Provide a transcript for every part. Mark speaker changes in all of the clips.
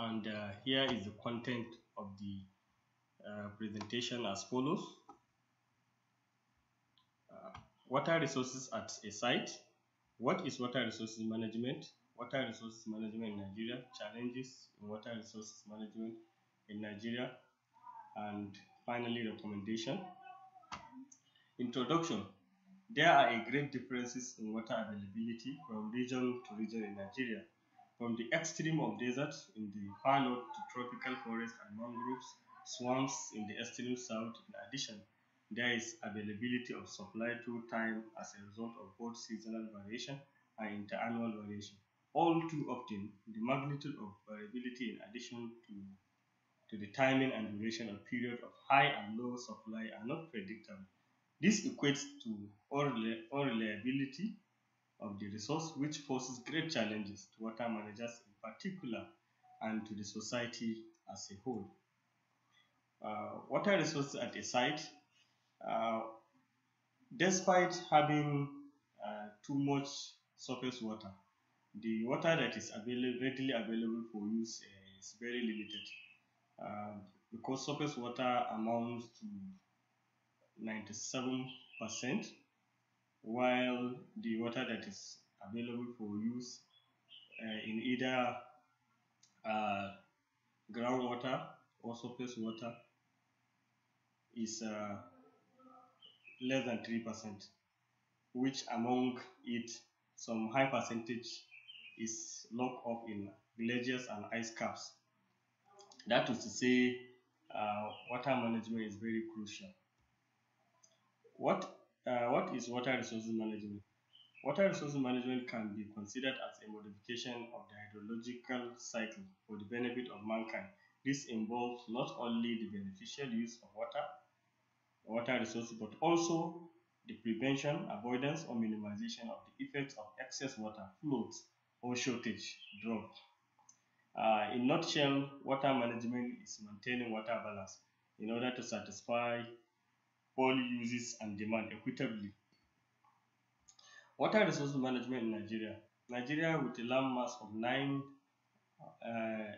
Speaker 1: And here is the content of the presentation as follows. Water resources at a site. What is water resources management? Water resources management in Nigeria, challenges in water resources management in Nigeria, and finally recommendation. Introduction. There are a great differences in water availability from region to region in Nigeria. From the extreme of desert in the far north to tropical forests and mangroves, swamps in the extreme south. In addition, there is availability of supply through time as a result of both seasonal variation and interannual variation. All too often, the magnitude of variability in addition to the timing and duration of period of high and low supply are not predictable. This equates to unreliability of the resource, which poses great challenges to water managers in particular and to the society as a whole. Water resources at a site, uh, despite having too much surface water, the water that is readily available for use is very limited because surface water amounts to 97%, while the water that is available for use in either uh, groundwater or surface water is less than 3%, which among it, some high percentage is locked up in glaciers and ice caps. That is to say, water management is very crucial. What is water resources management? Water resources management can be considered as a modification of the hydrological cycle for the benefit of mankind. This involves not only the beneficial use of water resources, but also the prevention, avoidance, or minimization of the effects of excess water, flows, or shortage, drought. In nutshell, water management is maintaining water balance in order to satisfy all uses and demand equitably. Water resource management in Nigeria. Nigeria, with a land mass of uh,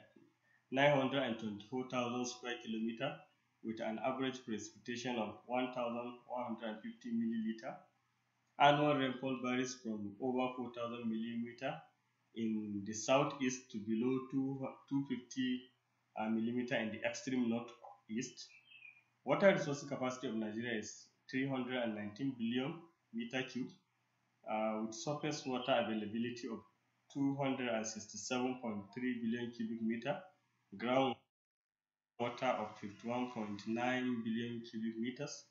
Speaker 1: 924,000 square kilometer, with an average precipitation of 1,150 milliliter. Annual rainfall varies from over 4,000 millimeter in the southeast to below 250 millimeter in the extreme northeast. Water resource capacity of Nigeria is 319 billion meter cube, with surface water availability of 267.3 billion cubic meter, groundwater of 51.9 billion cubic meters.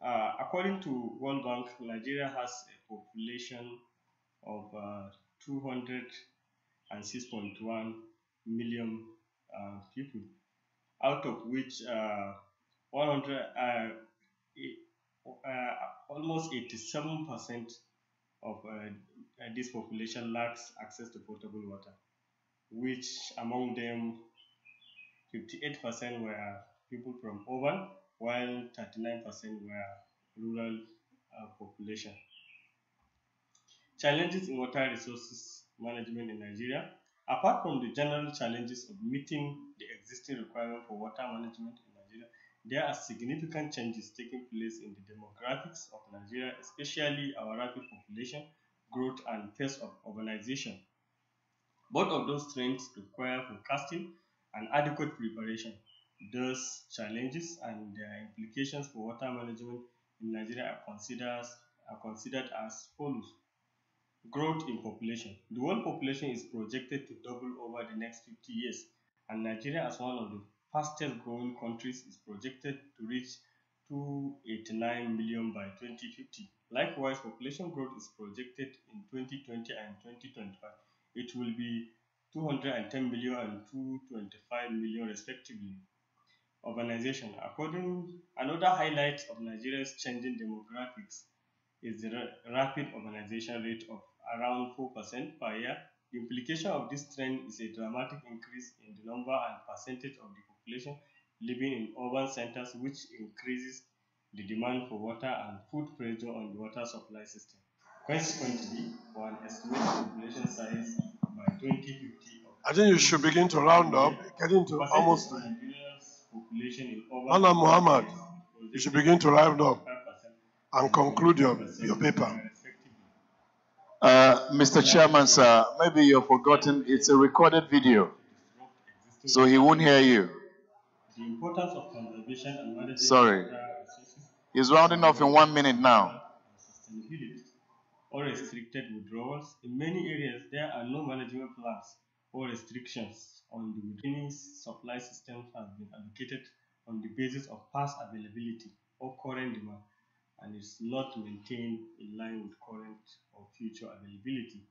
Speaker 1: According to World Bank, Nigeria has a population of 206.1 million people, out of which 100, almost 87% of this population lacks access to potable water, which among them 58% were people from urban, while 39% were rural population. Challenges in water resources management in Nigeria. Apart from the general challenges of meeting the existing requirement for water management in Nigeria, there are significant changes taking place in the demographics of Nigeria, especially our rapid population growth and pace of urbanization. Both of those trends require forecasting and adequate preparation. Those challenges and their implications for water management in Nigeria are considered as follows. Growth in population. The world population is projected to double over the next 50 years, and Nigeria, as one of the fastest growing countries, is projected to reach 289 million by 2050. Likewise, population growth is projected in 2020 and 2025. It will be 210 million and 225 million respectively. Urbanization. Another highlight of Nigeria's changing demographics is the rapid urbanization rate of around 4% per year. The implication of this trend is a dramatic increase in the number and percentage of the population living in urban centers, which increases the demand for water and put pressure on the water supply system. Consequently, for an estimated population size by 2050 of
Speaker 2: I think you should begin to round up, getting to
Speaker 1: Percentage
Speaker 2: almost
Speaker 1: of Nigeria's population in
Speaker 2: Malam
Speaker 1: urban
Speaker 2: Muhammad. You should begin to round up
Speaker 1: 5%
Speaker 2: and
Speaker 1: and
Speaker 2: conclude your
Speaker 1: 23%,
Speaker 2: paper.
Speaker 1: respectively.
Speaker 3: Mr. Chairman, sir, maybe you've forgotten it's a recorded video, so he won't hear you.
Speaker 1: The importance of conservation and managing
Speaker 3: Sorry.
Speaker 1: water resources
Speaker 3: He's rounding off in 1 minute now.
Speaker 1: and sustainability or restricted withdrawals. In many areas, there are no management plans or restrictions on the within supply systems have been allocated on the basis of past availability or current demand and is not maintained in line with current or future availability.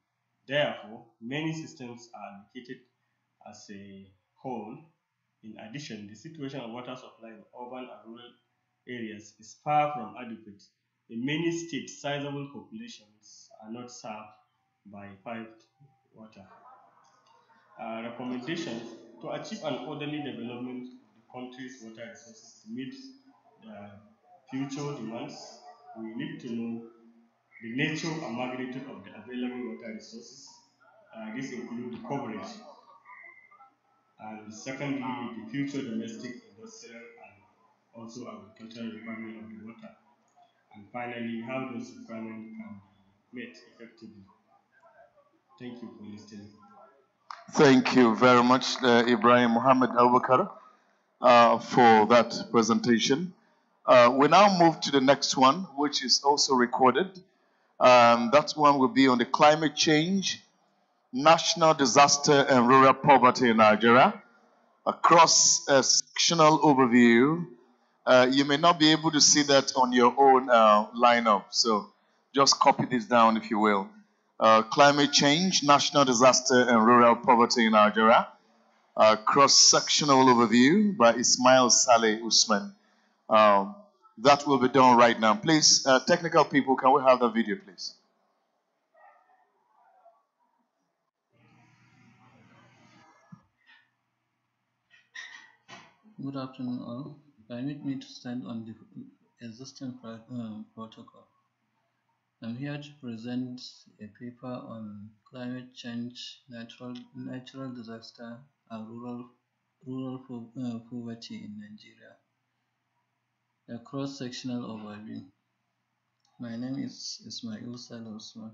Speaker 1: Therefore, many systems are allocated as a whole. In addition, the situation of water supply in urban and rural areas is far from adequate. In many states, sizable populations are not served by piped water. Recommendations to achieve an orderly development of the country's water resources to meet the future demands, we need to know the nature and magnitude of the available water resources. This includes the coverage and secondly, the future domestic, industrial, and also agricultural requirement of the water. And finally, how those requirements can be met effectively. Thank you for listening.
Speaker 3: Thank you very much, Ibrahim Muhammad Abubakar, for that presentation. We now move to the next one, which is also recorded. That one will be on the climate change, national disaster, and rural poverty in Nigeria. Across a sectional overview, you may not be able to see that on your own lineup, so just copy this down if you will. Climate change, national disaster, and rural poverty in Nigeria. Cross-sectional overview by Ismail Saleh Usman. That will be done right now. Please, technical people, can we have the video, please?
Speaker 4: Good afternoon, all. Permit me to stand on the existing protocol. I'm here to present a paper on climate change, natural disaster, and rural poverty in Nigeria. A cross-sectional overview. My name is Ismail Saleh Usman.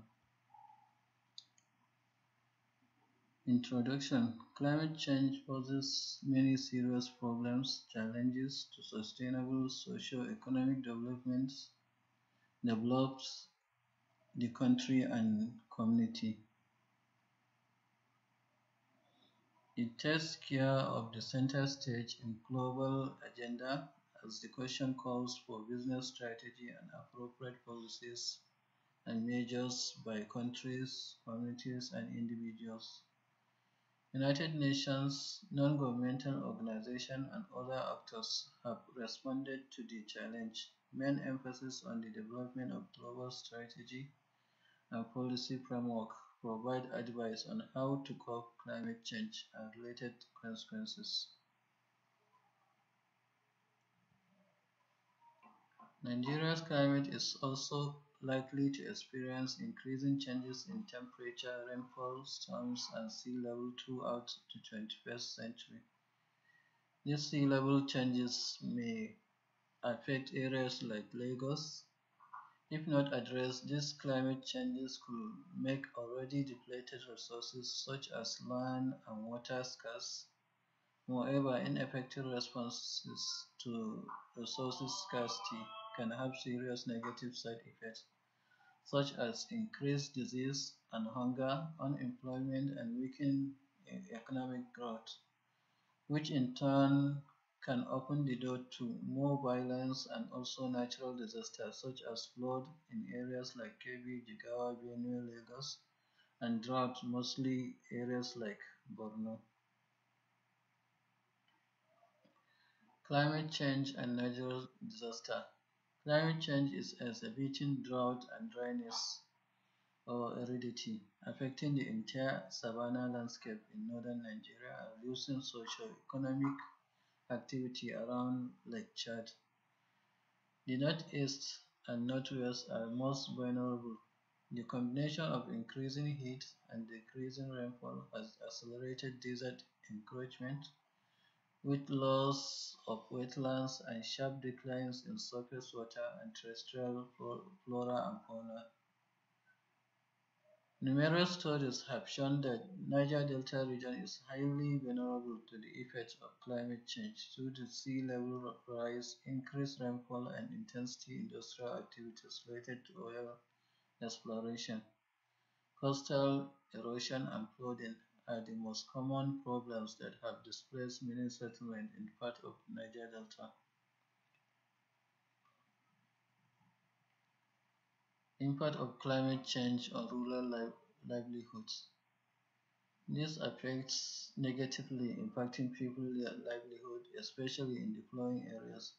Speaker 4: Introduction. Climate change poses many serious problems, challenges to sustainable socio-economic developments, develops the country and community. It takes care of the center stage in global agenda as the question calls for business strategy and appropriate policies and measures by countries, communities, and individuals. United Nations, non-governmental organizations, and other actors have responded to the challenge. Main emphasis on the development of global strategy and policy framework provide advice on how to cope climate change and related consequences. Nigeria's climate is also likely to experience increasing changes in temperature, rainfall, storms, and sea level throughout the 21st century. These sea level changes may affect areas like Lagos. If not addressed, these climate changes could make already depleted resources such as land and water scarce. Moreover, ineffective responses to resources scarcity can have serious negative side effects, such as increased disease and hunger, unemployment, and weakened economic growth, which in turn can open the door to more violence and also natural disasters such as flood in areas like Kebbi, Jigawa, Benue, Lagos, and drought mostly areas like Borno. Climate change and natural disaster. Climate change is exhibiting drought and dryness or aridity, affecting the entire savanna landscape in northern Nigeria and reducing socio-economic activity around Lake Chad. The northeast and northwest are most vulnerable. The combination of increasing heat and decreasing rainfall has accelerated desert encroachment, with loss of wetlands and sharp declines in surface water and terrestrial flora and fauna. Numerous studies have shown that Niger Delta region is highly vulnerable to the effects of climate change due to sea level rise, increased rainfall, and intensity industrial activities related to oil exploration. Coastal erosion and flooding are the most common problems that have displaced many settlements in part of Niger Delta. Impact of climate change on rural livelihoods. This affects negatively impacting people's livelihood, especially in the flowing areas.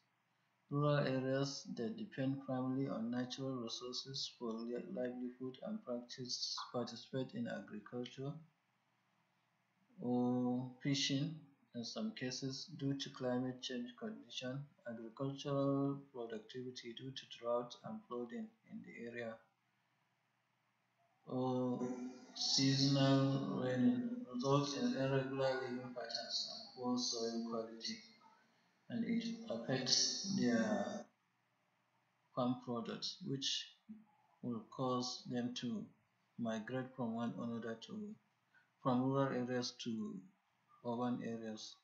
Speaker 4: Rural areas that depend primarily on natural resources for livelihood and participate in agriculture or fishing. In some cases, due to climate change conditions, agricultural productivity due to drought and flooding in the area, or seasonal rain results in irregular living patterns and poor soil quality, and it affects their farm products, which will cause them to migrate from rural areas to urban areas.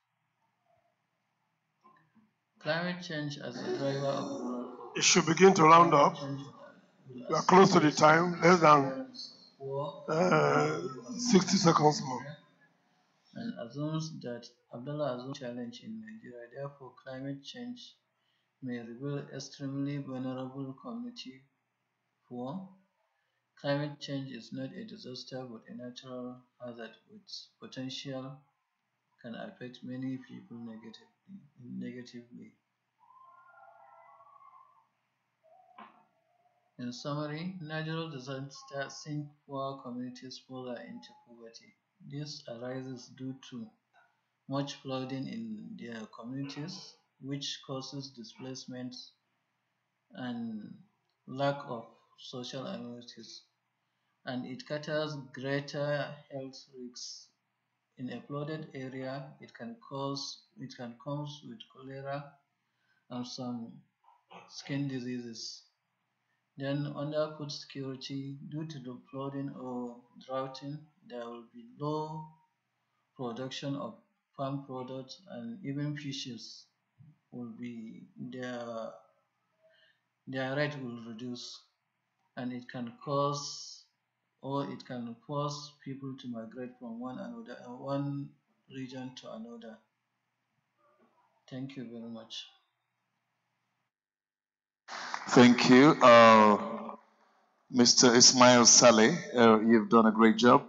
Speaker 4: Climate change as a driver of rural
Speaker 2: You
Speaker 4: poverty.
Speaker 2: should begin to round
Speaker 4: Climate
Speaker 2: up.
Speaker 4: change will
Speaker 2: We are close to the
Speaker 4: accelerate
Speaker 2: time,
Speaker 4: the
Speaker 2: less than
Speaker 4: appearance of poor and vulnerable
Speaker 2: 60
Speaker 4: communities in
Speaker 2: seconds more.
Speaker 4: Nigeria and assumes that Abdullah assumes challenge in Nigeria. Therefore, climate change may reveal extremely vulnerable community. 4. Climate change is not a disaster but a natural hazard with potential can affect many people negatively. In summary, natural disasters sink poor communities further into poverty. This arises due to much flooding in their communities, which causes displacement and lack of social amenities, and it caters greater health risks. In a flooded area, it can cause with cholera and some skin diseases. Then under food security, due to the flooding or droughting, there will be low production of farm products and even fishes will be their rate will reduce and it can force people to migrate from one region to another. Thank you very much.
Speaker 3: Thank you, Mr. Ismail Saleh. You've done a great job.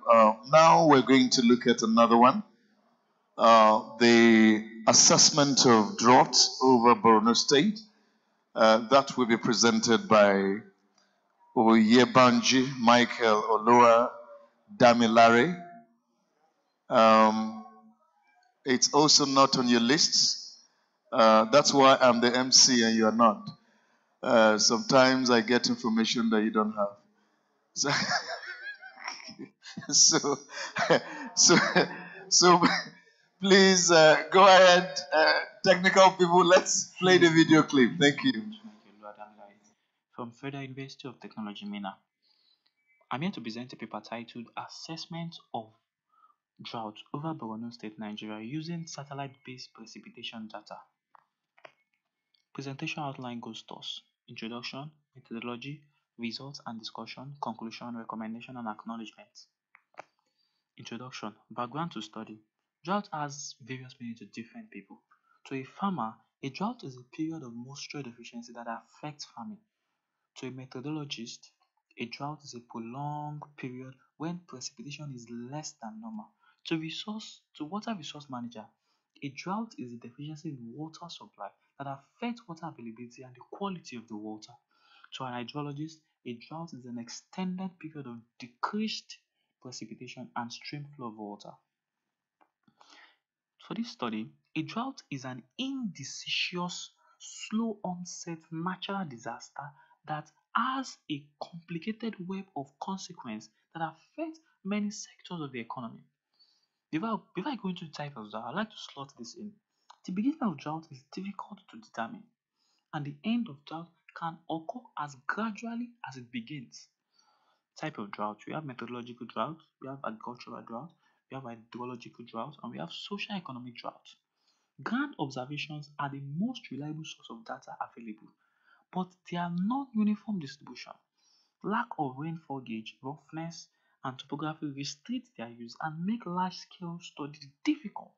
Speaker 3: Now we're going to look at another one. The assessment of drought over Borno State. That will be presented by Oyebanji Michael Olua Damilare. Um, it's also not on your list. That's why I'm the MC and you are not. Sometimes I get information that you don't have. So, so, so, so please go ahead, technical people. Let's play the video clip. Thank you.
Speaker 5: From Federal University of Technology, MENA. I'm here to present a paper titled Assessment of Drought over Borno State, Nigeria using satellite-based precipitation data. Presentation outline goes thus: introduction, methodology, results and discussion, conclusion, recommendation and acknowledgement. Introduction, background to study. Drought has various meanings to different people. To a farmer, a drought is a period of moisture deficiency that affects farming. To a methodologist, a drought is a prolonged period when precipitation is less than normal. To water resource manager, a drought is a deficiency in water supply that affects water availability and the quality of the water. To an hydrologist, a drought is an extended period of decreased precipitation and stream flow of water. For this study, a drought is an indecision, slow onset natural disaster that has a complicated web of consequences that affect many sectors of the economy. Before I go into the type of drought, I'd like to slot this in. The beginning of drought is difficult to determine, and the end of drought can occur as gradually as it begins. Type of drought: we have methodological drought, we have agricultural drought, we have hydrological drought, and we have social economic drought. Ground observations are the most reliable source of data available, but they are non-uniform distribution. Lack of rainfall gauge, roughness, and topography restrict their use and make large-scale studies difficult.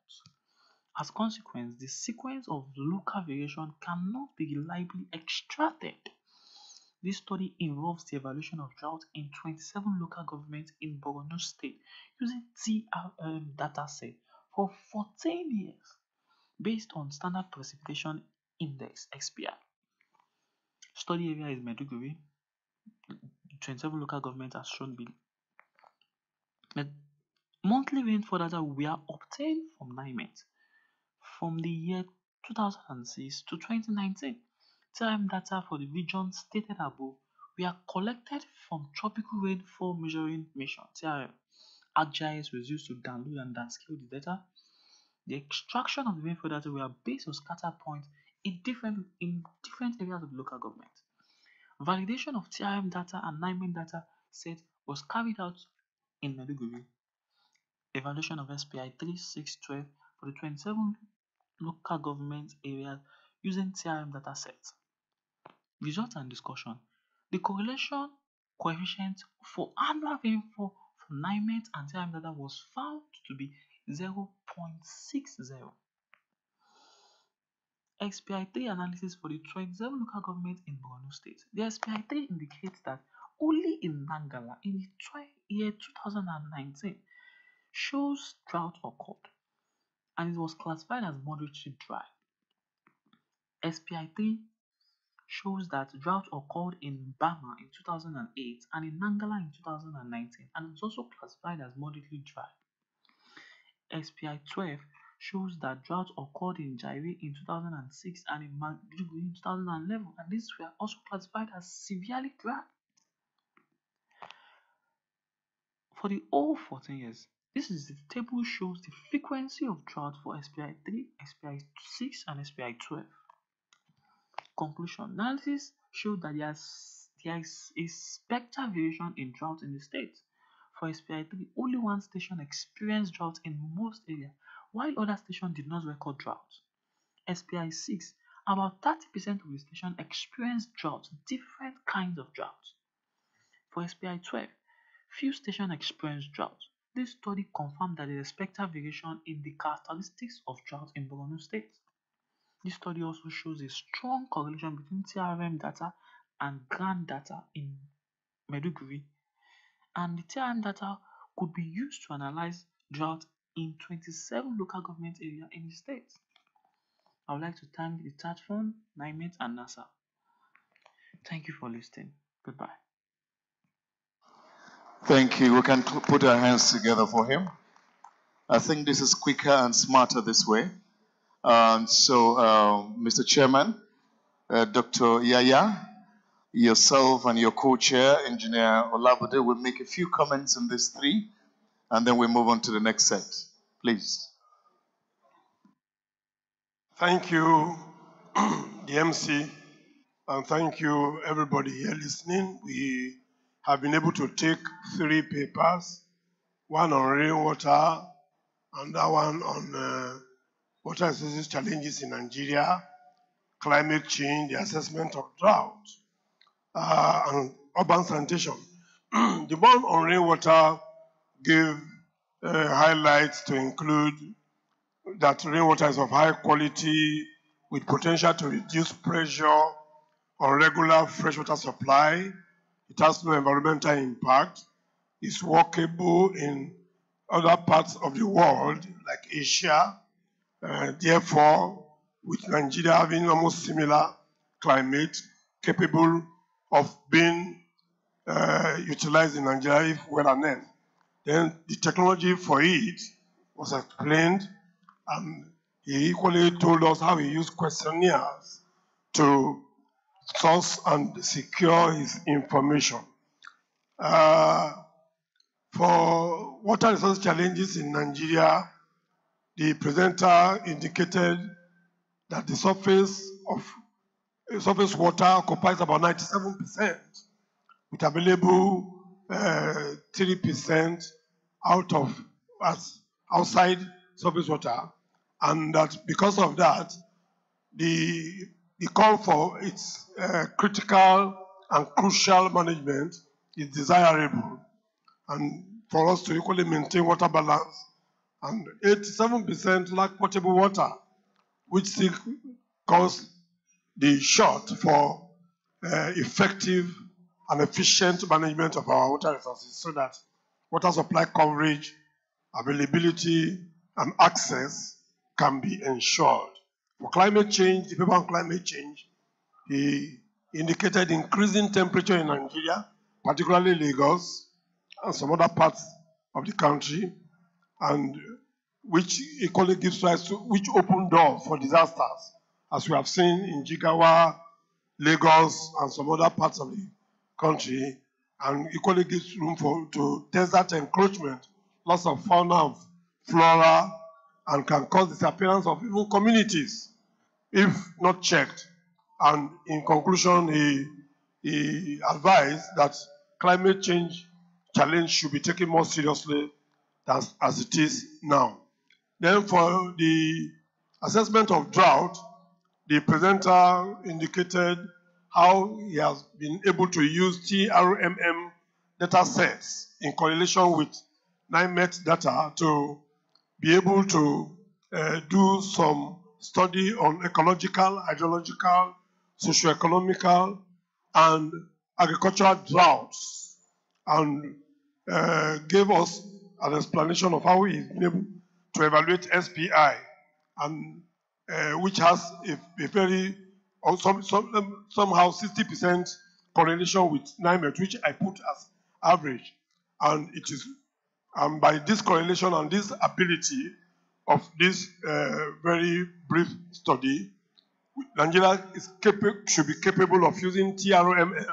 Speaker 5: As a consequence, the sequence of local variation cannot be reliably extracted. This study involves the evaluation of drought in 27 local governments in Borno State using TRM dataset for 14 years based on Standard Precipitation Index (XPI). Study area is Maiduguri. 27 local governments as shown below. Monthly rainfall data were obtained from NIMET from the year 2006 to 2019. TRM data for the regions stated above were collected from Tropical Rainfall Measuring Mission (TRM). ArcGIS was used to download and downscale the data. The extraction of the rainfall data were based on scatter points in different areas of the local government. Validation of TRM data and NIMET data set was carried out in Maiduguri. Evaluation of SPI 3612 for the 27 local government areas using TRM dataset. Results and discussion. The correlation coefficient for annual rainfall for NIMET and TRM data was found to be 0.60. SPI3 analysis for the 27 local governments in Borno State. The SPI3 indicates that only in Nangala in the year 2019 shows drought occurred, and it was classified as moderately dry. SPI3 shows that drought occurred in Bama in 2008 and in Nangala in 2019, and it was also classified as moderately dry. SPI12 shows that drought occurred in Jairi in 2006 and in Maiduguri in 2011, and these were also classified as severely dry. For the whole 14 years, this is the table shows the frequency of drought for SPI3, SPI6, and SPI12. Conclusion. Analysis showed that there is a spectral variation in drought in the state. For SPI3, only one station experienced drought in most areas, while other stations did not record drought. SPI6, about 30% of the stations experienced drought, different kinds of drought. For SPI12, few stations experienced drought. This study confirmed that there is a spectral variation in the characteristics of drought in Borno State. This study also shows a strong correlation between TRM data and ground data in Maiduguri, and the TRM data could be used to analyze drought in 27 local government areas in the state. I would like to thank the TAT Fund, NIMET, and NASA. Thank you for listening. Goodbye.
Speaker 3: Thank you. We can put our hands together for him. I think this is quicker and smarter this way. Mr. Chairman, Dr. Yaya, yourself and your co-chair, Engineer Olabode, will make a few comments on these three, and then we move on to the next set. Please.
Speaker 2: Thank you, the MC, and thank you, everybody here listening. We have been able to take 3 papers, one on rainwater, and that one on water resources challenges in Nigeria, climate change, the assessment of drought, and urban sanitation. The one on rainwater gave highlights to include that rainwater is of high quality with potential to reduce pressure on regular freshwater supply. It has no environmental impact. It's workable in other parts of the world, like Asia. Therefore, with Nigeria having almost similar climate, capable of being utilized in Nigeria if well and then the technology for it was explained, and he equally told us how he used questionnaires to source and secure his information. For water resource challenges in Nigeria, the presenter indicated that the surface water occupies about 97%, with available 3% outside surface water, and that because of that, the call for its critical and crucial management is desirable, and for us to equally maintain water balance. And 87% lack potable water, which still cause the short for effective and efficient management of our water resources, so that water supply coverage, availability, and access can be ensured. For climate change, the paper on climate change, he indicated increasing temperature in Nigeria, particularly Lagos and some other parts of the country, and which equally gives rise to, which open doors for disasters, as we have seen in Jigawa, Lagos, and some other parts of the country, and equally gives room to desert encroachment, loss of fauna and flora, and can cause disappearance of even communities if not checked. And in conclusion, he advised that climate change challenge should be taken more seriously as it is now. Then for the assessment of drought, the presenter indicated how he has been able to use TRMM data sets in correlation with NIMET data to be able to do some study on ecological, hydrological, socio-economical, and agricultural droughts, and gave us an explanation of how he's been able to evaluate SPI, and which has a very, somehow 60% correlation with NIMET, which I put as average. And it is by this correlation and this ability of this very brief study, Nigeria should be capable of using TRMM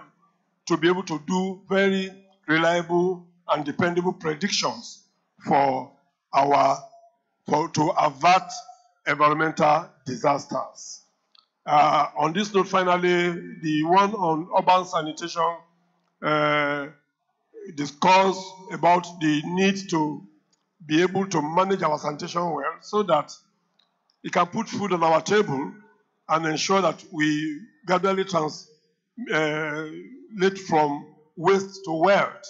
Speaker 2: to be able to do very reliable and dependable predictions to avert environmental disasters. On this note, finally, the one on urban sanitation discuss about the need to be able to manage our sanitation well, so that it can put food on our table and ensure that we gradually translate from waste to wealth.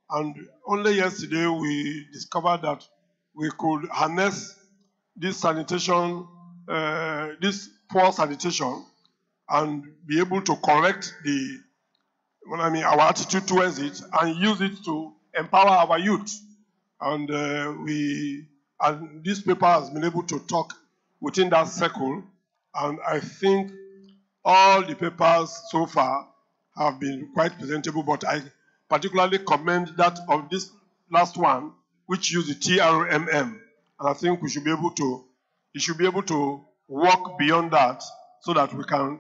Speaker 2: And only yesterday we discovered that we could harness this sanitation, this poor sanitation, and be able to correct our attitude towards it, and use it to empower our youth. And this paper has been able to talk within that circle, and I think all the papers so far have been quite presentable, but I particularly commend that of this last one, which used the TRMM, and I think it should be able to walk beyond that, so that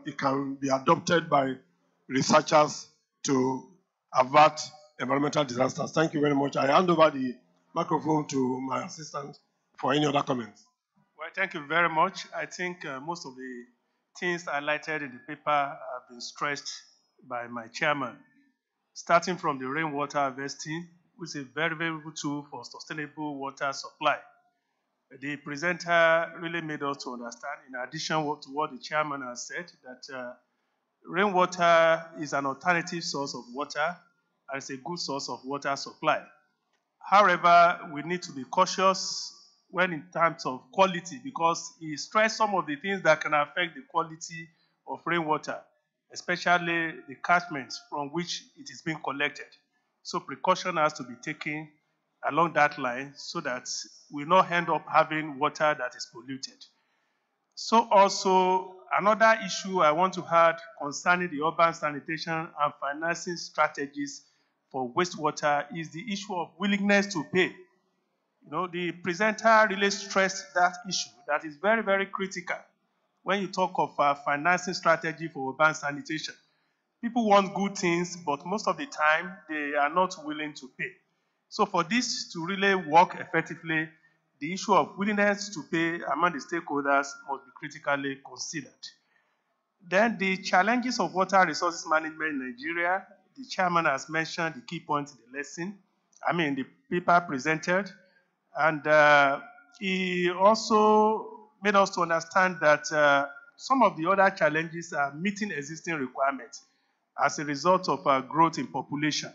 Speaker 2: it can be adopted by researchers to avert environmental disasters. Thank you very much. I hand over the microphone to my assistant for any other comments.
Speaker 1: Well, thank you very much. I think most of the things highlighted in the paper have been stressed by my chairman, starting from the rainwater harvesting, which is a very, very good tool for sustainable water supply. The presenter really made us to understand, in addition to what the chairman has said, that rainwater is an alternative source of water and it's a good source of water supply. However, we need to be cautious when in terms of quality, because he stressed some of the things that can affect the quality of rainwater, especially the catchments from which it is being collected. So precaution has to be taken along that line, so that we not end up having water that is polluted. So also, another issue I want to add concerning the urban sanitation and financing strategies for wastewater is the issue of willingness to pay. The presenter really stressed that issue that is very, very critical when you talk of financing strategy for urban sanitation.
Speaker 2: People want good things, but most of the time they are not willing to pay. So for this to really work effectively, the issue of willingness to pay among the stakeholders must be critically considered. Then the challenges of water resources management in Nigeria, the chairman has mentioned the key points in the lesson, the paper presented, and he also made us to understand that some of the other challenges are meeting existing requirements as a result of growth in population.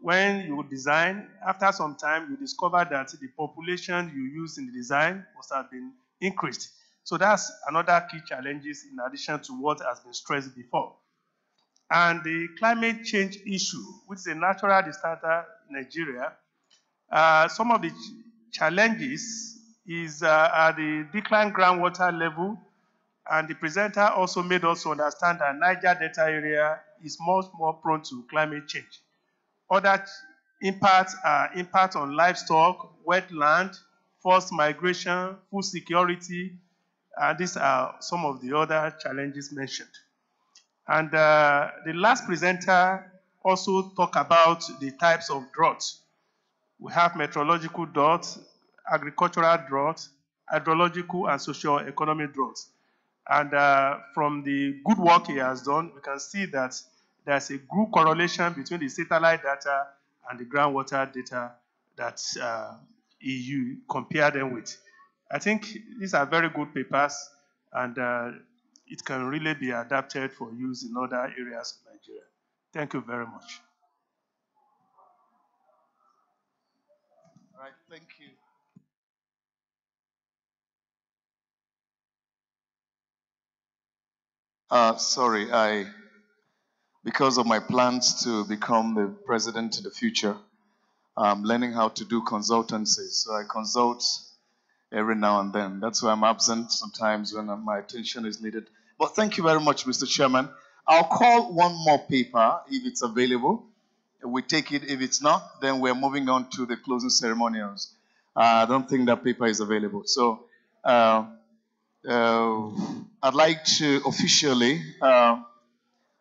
Speaker 2: When you design, after some time, you discover that the population you use in the design must have been increased. So that's another key challenges in addition to what has been stressed before. And the climate change issue, which is a natural disaster in Nigeria, some of the challenges are the declined groundwater level, and the presenter also made us understand that Niger Delta area is much more prone to climate change. Other impacts are impact on livestock, wetland, forced migration, food security, and these are some of the other challenges mentioned. And the last presenter also talked about the types of droughts. We have meteorological drought, agricultural drought, hydrological and socio-economic droughts. And from the good work he has done, we can see that there's a good correlation between the satellite data and the groundwater data that EU compared them with. I think these are very good papers, and it can really be adapted for use in other areas of Nigeria. Thank you very much.
Speaker 3: All right, thank you. Sorry, because of my plans to become the president in the future, I'm learning how to do consultancy. So I consult every now and then. That's why I'm absent sometimes when my attention is needed. But thank you very much, Mr. Chairman. I'll call one more paper if it's available. We take it. If it's not, then we're moving on to the closing ceremonials. I don't think that paper is available. So I'd like to officially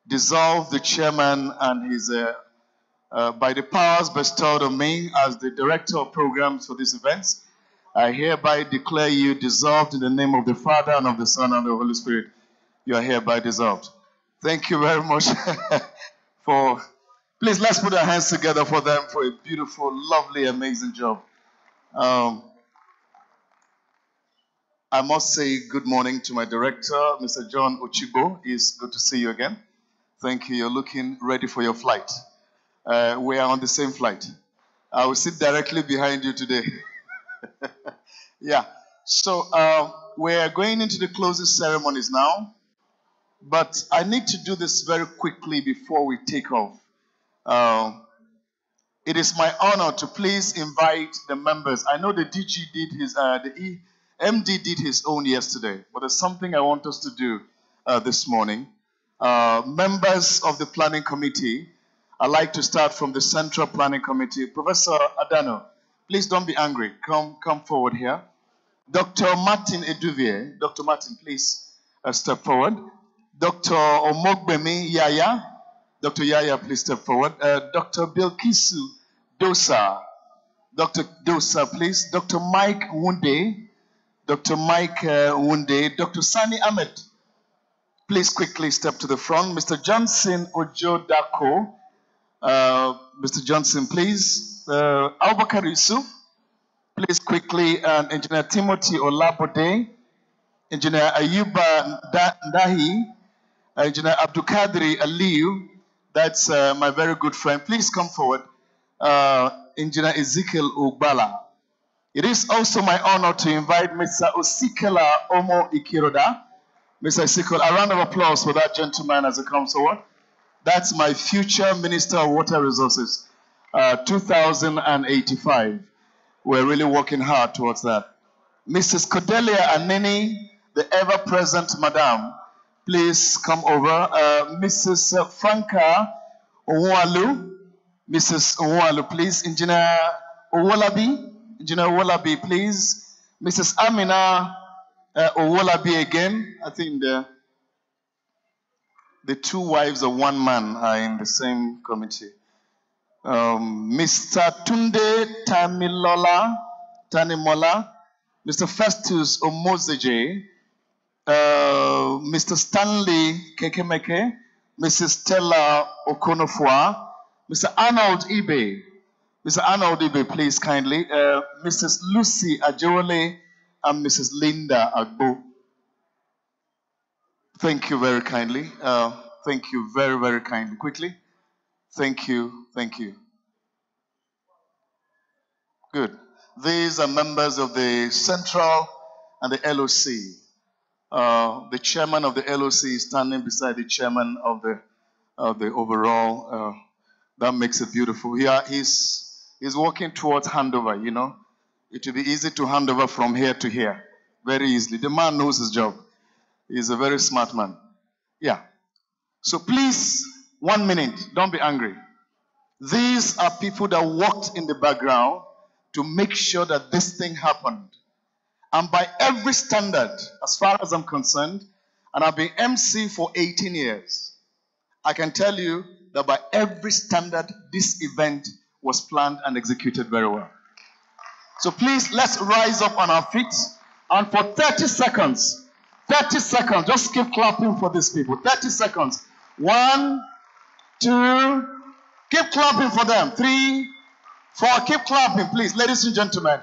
Speaker 3: dissolve the chairman and his, by the powers bestowed on me as the director of programs for these events, I hereby declare you dissolved in the name of the Father and of the Son and of the Holy Spirit. You are hereby dissolved. Thank you very much for, please let's put our hands together for them for a beautiful, lovely, amazing job. I must say good morning to my director, Mr. John Ochibo. It's good to see you again. Thank you. You're looking ready for your flight. We are on the same flight. I will sit directly behind you today. Yeah. So we're going into the closing ceremonies now. But I need to do this very quickly before we take off. It is my honor to please invite the members. I know the DG did his, the MD did his own yesterday, but there's something I want us to do this morning. Members of the planning committee, I'd like to start from the Central Planning Committee. Professor Adano, please don't be angry. Come forward here. Dr. Martin Eduvier, Dr. Martin, please step forward. Dr. Omogbemi Yaya, Dr. Yaya, please step forward. Dr. Bilkisu Dosa, Dr. Dosa, please. Dr. Mike Wunde, Dr. Mike Wunde. Dr. Sani Ahmed, please quickly step to the front. Mr. Johnson Ojodako, Mr. Johnson, please. Abubakar Yusuf, please quickly. And Engineer Timothy Olabode, Engineer Ayuba Ndahi, Engineer Abdulkadri Aliyu, that's my very good friend. Please come forward. Engineer Ezekiel Ugbala. It is also my honor to invite Mr. Osikela Omo Ikiroda. Mr. Ezekiel, a round of applause for that gentleman as he comes forward. That's my future Minister of Water Resources, 2085. We're really working hard towards that. Mrs. Cordelia Aneni, the ever-present Madam, please come over. Mrs. Franca Onwalu, Mrs. Onwalu, please. Engineer Owolabi, please. Mrs. Amina Owolabi again, I think The two wives of one man are in the same committee. Mr. Tunde Tanimola, Mr. Festus Omozeje, Mr. Stanley Kekemeke, Mrs. Stella Okonofua, Mr. Arnold Ibe. Mr. Arnold Ibe, please kindly. Mrs. Lucy Ajewole and Mrs. Linda Agbo. Thank you very kindly. Thank you very, very kindly. Quickly. Thank you. Thank you. Good. These are members of the Central and the LOC. The chairman of the LOC is standing beside the chairman of the overall. That makes it beautiful. He's working towards handover. You know, it will be easy to hand over from here to here, very easily. The man knows his job. He's a very smart man. Yeah. So please, 1 minute. Don't be angry. These are people that worked in the background to make sure that this thing happened. And by every standard, as far as I'm concerned, and I've been MC for 18 years, I can tell you that by every standard, this event was planned and executed very well. So please, let's rise up on our feet, and for 30 seconds, just keep clapping for these people. 30 seconds. 1, 2, keep clapping for them. 3, 4, keep clapping, please, ladies and gentlemen.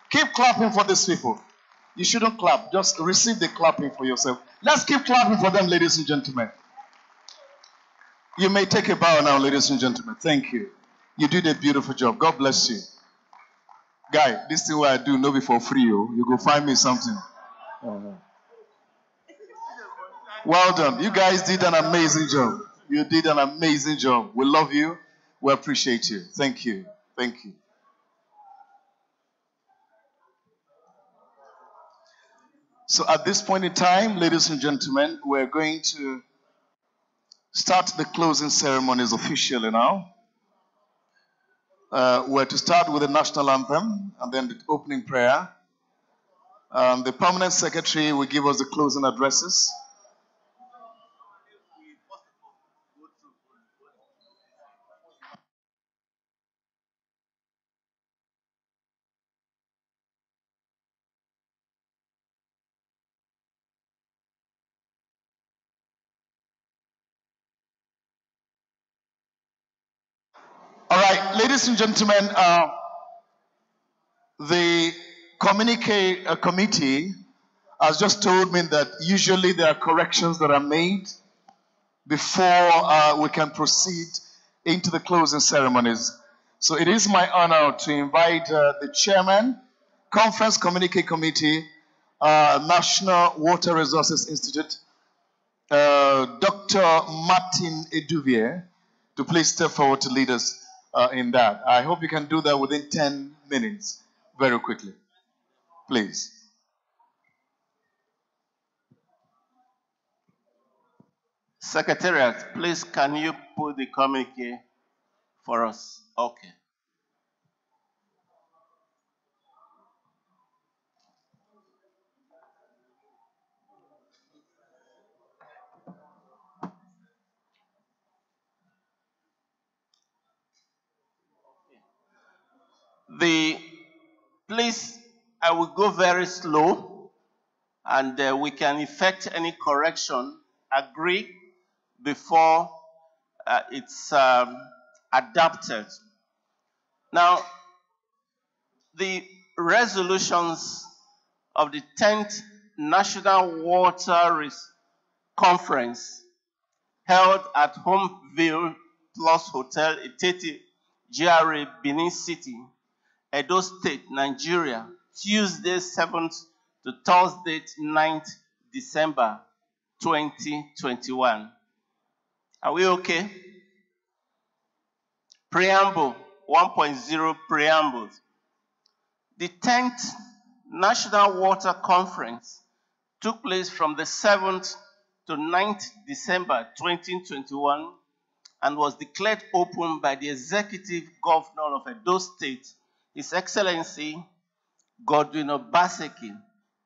Speaker 3: Keep clapping for these people. You shouldn't clap, just receive the clapping for yourself. Let's keep clapping for them, ladies and gentlemen. You may take a bow now, ladies and gentlemen. Thank you. You did a beautiful job. God bless you. Guy, this thing what I do, no be for free. You go find me something. Well done. You guys did an amazing job. You did an amazing job. We love you. We appreciate you. Thank you. Thank you. So at this point in time, ladies and gentlemen, we're going to start the closing ceremonies officially now. We're to start with the national anthem and then the opening prayer. The permanent secretary will give us the closing addresses. All right, ladies and gentlemen, the committee has just told me that usually there are corrections that are made before we can proceed into the closing ceremonies. So it is my honor to invite the chairman, Conference Communique Committee, National Water Resources Institute, Dr. Martin Eduvier, to please step forward to lead us in that. I hope you can do that within 10 minutes, very quickly. Please.
Speaker 6: Secretariat, please can you put the communique for us? Okay. Please, I will go very slow, and we can effect any correction, agree before it's adopted. Now, the resolutions of the 10th National Water Conference held at Homeville Plus Hotel, Itete, GRA, Benin City, Edo State, Nigeria, Tuesday 7th to Thursday 9th December 2021. Are we okay? Preamble 1.0 Preambles. The 10th National Water Conference took place from the 7th to 9th December 2021 and was declared open by the Executive Governor of Edo State, His Excellency Godwin Obaseki,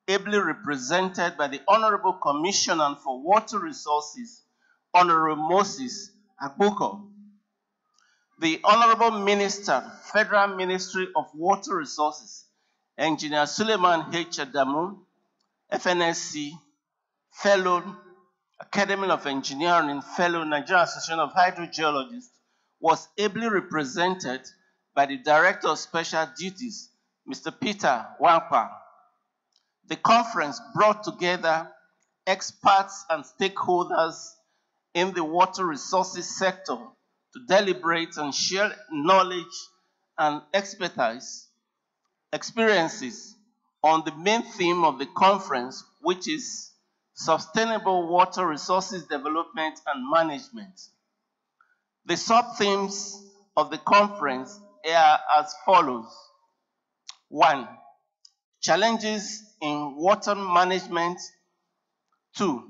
Speaker 6: ably represented by the Honorable Commissioner for Water Resources, Honorable Moses Agboko, the Honorable Minister, Federal Ministry of Water Resources, Engineer Suleiman H. Adamu, FNSC, Fellow, Academy of Engineering, Fellow, Nigerian Association of Hydrogeologists, was ably represented by the Director of Special Duties, Mr. Peter Wampa. The conference brought together experts and stakeholders in the water resources sector to deliberate and share knowledge and experiences on the main theme of the conference, which is sustainable water resources development and management. The sub-themes of the conference are as follows. 1. Challenges in water management. 2.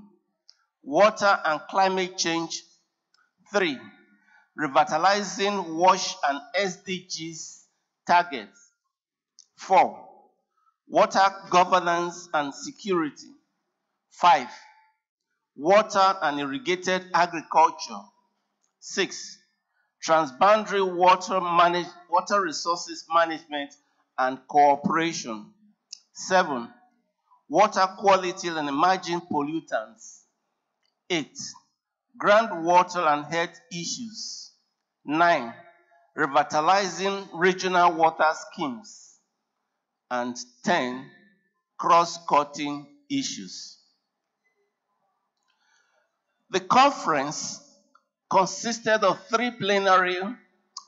Speaker 6: Water and climate change. 3. Revitalizing WASH and SDGs targets. 4. Water governance and security. 5. Water and irrigated agriculture. 6. Transboundary water resources management and cooperation. 7. Water quality and emerging pollutants. 8. Groundwater and health issues. 9. Revitalizing regional water schemes. And 10. Cross-cutting issues. The conference consisted of 3 plenary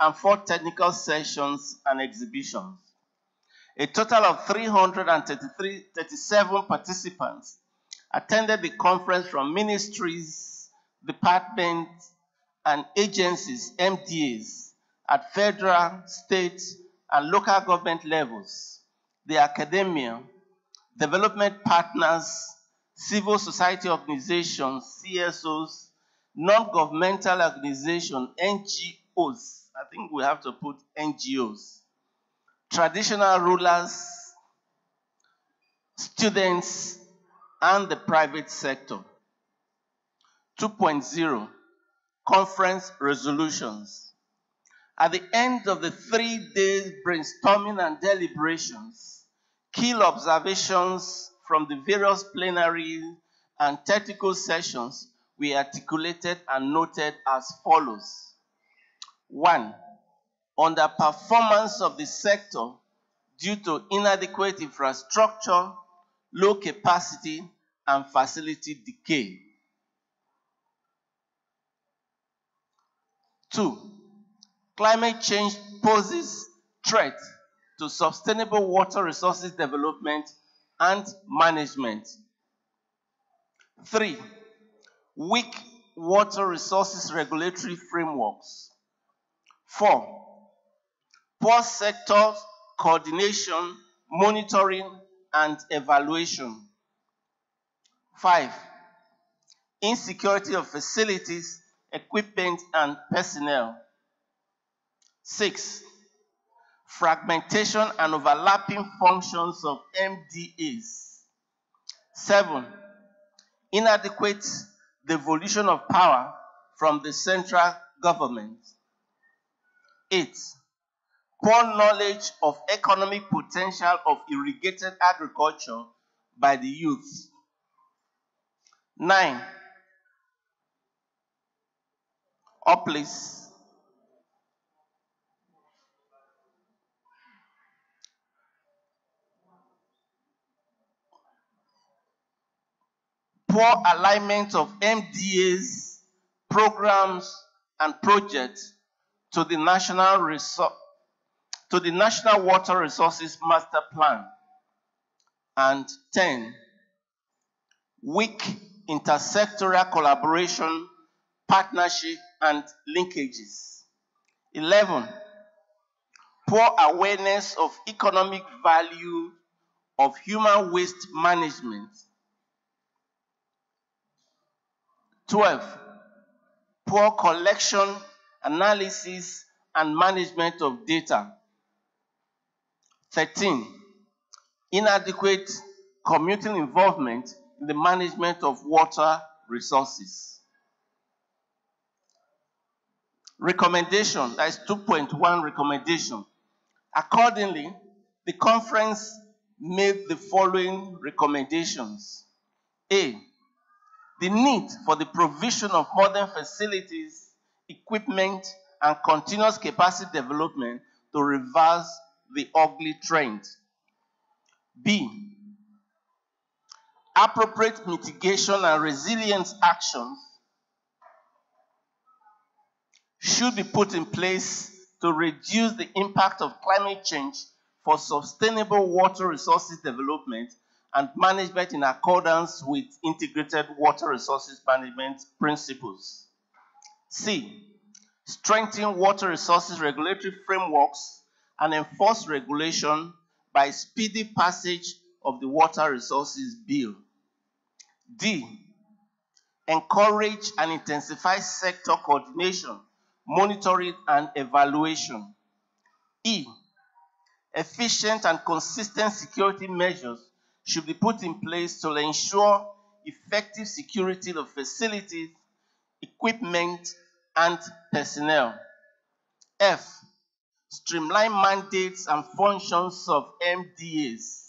Speaker 6: and 4 technical sessions and exhibitions. A total of 337 participants attended the conference from ministries, departments, and agencies, MDAs, at federal, state, and local government levels, the academia, development partners, civil society organizations, CSOs, non-governmental organizations, NGOs. I think we have to put NGOs. Traditional rulers, students, and the private sector. 2.0, conference resolutions. At the end of the 3 days brainstorming and deliberations, key observations from the various plenary and technical sessions were articulated and noted as follows. 1. Underperformance of the sector due to inadequate infrastructure, low capacity, and facility decay. 2. Climate change poses threat to sustainable water resources development and management. 3. Weak water resources regulatory frameworks. 4. Poor sector coordination, monitoring, and evaluation. 5. Insecurity of facilities, equipment, and personnel. 6. Fragmentation and overlapping functions of MDAs. 7. Inadequate devolution of power from the central government. 8. Poor knowledge of economic potential of irrigated agriculture by the youth. 9. Up, please. Poor alignment of MDAs, programs, and projects to the National Water Resources Master Plan. And 10. Weak intersectoral collaboration, partnership, and linkages. 11. Poor awareness of economic value of human waste management. 12. Poor collection, analysis, and management of data. 13. Inadequate community involvement in the management of water resources. recommendation, that is 2.1 recommendation. Accordingly, the conference made the following recommendations. A, the need for the provision of modern facilities, equipment, and continuous capacity development to reverse the ugly trend. B, appropriate mitigation and resilience actions should be put in place to reduce the impact of climate change for sustainable water resources development and management in accordance with integrated water resources management principles. C, strengthen water resources regulatory frameworks and enforce regulation by speedy passage of the Water Resources Bill. D, encourage and intensify sector coordination, monitoring, and evaluation. E, efficient and consistent security measures should be put in place to ensure effective security of facilities, equipment, and personnel. F, streamline mandates and functions of MDAs.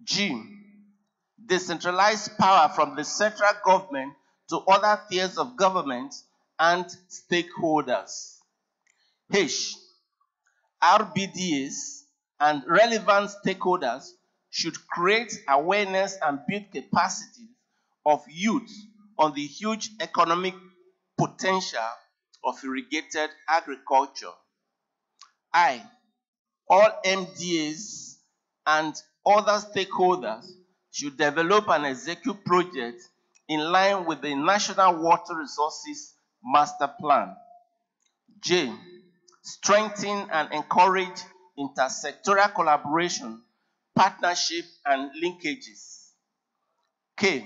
Speaker 6: G, decentralize power from the central government to other tiers of government and stakeholders. H, RBDAs and relevant stakeholders should create awareness and build capacity of youth on the huge economic potential of irrigated agriculture. I, all MDAs and other stakeholders should develop and execute projects in line with the National Water Resources Master Plan. J, strengthen and encourage intersectoral collaboration, partnership, and linkages. K,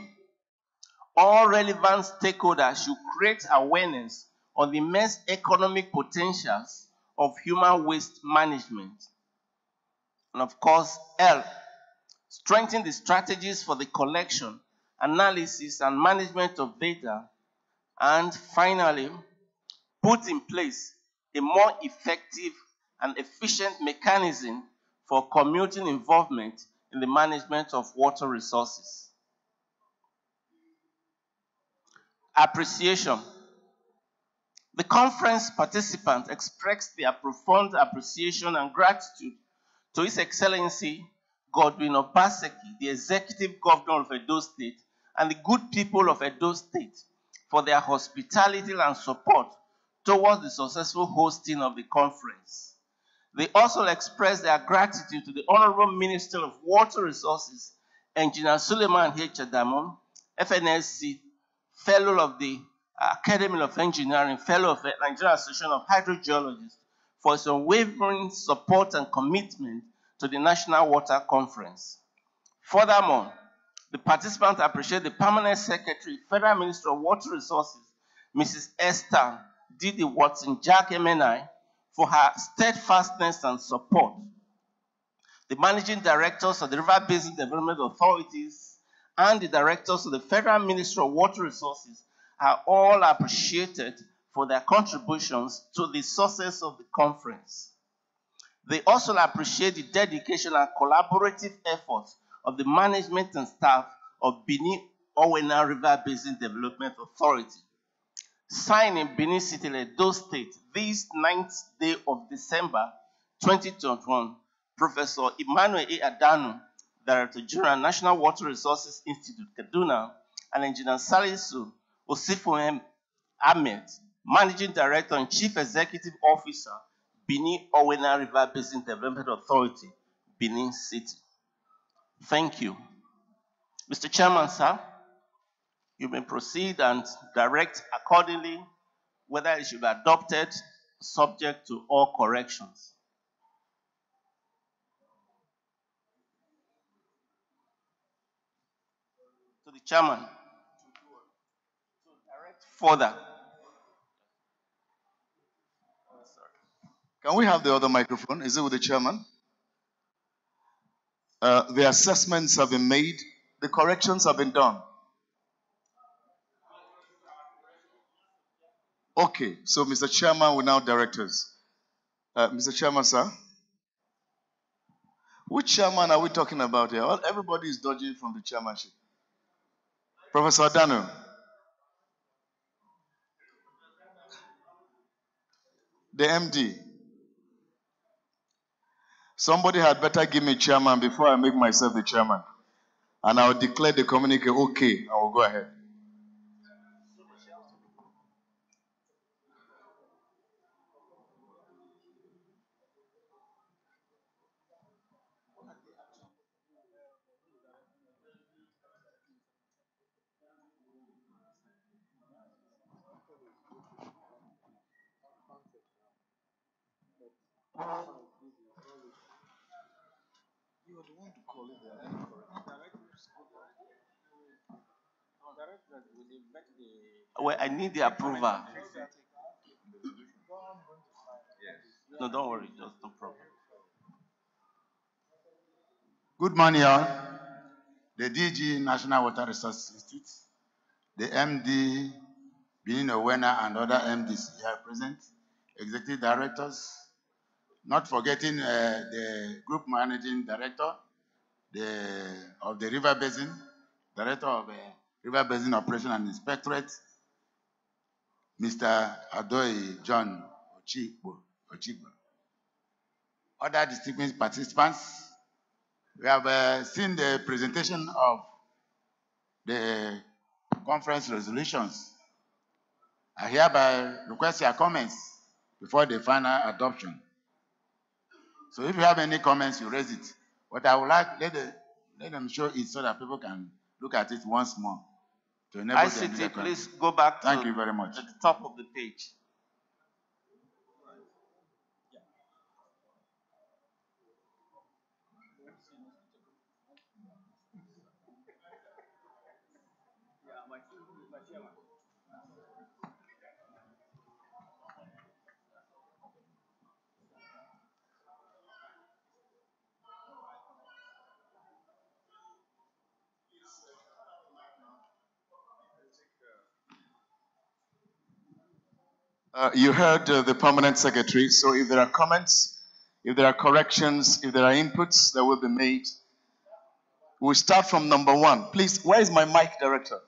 Speaker 6: all relevant stakeholders should create awareness on the immense economic potentials of human waste management. And of course, L, strengthen the strategies for the collection, analysis, and management of data. And finally, put in place a more effective and efficient mechanism for community involvement in the management of water resources. Appreciation. The conference participants expressed their profound appreciation and gratitude to His Excellency Godwin Obaseki, the Executive Governor of Edo State, and the good people of Edo State for their hospitality and support towards the successful hosting of the conference. They also expressed their gratitude to the Honorable Minister of Water Resources, Engineer Suleiman H. Adamon, FNSC, Fellow of the Academy of Engineering, Fellow of the Nigerian Association of Hydrogeologists, for his unwavering support and commitment to the National Water Conference. Furthermore, the participants appreciate the Permanent Secretary, Federal Minister of Water Resources, Mrs. Esther Didi Watson Jack MNI, for her steadfastness and support. The Managing Directors of the River Basin Development Authorities and the Directors of the Federal Ministry of Water Resources are all appreciated for their contributions to the success of the conference. They also appreciate the dedication and collaborative efforts of the management and staff of Benin Owena River Basin Development Authority. Signed in Benin City, Edo State, this 9th day of December 2021, Professor Emmanuel A. Adanu, Director General, National Water Resources Institute, Kaduna, and Engineer Salisu Osifo Ahmed, Managing Director and Chief Executive Officer, Benin Owena River Basin Development Authority, Benin City. Thank you. Mr. Chairman, sir, you may proceed and direct accordingly whether it should be adopted subject to all corrections. To the chairman. To direct further.
Speaker 3: Can we have the other microphone? Is it with the chairman? The assessments have been made. The corrections have been done. Okay, so Mr. Chairman will now direct us. Mr. Chairman, sir. Which chairman are we talking about here? Everybody is dodging from the chairmanship. Professor Dano. The MD. Somebody had better give me chairman before I make myself the chairman. And I'll declare the communique okay. I will go ahead. You are the one to call it there.
Speaker 6: Well, I need the approval. No, don't worry, just no problem.
Speaker 7: Good morning, all. The DG National Water Resources Institute, the MD, Benin, Owena, and other MDs here present, executive directors, not forgetting the group managing director of the River Basin, director of River Basin Operation and Inspectorate, Mr. Adoy John Ochigbo. Other distinguished participants, we have seen the presentation of the conference resolutions. I hereby request your comments before the final adoption. So if you have any comments, you raise it. But I would like let them show it so that people can look at it once more to enable
Speaker 6: ICT, please go back to
Speaker 7: Thank you very much.
Speaker 6: the top of the page.
Speaker 3: You heard the permanent secretary. So if there are comments, if there are corrections, if there are inputs that will be made, we'll start from number 1. Please, where is my mic director?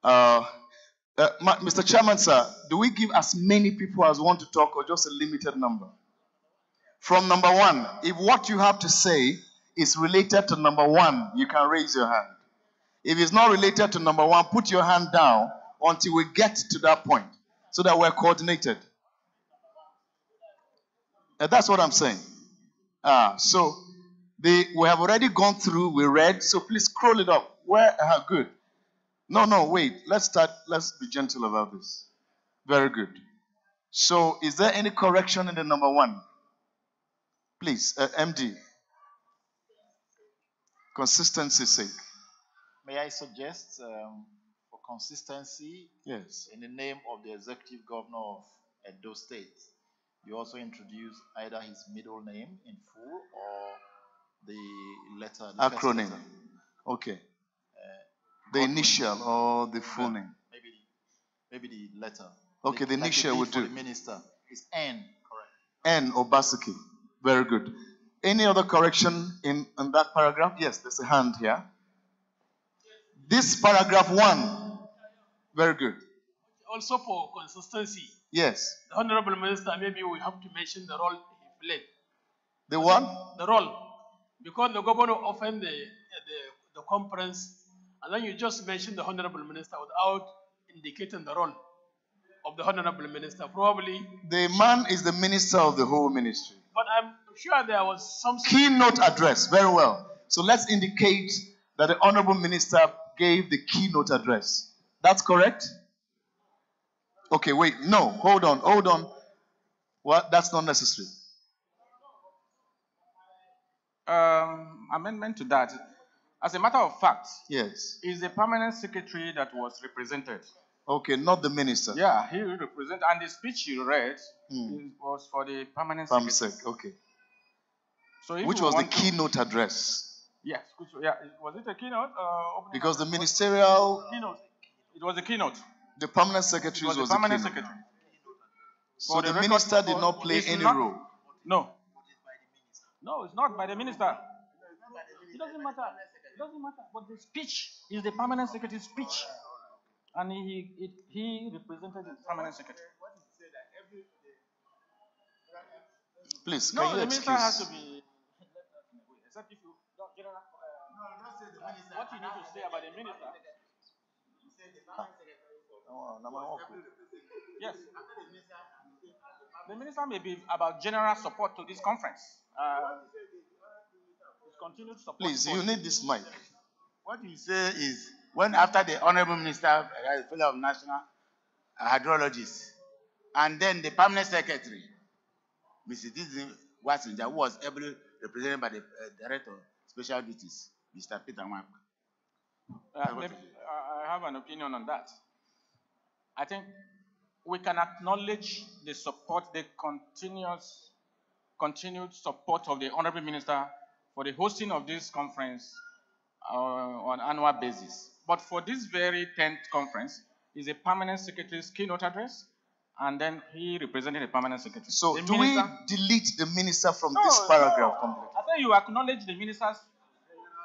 Speaker 3: Mr. Chairman, sir, do we give as many people as want to talk or just a limited number? From number 1, if what you have to say is related to number 1, you can raise your hand. If it's not related to number 1, put your hand down until we get to that point so that we're coordinated. That's what I'm saying. So we have already gone through, we read, so please scroll it up. Where? Good. No, wait. Let's start. Let's be gentle about this. Very good. So is there any correction in the number 1? Please, MD. Consistency's sake.
Speaker 8: May I suggest, for consistency,
Speaker 3: Yes.
Speaker 8: in the name of the executive governor of Edo State, you also introduce either his middle name in full or the letter, the first
Speaker 3: Acronym.
Speaker 8: letter.
Speaker 3: Okay. The
Speaker 8: Godwin.
Speaker 3: initial or the full name.
Speaker 8: Maybe the letter.
Speaker 3: Okay, the initial would do.
Speaker 8: The minister is N, correct?
Speaker 3: N Obaseki. Very good. Any other correction in that paragraph? Yes, there's a hand here. This paragraph 1. Very good.
Speaker 9: Also for consistency,
Speaker 3: Yes.
Speaker 9: the Honorable Minister, maybe we have to mention the role he played.
Speaker 3: The what?
Speaker 9: The role. Because the governor opened the conference, and then you just mentioned the Honorable Minister without indicating the role of the Honorable Minister. Probably.
Speaker 3: The man is the minister of the whole ministry.
Speaker 9: But I'm sure there was some
Speaker 3: Keynote address. Very well. So let's indicate that the Honorable Minister gave the keynote address. That's correct? Okay, wait. No, hold on. Well, that's not necessary.
Speaker 10: Amendment to that. As a matter of fact,
Speaker 3: Yes.
Speaker 10: it's the permanent secretary that was represented.
Speaker 3: Okay, not the minister.
Speaker 10: Yeah, he represented, and the speech you read was for the permanent secretary.
Speaker 3: Okay.
Speaker 10: So if
Speaker 3: which
Speaker 10: you
Speaker 3: was the
Speaker 10: want to-
Speaker 3: keynote address?
Speaker 10: Yes. Yeah. Was it a keynote?
Speaker 3: Because the ministerial.
Speaker 10: Keynote. It was a keynote.
Speaker 3: The permanent secretary
Speaker 10: was
Speaker 3: was
Speaker 10: the permanent
Speaker 3: keynote.
Speaker 10: secretary.
Speaker 3: So
Speaker 10: For
Speaker 3: the
Speaker 10: record,
Speaker 3: minister did not play
Speaker 10: it's
Speaker 3: any
Speaker 10: not-
Speaker 3: role.
Speaker 10: No. No, it's not by the minister. It doesn't matter. It doesn't matter. But the speech is the permanent secretary's speech. And he represented the permanent secretary.
Speaker 3: Please,
Speaker 10: No,
Speaker 3: can you
Speaker 10: the minister has to
Speaker 3: excuse?
Speaker 10: be. Except if you don't general. What you need to say about the minister. Yes. The minister may be about general support to this conference. Continued support.
Speaker 3: Please, you need this mic.
Speaker 7: What you say is, when after the Honorable Minister, Fellow of National Hydrologist, and then the Permanent Secretary, Mrs. Dizzy Wasinja, who was ably represented by the Director of Special Duties, Mr. Peter Mwakwa.
Speaker 10: I have an opinion on that. I think we can acknowledge the support, the continued support of the Honorable Minister for the hosting of this conference on an annual basis. But for this very 10th conference, is a permanent secretary's keynote address, and then he represented the permanent secretary.
Speaker 3: So
Speaker 10: the
Speaker 3: do
Speaker 10: minister,
Speaker 3: we delete the minister from this paragraph completely?
Speaker 10: I think you acknowledge the minister's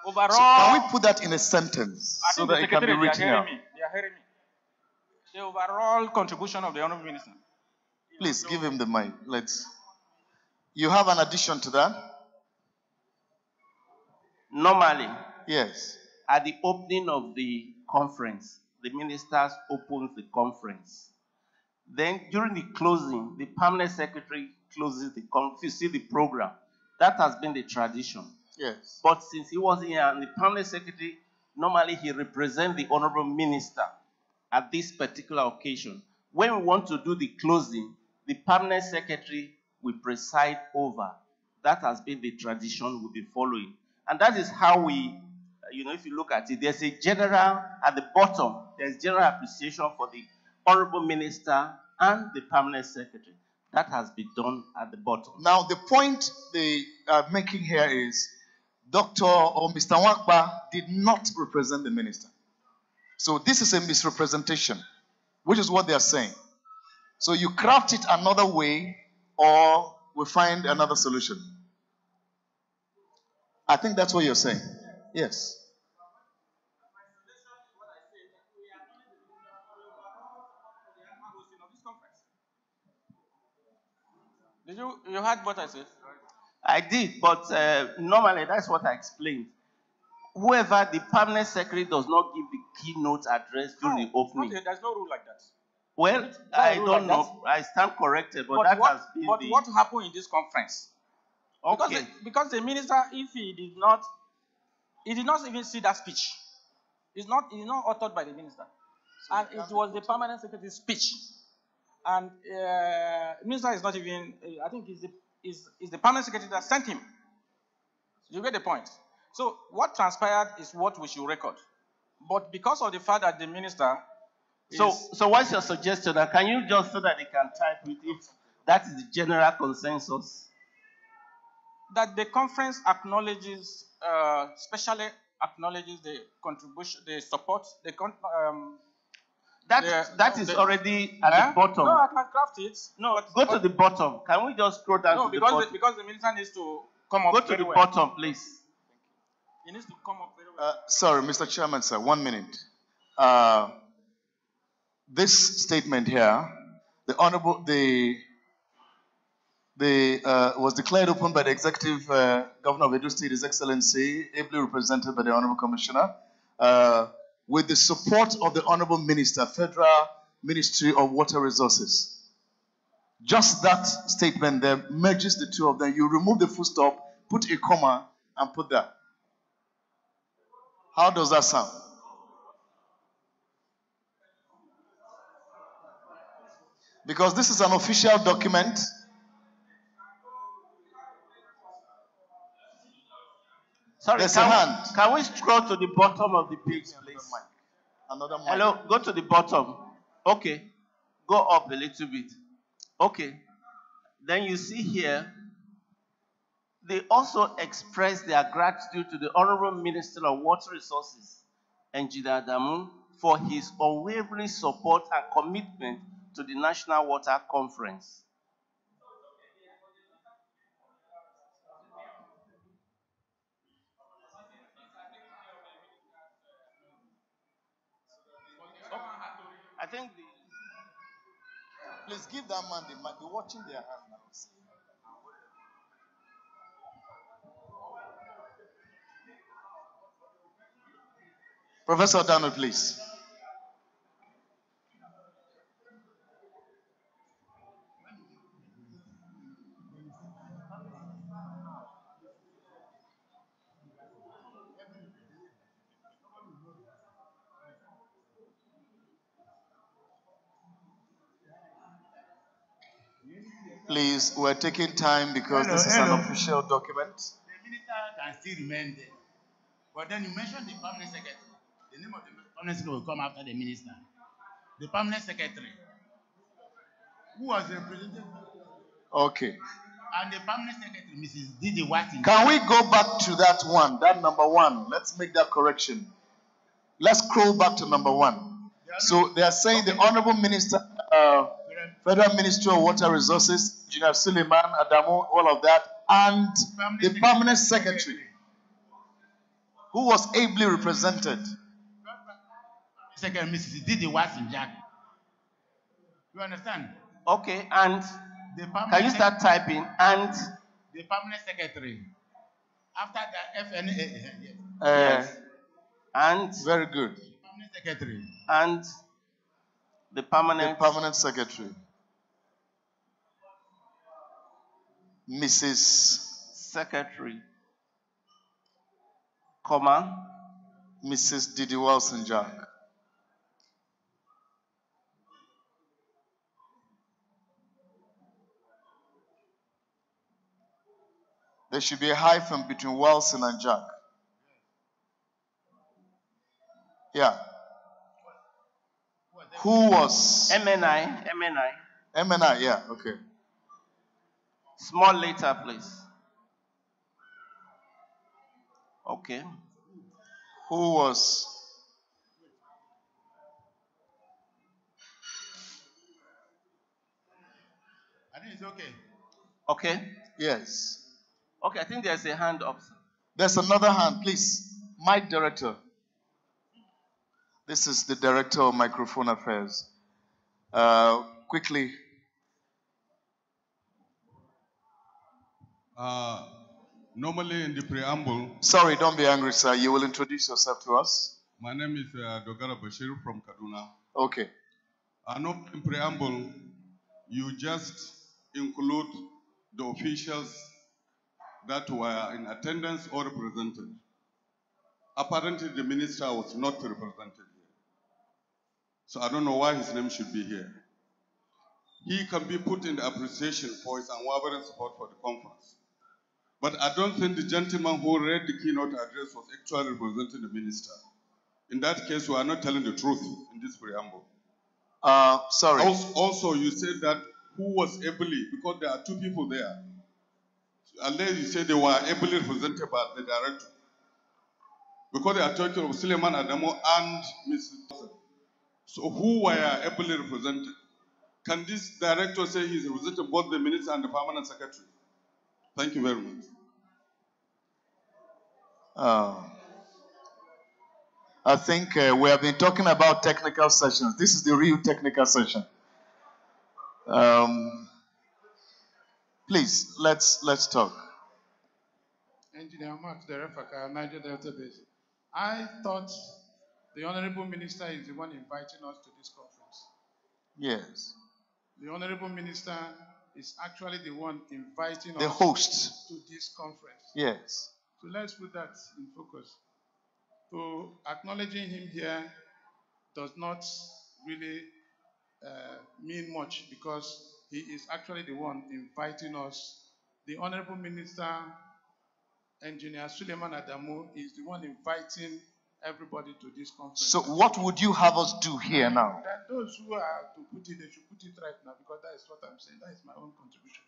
Speaker 10: overall.
Speaker 3: So can we put that in a sentence
Speaker 10: I
Speaker 3: so
Speaker 10: think
Speaker 3: that it can be written out?
Speaker 10: They are hearing me. The overall contribution of the Honorable Minister.
Speaker 3: Please give him the mic. You have an addition to that?
Speaker 6: Normally,
Speaker 3: Yes.
Speaker 6: at the opening of the conference, the ministers opens the conference. Then during the closing, the permanent secretary closes the conference. You see the program. That has been the tradition.
Speaker 3: Yes.
Speaker 6: But since he wasn't here, and the permanent secretary, normally he represents the honorable minister at this particular occasion. When we want to do the closing, the permanent secretary will preside over. That has been the tradition we've been following. And that is how we, if you look at it, there's a general, at the bottom, there's general appreciation for the honorable minister and the permanent secretary. That has been done at the bottom.
Speaker 3: Now, the point they are making here is Dr. or Mr. Wakba did not represent the minister. So this is a misrepresentation, which is what they are saying. So you craft it another way, or we find another solution. I think that's what you're saying. Yes.
Speaker 10: Did you heard what I said?
Speaker 6: I did, but normally that's what I explained. Whoever the permanent secretary does not give the keynote address during the opening.
Speaker 10: Okay, there's no rule like that.
Speaker 6: Well, I don't know. I stand corrected, but that has been
Speaker 10: But what happened in this conference?
Speaker 6: Okay.
Speaker 10: Because the minister, if he did not even see that speech. It's not authored by the minister. And it was the permanent secretary's speech. And minister is not even, I think is the permanent secretary that sent him. You get the point. So what transpired is what we should record. But because of the fact that the minister
Speaker 6: So what's your suggestion? Can you just, so that they can type it, if that is the general consensus?
Speaker 10: That the conference acknowledges, especially acknowledges the contribution, the support,
Speaker 6: that is already at the bottom.
Speaker 10: No, I can craft it.
Speaker 6: No, go to the bottom. Can we just scroll down to the bottom?
Speaker 10: Because the minister needs to come up.
Speaker 6: Go to the bottom, please.
Speaker 10: He needs to come up very well.
Speaker 3: Sorry, Mr. Chairman, sir, 1 minute. This statement here, was declared open by the Executive Governor of Edo State, His Excellency, ably represented by the Honorable Commissioner, with the support of the Honorable Minister, Federal Ministry of Water Resources. Just that statement there merges the two of them. You remove the full stop, put a comma, and put that. How does that sound? Because this is an official document.
Speaker 6: Sorry,
Speaker 3: There's a hand.
Speaker 6: Can we scroll to the bottom of the page, please?
Speaker 3: Another mic.
Speaker 6: Hello, go to the bottom. Okay. Go up a little bit. Okay. Then you see here, they also express their gratitude to the Honorable Minister of Water Resources, Engineer Adamu, for his unwavering support and commitment to the National Water Conference. I think
Speaker 3: Please give that man the mic. Be watching their hand now. Professor Daniel, please. Please, we're taking time because this is an official document.
Speaker 7: The minister can still remain there. But then you mentioned the permanent secretary. The name of the permanent secretary will come after the minister. The permanent secretary, who was represented,
Speaker 3: Okay.
Speaker 7: and the permanent secretary, Mrs. Didi Watson.
Speaker 3: Can we go back to that one, that number one? Let's make that correction. Let's scroll back to number one. So they are saying the Honorable Minister, Federal Ministry of Water Resources, Engineer Suleiman Adamu, all of that, and the Permanent Secretary, who was ably represented.
Speaker 7: Secretary, Mrs. Didi Watson Jack. You understand?
Speaker 6: Okay, and can you start typing? And
Speaker 7: the permanent secretary. After the FNA,
Speaker 6: yes. And
Speaker 3: very good.
Speaker 7: Permanent secretary.
Speaker 6: And the permanent
Speaker 3: secretary, Mrs.
Speaker 6: Secretary, comma,
Speaker 3: Mrs. Didi Wilson Jack. There should be a hyphen between Wilson and Jack. Yeah. Who was?
Speaker 6: MNI.
Speaker 3: MNI, yeah, okay.
Speaker 6: Small letter, please. Okay.
Speaker 3: Who was?
Speaker 7: I think it's okay.
Speaker 6: Okay.
Speaker 3: Yes.
Speaker 6: Okay, I think there's a hand up.
Speaker 3: There's another hand, please. Mic director. This is the director of microphone affairs. Quickly.
Speaker 11: Normally in the preamble.
Speaker 3: Sorry, don't be angry, sir. You will introduce yourself to us.
Speaker 11: My name is Dogara Bashir from Kaduna.
Speaker 3: Okay.
Speaker 11: Normally in preamble, you just include the officials that were in attendance or represented. Apparently, the minister was not represented here. So I don't know why his name should be here. He can be put in the appreciation for his unwavering support for the conference. But I don't think the gentleman who read the keynote address was actually representing the minister. In that case, we are not telling the truth in this preamble.
Speaker 3: Sorry.
Speaker 11: Also, you said that who was ably, because there are two people there. Unless you say they were ably represented by the director. Because they are talking of Suleiman Adamu and Mrs. So who were ably represented? Can this director say he's represented both the minister and the permanent secretary? Thank you very much.
Speaker 3: I think we have been talking about technical sessions. This is the real technical session. Please, let's talk.
Speaker 12: Engineer Mark, the Refaka, Niger Delta Basin. I thought the Honorable Minister is the one inviting us to this conference.
Speaker 3: Yes.
Speaker 12: The Honorable Minister is actually the one inviting
Speaker 3: the
Speaker 12: us
Speaker 3: host
Speaker 12: to this conference.
Speaker 3: Yes.
Speaker 12: So let's put that in focus. So acknowledging him here does not really mean much because he is actually the one inviting us. The Honorable Minister, Engineer Suleiman Adamu, is the one inviting everybody to this conference.
Speaker 3: So what would you have us do here now?
Speaker 12: That those who are to put it, they should put it right now because that is what I'm saying. That is my own contribution.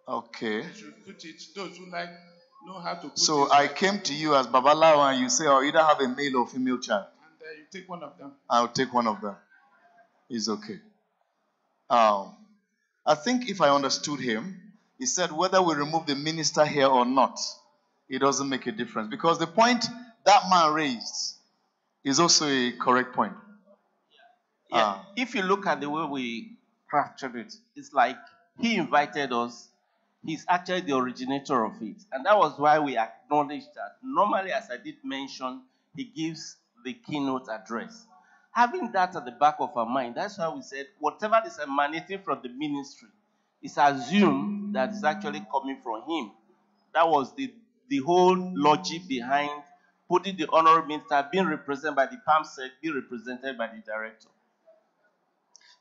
Speaker 3: Okay.
Speaker 12: They should put it, those who know how to put it.
Speaker 3: So I came to you as Babalawo and you say, oh, either have a male or female child.
Speaker 12: And you take one of them.
Speaker 3: I'll take one of them. It's okay. I think if I understood him, he said whether we remove the minister here or not, it doesn't make a difference. Because the point that man raised is also a correct point.
Speaker 6: Yeah, if you look at the way we crafted it, it's like he invited us. He's actually the originator of it. And that was why we acknowledged that. Normally, as I did mention, he gives the keynote address. Having that at the back of our mind, that's why we said whatever is emanating from the ministry is assumed that it's actually coming from him. That was the whole logic behind putting the honorable minister being represented by the PAMSEC, being represented by the director.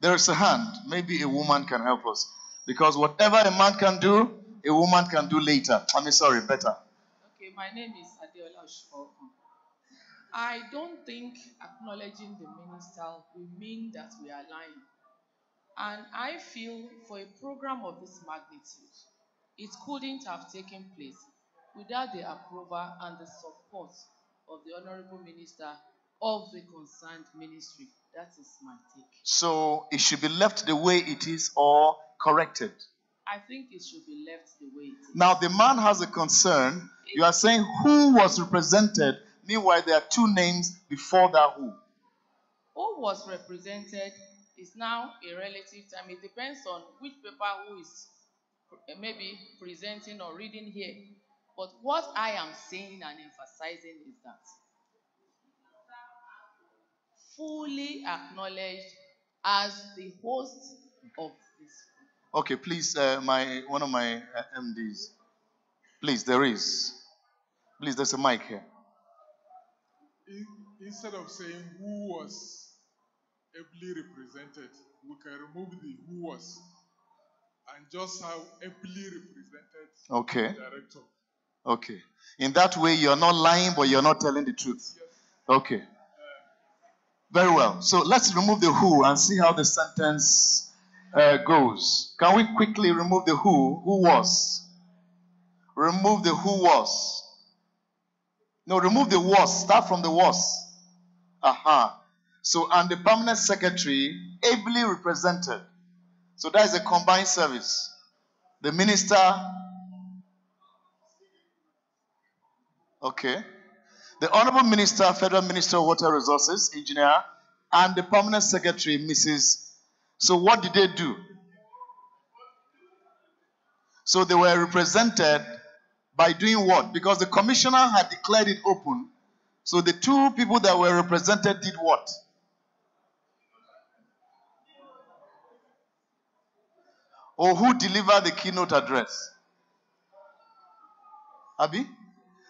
Speaker 3: There is a hand. Maybe a woman can help us. Because whatever a man can do, a woman can do later. Better.
Speaker 13: Okay, my name is Adeola Oshifo. I don't think acknowledging the minister will mean that we are lying. And I feel for a program of this magnitude, it couldn't have taken place without the approval and the support of the Honorable Minister of the concerned ministry. That is my take.
Speaker 3: So it should be left the way it is or corrected.
Speaker 13: I think it should be left the way it is.
Speaker 3: Now the man has a concern. You are saying who was represented. Meanwhile, there are two names before that who.
Speaker 13: Who was represented is now a relative time. It depends on which paper who is maybe presenting or reading here. But what I am saying and emphasizing is that fully acknowledged as the host of this.
Speaker 3: Okay, please, one of my MDs. Please, there is. Please, there's a mic here.
Speaker 14: Instead of saying who was ably represented, we can remove the who was and just have ably represented
Speaker 3: Okay.
Speaker 14: director.
Speaker 3: Okay. In that way, you're not lying, but you're not telling the truth.
Speaker 14: Yes.
Speaker 3: Okay. Very well. So let's remove the who and see how the sentence goes. Can we quickly remove the who? Who was? Remove the who was. No, remove the was. Start from the was. Aha. So, and the permanent secretary ably represented. So that is a combined service. The minister. Okay. The Honorable Minister, Federal Minister of Water Resources, Engineer, and the Permanent Secretary, Mrs. So what did they do? So they were represented by doing what? Because the commissioner had declared it open. So the two people that were represented did what? Or who delivered the keynote address? Abi?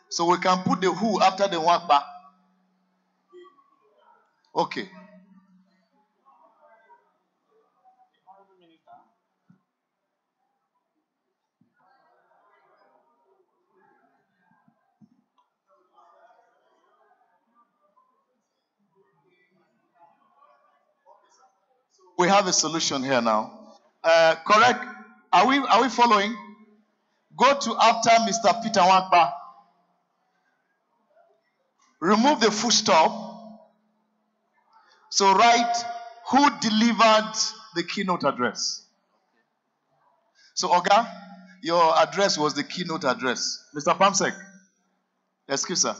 Speaker 3: So we can put the who after the wakba. Okay. We have a solution here now. Correct? Are we following? Go to after Mr. Peter Wakba. Remove the full stop. So write who delivered the keynote address. So Oga, your address was the keynote address. Mr. Pamsek, excuse sir.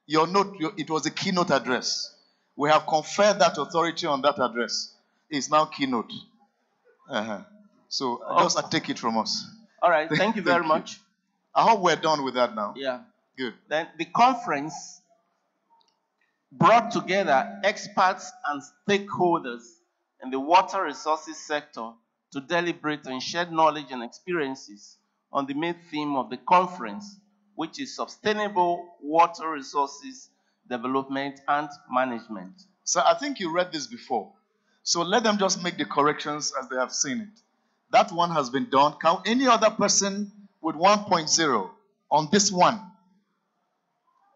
Speaker 3: Your note, it was the keynote address. We have conferred that authority on that address. It's now keynote. So just take it from us.
Speaker 6: All right, thank you very much.
Speaker 3: I hope we're done with that now.
Speaker 6: Yeah.
Speaker 3: Good.
Speaker 6: Then the conference brought together experts and stakeholders in the water resources sector to deliberate and share knowledge and experiences on the main theme of the conference, which is sustainable water resources development and management.
Speaker 3: So I think you read this before. So let them just make the corrections as they have seen it. That one has been done. Can any other person with 1.0 on this one?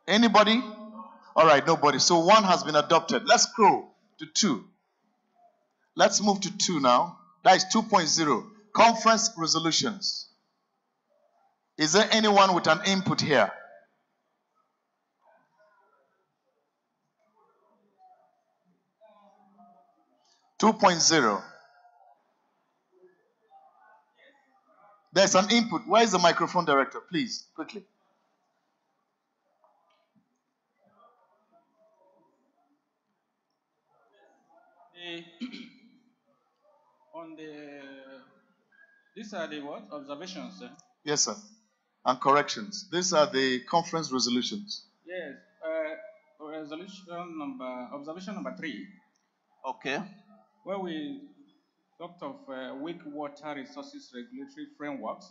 Speaker 3: Anybody? All right, nobody. So 1 has been adopted. Let's scroll to 2. Let's move to 2 now. That is 2.0. Conference resolutions. Is there anyone with an input here? 2.0. There's an input. Where is the microphone, director? Please, quickly.
Speaker 10: These are the what? Observations.
Speaker 3: Yes, sir. And corrections. These are the conference resolutions.
Speaker 10: Yes. Observation number 3.
Speaker 6: Okay.
Speaker 10: Where we talked of weak water resources regulatory frameworks.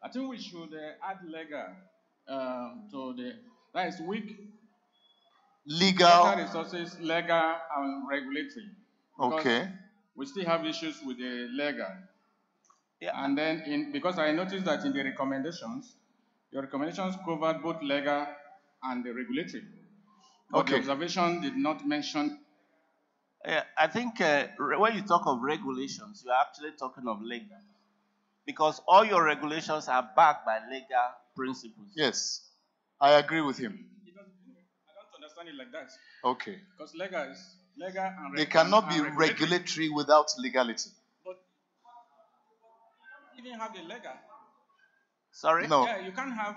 Speaker 10: I think we should add legal to the, that is weak
Speaker 3: Legal.
Speaker 10: water resources, legal and regulatory. Because
Speaker 3: Okay.
Speaker 10: we still have issues with the legal.
Speaker 6: Yeah.
Speaker 10: And then, because I noticed that in the recommendations, your recommendations covered both legal and the regulatory. But the
Speaker 3: Okay.
Speaker 10: observation did not mention.
Speaker 6: I think when you talk of regulations, you are actually talking of legal. Because all your regulations are backed by legal principles.
Speaker 3: Yes. I agree with him.
Speaker 10: I don't understand it like that.
Speaker 3: Okay.
Speaker 10: Because legal is legal and
Speaker 3: They cannot
Speaker 10: and
Speaker 3: be regulatory without legality.
Speaker 10: But you even have the legal.
Speaker 6: Sorry?
Speaker 3: No.
Speaker 10: Yeah, you can't have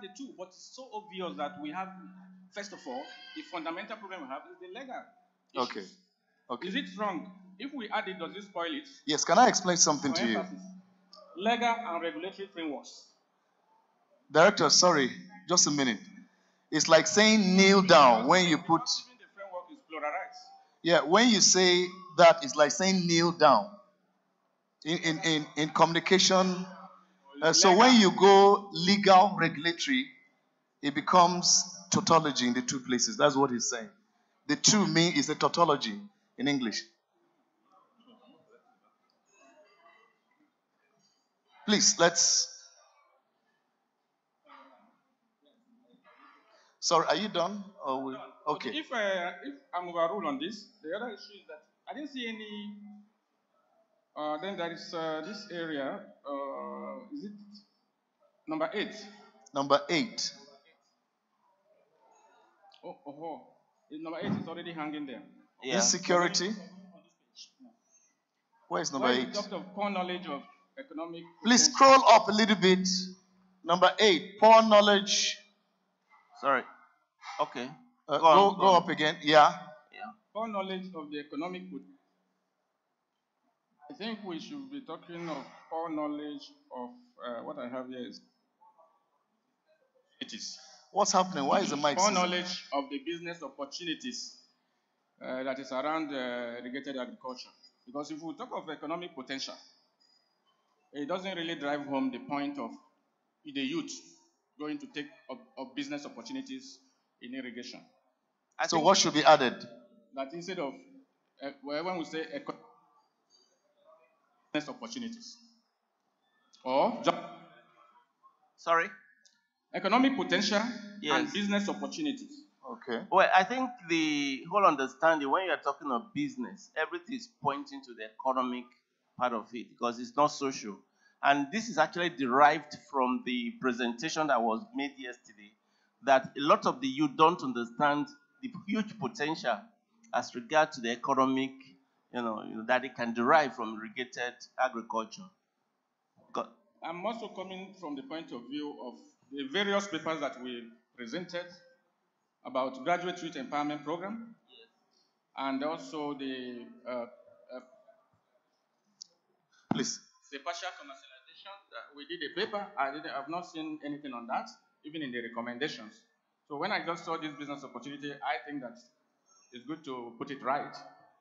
Speaker 10: the two, but it's so obvious that we have, first of all, the fundamental problem we have is the legal issues.
Speaker 3: Okay. Okay.
Speaker 10: Is it wrong? If we add it, does it spoil it?
Speaker 3: Yes, can I explain something
Speaker 10: For
Speaker 3: to you?
Speaker 10: emphasis, legal and regulatory frameworks.
Speaker 3: Director, sorry, just a minute. It's like saying kneel down when you put.
Speaker 10: Even the framework is pluralized.
Speaker 3: Yeah, when you say that, it's like saying kneel down. In communication. So when you go legal, regulatory, it becomes tautology in the two places. That's what he's saying. The two mean is a tautology in English. Please, let's. Sorry, are you done? Or we... Okay.
Speaker 10: If I'm overruled on this, the other issue is that I didn't see any. Then there is this area. Is it number 8?
Speaker 3: Number 8.
Speaker 10: Number 8 is already hanging there.
Speaker 6: Yeah.
Speaker 3: Insecurity. Where is number 8?
Speaker 10: You talked of poor knowledge of economic.
Speaker 3: Please scroll up a little bit. Number 8, poor knowledge.
Speaker 6: Sorry. Okay.
Speaker 3: Go up again. Yeah.
Speaker 10: Poor knowledge of the economic. I think we should be talking of poor knowledge of what I have here is. It is.
Speaker 3: What's happening? Why is the mic?
Speaker 10: Poor knowledge of the business opportunities that is around irrigated agriculture. Because if we talk of economic potential, it doesn't really drive home the point of the youth going to take up business opportunities in irrigation.
Speaker 3: So what should be added?
Speaker 10: That instead of, when we say business opportunities, or
Speaker 6: sorry?
Speaker 10: Economic potential
Speaker 6: Yes.
Speaker 10: and business opportunities.
Speaker 3: Okay.
Speaker 6: Well, I think the whole understanding when you're talking of business, everything is pointing to the economic part of it because it's not social. And this is actually derived from the presentation that was made yesterday, that a lot of the youth don't understand the huge potential as regard to the economic, that it can derive from irrigated agriculture.
Speaker 10: I'm also coming from the point of view of the various papers that we presented about graduate youth empowerment program, and also the
Speaker 3: please.
Speaker 10: The partial commercialization. We did a paper. I've not seen anything on that, even in the recommendations. So when I just saw this business opportunity, I think that it's good to put it right.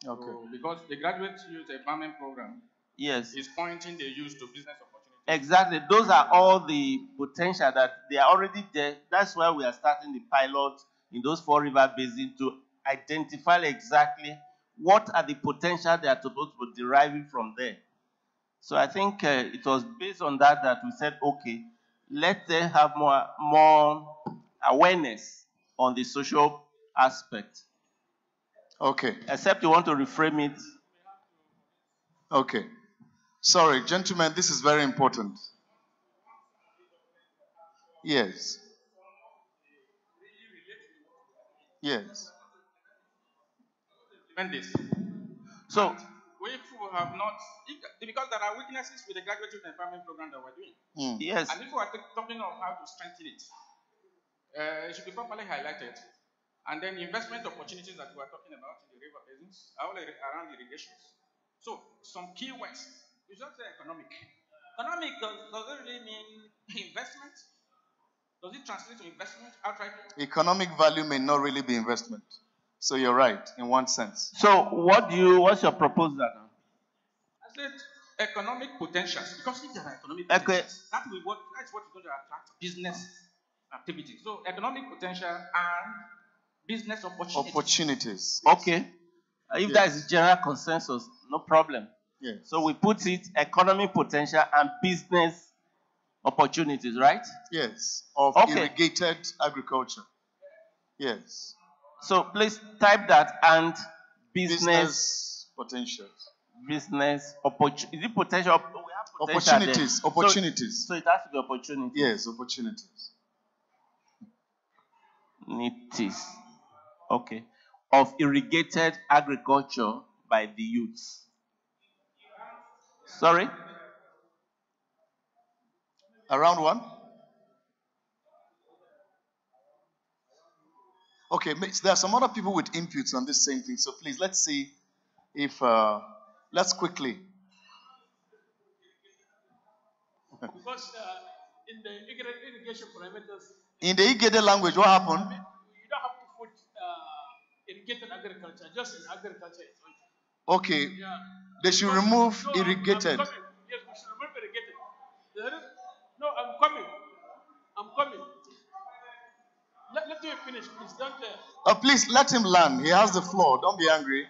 Speaker 3: Okay.
Speaker 10: So, because the graduate youth empowerment program,
Speaker 6: yes,
Speaker 10: is pointing the youth to business opportunities.
Speaker 6: Exactly. Those are all the potential that they are already there. That's why we are starting the pilot in those 4 river basins to identify exactly what are the potential they are supposed to be deriving from there. So I think it was based on that we said, okay, let them have more awareness on the social aspect.
Speaker 3: Okay.
Speaker 6: Except you want to reframe it.
Speaker 3: Okay. Sorry, gentlemen, this is very important. Yes. Yes.
Speaker 10: This.
Speaker 6: So
Speaker 10: we have not, because there are weaknesses with the graduate youth empowerment program that we're doing.
Speaker 6: yes.
Speaker 10: And if we are talking of how to strengthen it, it should be properly highlighted. And then investment opportunities that we are talking about in the river basins, all around irrigations. So some key words. You just say economic. Economic does it really mean investment? Does it translate to investment outright?
Speaker 3: Economic value may not really be investment. So you're right, in one sense.
Speaker 6: So what's your proposal now?
Speaker 10: I said economic potentials, because if there are economic potentials, that's what is going to attract business activity. So economic potential and business opportunities.
Speaker 3: Opportunities.
Speaker 6: Okay. If that is general consensus, no problem.
Speaker 3: Yes.
Speaker 6: So we put it economic potential and business opportunities, right?
Speaker 3: Yes. Of irrigated agriculture. Yes.
Speaker 6: So please type that and
Speaker 3: business potentials.
Speaker 6: Business opportunity. Is it potential? We have potential
Speaker 3: opportunities.
Speaker 6: There.
Speaker 3: Opportunities.
Speaker 6: So it has to be opportunities.
Speaker 3: Yes, opportunities.
Speaker 6: Opportunities. Okay. Of irrigated agriculture by the youths. Sorry?
Speaker 3: Around one? Okay, there are some other people with inputs on this same thing. So please, let's see if, let's quickly.
Speaker 9: Because in the irrigation parameters,
Speaker 3: in the Igede language, what happened?
Speaker 9: You don't have to put irrigated agriculture, just in agriculture.
Speaker 3: Okay,
Speaker 9: Yeah.
Speaker 3: they should remove irrigated.
Speaker 9: Yes, we should remove irrigated. No, I'm coming. Let me finish, please. Don't.
Speaker 3: Please let him land. He has the floor. Don't be angry.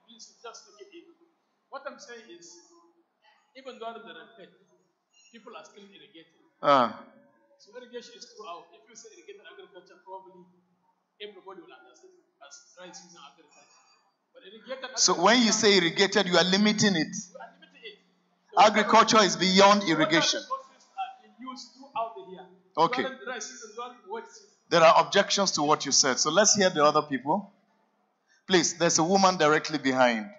Speaker 9: Please, just take it easy. What I'm saying is, even though there are pet, people are still irrigating. So irrigation is throughout. If you say irrigated agriculture, probably everybody will understand as dry season agriculture. But irrigated
Speaker 3: so when you say irrigated, you are limiting it.
Speaker 9: You are limiting it.
Speaker 3: Agriculture is beyond irrigation.
Speaker 9: Used throughout the year.
Speaker 3: Okay.
Speaker 9: Dry season, wet season.
Speaker 3: There are objections to what you said. So let's hear the other people. Please, there's a woman directly behind.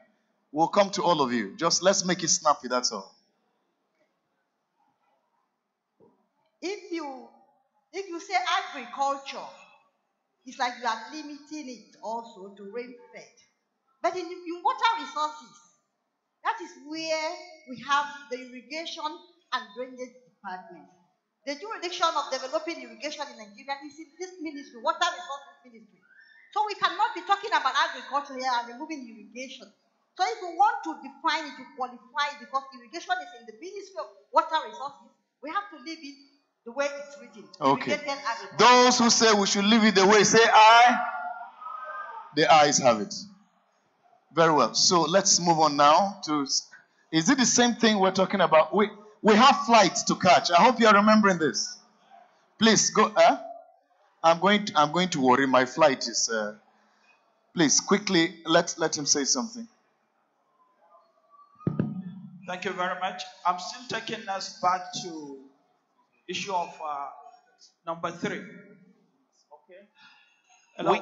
Speaker 3: We'll come to all of you. Just let's make it snappy, that's all.
Speaker 15: If you say agriculture, it's like you are limiting it also to rain-fed. But in water resources, that is where we have the irrigation and drainage department. The jurisdiction of developing irrigation in Nigeria is in this ministry, water resources ministry. So we cannot be talking about agriculture here and removing irrigation. So if we want to define it, to qualify it, because irrigation is in the ministry of water resources, we have to leave it the way it's written.
Speaker 3: Okay. Those who say we should leave it the way, say aye. The ayes have it. Very well. So let's move on now to, is it the same thing we're talking about? We have flights to catch. I hope you are remembering this. Please go. I'm going to worry. My flight is. Please quickly let him say something.
Speaker 16: Thank you very much. I'm still taking us back to issue of number 3. Okay. Hello.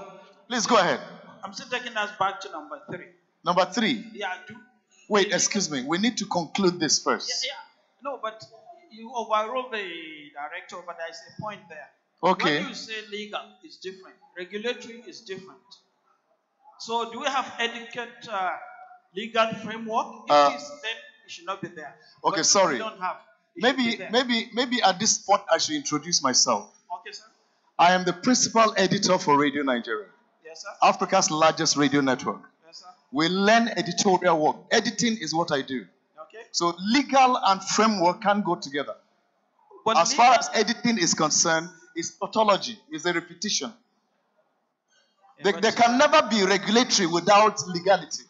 Speaker 3: Please go ahead.
Speaker 16: I'm still taking us back to number 3.
Speaker 3: Number 3.
Speaker 16: Yeah, I do.
Speaker 3: Wait, excuse me. We need to conclude this first.
Speaker 16: Yeah. No, but you overruled the director, but there's a point there.
Speaker 3: Okay.
Speaker 16: When you say legal, it's different. Regulatory is different. So do we have adequate legal framework? If it is, then it should not be there.
Speaker 3: Okay,
Speaker 16: but
Speaker 3: sorry.
Speaker 16: We don't have.
Speaker 3: Maybe at this point I should introduce myself.
Speaker 16: Okay, sir.
Speaker 3: I am the principal editor for Radio Nigeria.
Speaker 16: Yes, sir.
Speaker 3: Africa's largest radio network.
Speaker 16: Yes, sir.
Speaker 3: We learn editorial work. Editing is what I do.
Speaker 16: Okay.
Speaker 3: So legal and framework can go together.
Speaker 16: But
Speaker 3: as far as editing is concerned, it's tautology, it's a repetition. There can never be regulatory without legality.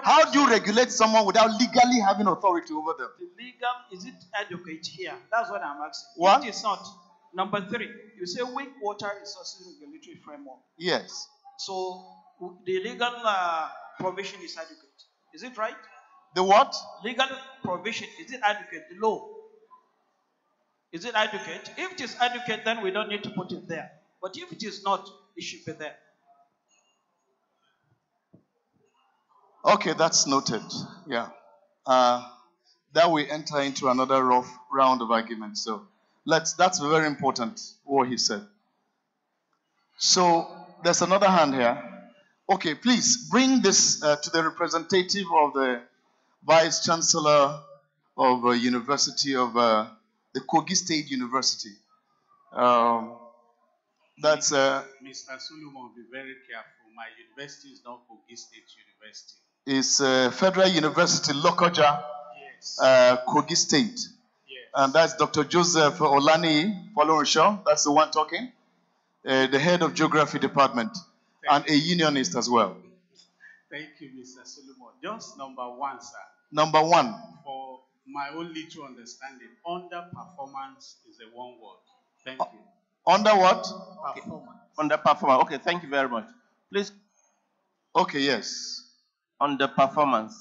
Speaker 3: How do you regulate someone without legally having authority over them?
Speaker 16: The legal, is it adequate here? That's what I'm asking.
Speaker 3: What?
Speaker 16: It is not. Number 3, you say weak water resources regulatory framework.
Speaker 3: Yes.
Speaker 16: So the legal provision is adequate. Is it right?
Speaker 3: The what?
Speaker 16: Legal provision, is it adequate? The law. Is it adequate? If it is adequate, then we don't need to put it there. But if it is not, it should be there.
Speaker 3: Okay, that's noted. Yeah. That we enter into another rough round of argument. So that's very important, what he said. So there's another hand here. Okay, please bring this to the representative of the Vice Chancellor of University of the Kogi State University. That's
Speaker 17: Mr. Solomon, be very careful. My university is not Kogi State University.
Speaker 3: It's Federal University Lokoja,
Speaker 17: Yes.
Speaker 3: Kogi State.
Speaker 17: Yes.
Speaker 3: And that's Dr. Joseph Olani Folorenshaw. That's the one talking. The head of Geography Department. And a unionist as well.
Speaker 17: Thank you, Mr. Solomon. Just number one, sir.
Speaker 3: Number one.
Speaker 17: For my own little understanding, underperformance is a one word. Thank you.
Speaker 3: Under what?
Speaker 6: Okay. Underperformance. Okay, thank you very much. Please.
Speaker 3: Okay, yes.
Speaker 6: Underperformance.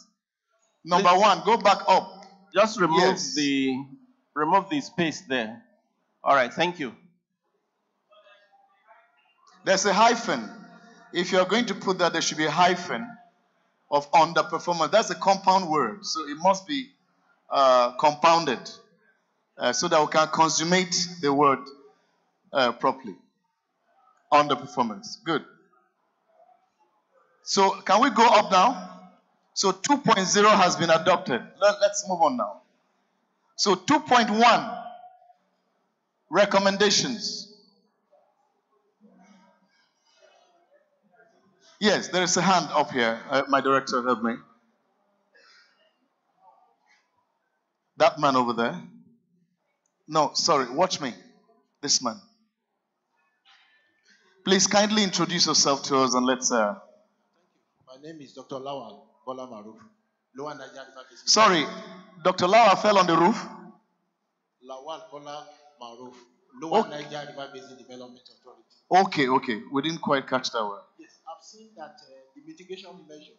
Speaker 3: Number one, go back up.
Speaker 6: Just remove
Speaker 3: Yes.
Speaker 6: the space there. All right, thank you.
Speaker 3: There's a hyphen. If you're going to put that, there should be a hyphen of underperformance. That's a compound word, so it must be compounded so that we can consummate the word properly. Underperformance. Good. So can we go up now? So 2.0 has been adopted. Let's move on now. So 2.1, recommendations. Yes, there is a hand up here. My director, help me. That man over there. No, sorry, watch me. This man. Please kindly introduce yourself to us and let's.
Speaker 18: My name is Dr. Lawal Bola Maruf. Lower Niger River Basin.
Speaker 3: Sorry, Dr. Lawal fell on the roof.
Speaker 18: Lawal Bola Maruf. Lower
Speaker 3: Okay.
Speaker 18: Niger River Basin Development Authority.
Speaker 3: Okay. We didn't quite catch that word.
Speaker 18: Yes, I've seen that the mitigation measures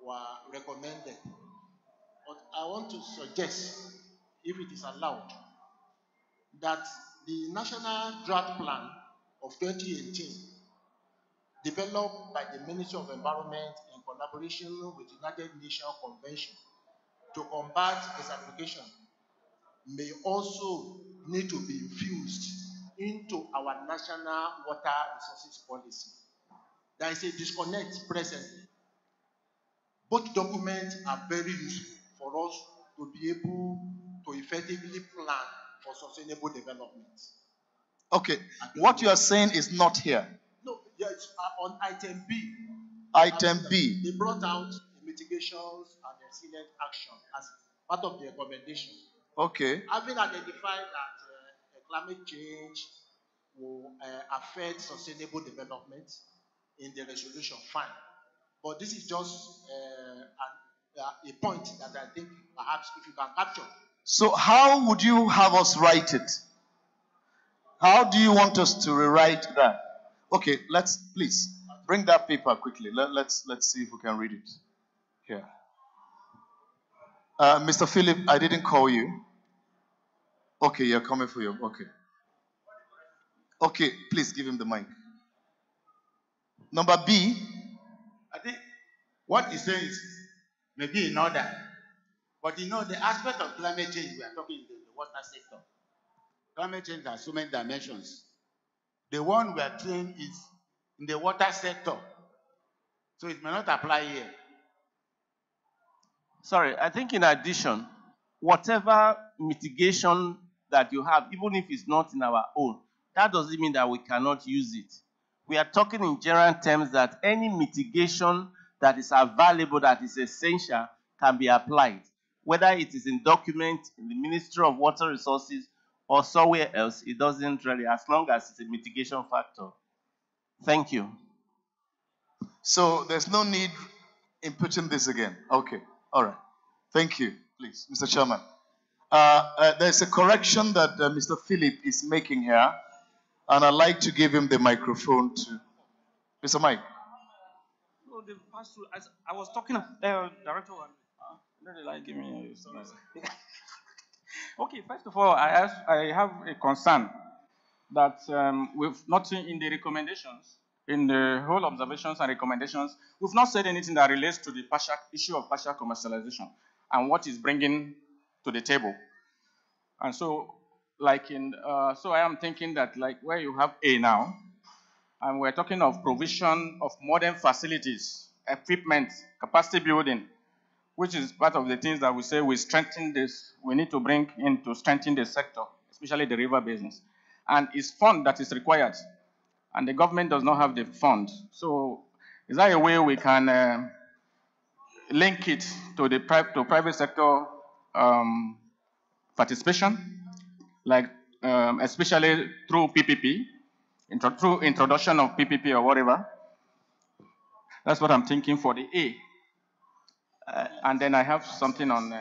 Speaker 18: were recommended. But I want to suggest, if it is allowed, that the National Drought Plan of 2018, developed by the Ministry of Environment in collaboration with the United Nations Convention to combat desertification, may also need to be infused into our national water resources policy. There is a disconnect presently. Both documents are very useful for us to be able to effectively plan for sustainable development.
Speaker 3: Okay, what you are saying is not here.
Speaker 18: No, yes, on item B.
Speaker 3: Item B.
Speaker 18: They brought out the mitigations and resilient action as part of the recommendation.
Speaker 3: Okay.
Speaker 18: Having identified that climate change will affect sustainable development in the resolution, fine. But this is just a point that I think perhaps if you can capture.
Speaker 3: So how would you have us write it? How do you want us to rewrite that? Okay, let's please bring that paper quickly. Let's see if we can read it. Here. Mr. Philip, I didn't call you. Okay, you're coming for you. Okay. Okay, please give him the mic. Number B.
Speaker 7: I think what he's saying is maybe in order. But you know, the aspect of climate change, we are talking in the water sector. Climate change has so many dimensions. The one we are saying is in the water sector. So it may not apply here.
Speaker 6: Sorry, I think in addition, whatever mitigation that you have, even if it's not in our own, that doesn't mean that we cannot use it. We are talking in general terms that any mitigation that is available, that is essential, can be applied. Whether it is in document, in the Ministry of Water Resources, or somewhere else, it doesn't really, as long as it's a mitigation factor. Thank you.
Speaker 3: So there's no need in putting this again. Okay. All right. Thank you. Please, Mr. Chairman. There's a correction that Mr. Philip is making here, and I'd like to give him the microphone to Mr. Mike.
Speaker 10: No, they passed through. I was talking, Director. Give me. Okay, first of all, I have a concern that with nothing in the recommendations, in the whole observations and recommendations, we've not said anything that relates to the issue of partial commercialization and what it's bringing to the table. And so, so I am thinking that like where you have A now, and we're talking of provision of modern facilities, equipment, capacity building, which is part of the things that we say we strengthen this, we need to bring in to strengthen the sector, especially the river basins. And it's fund that is required, and the government does not have the fund. So is there a way we can link it to the private sector participation, like especially through PPP, through introduction of PPP or whatever? That's what I'm thinking for the A. And then I have something on.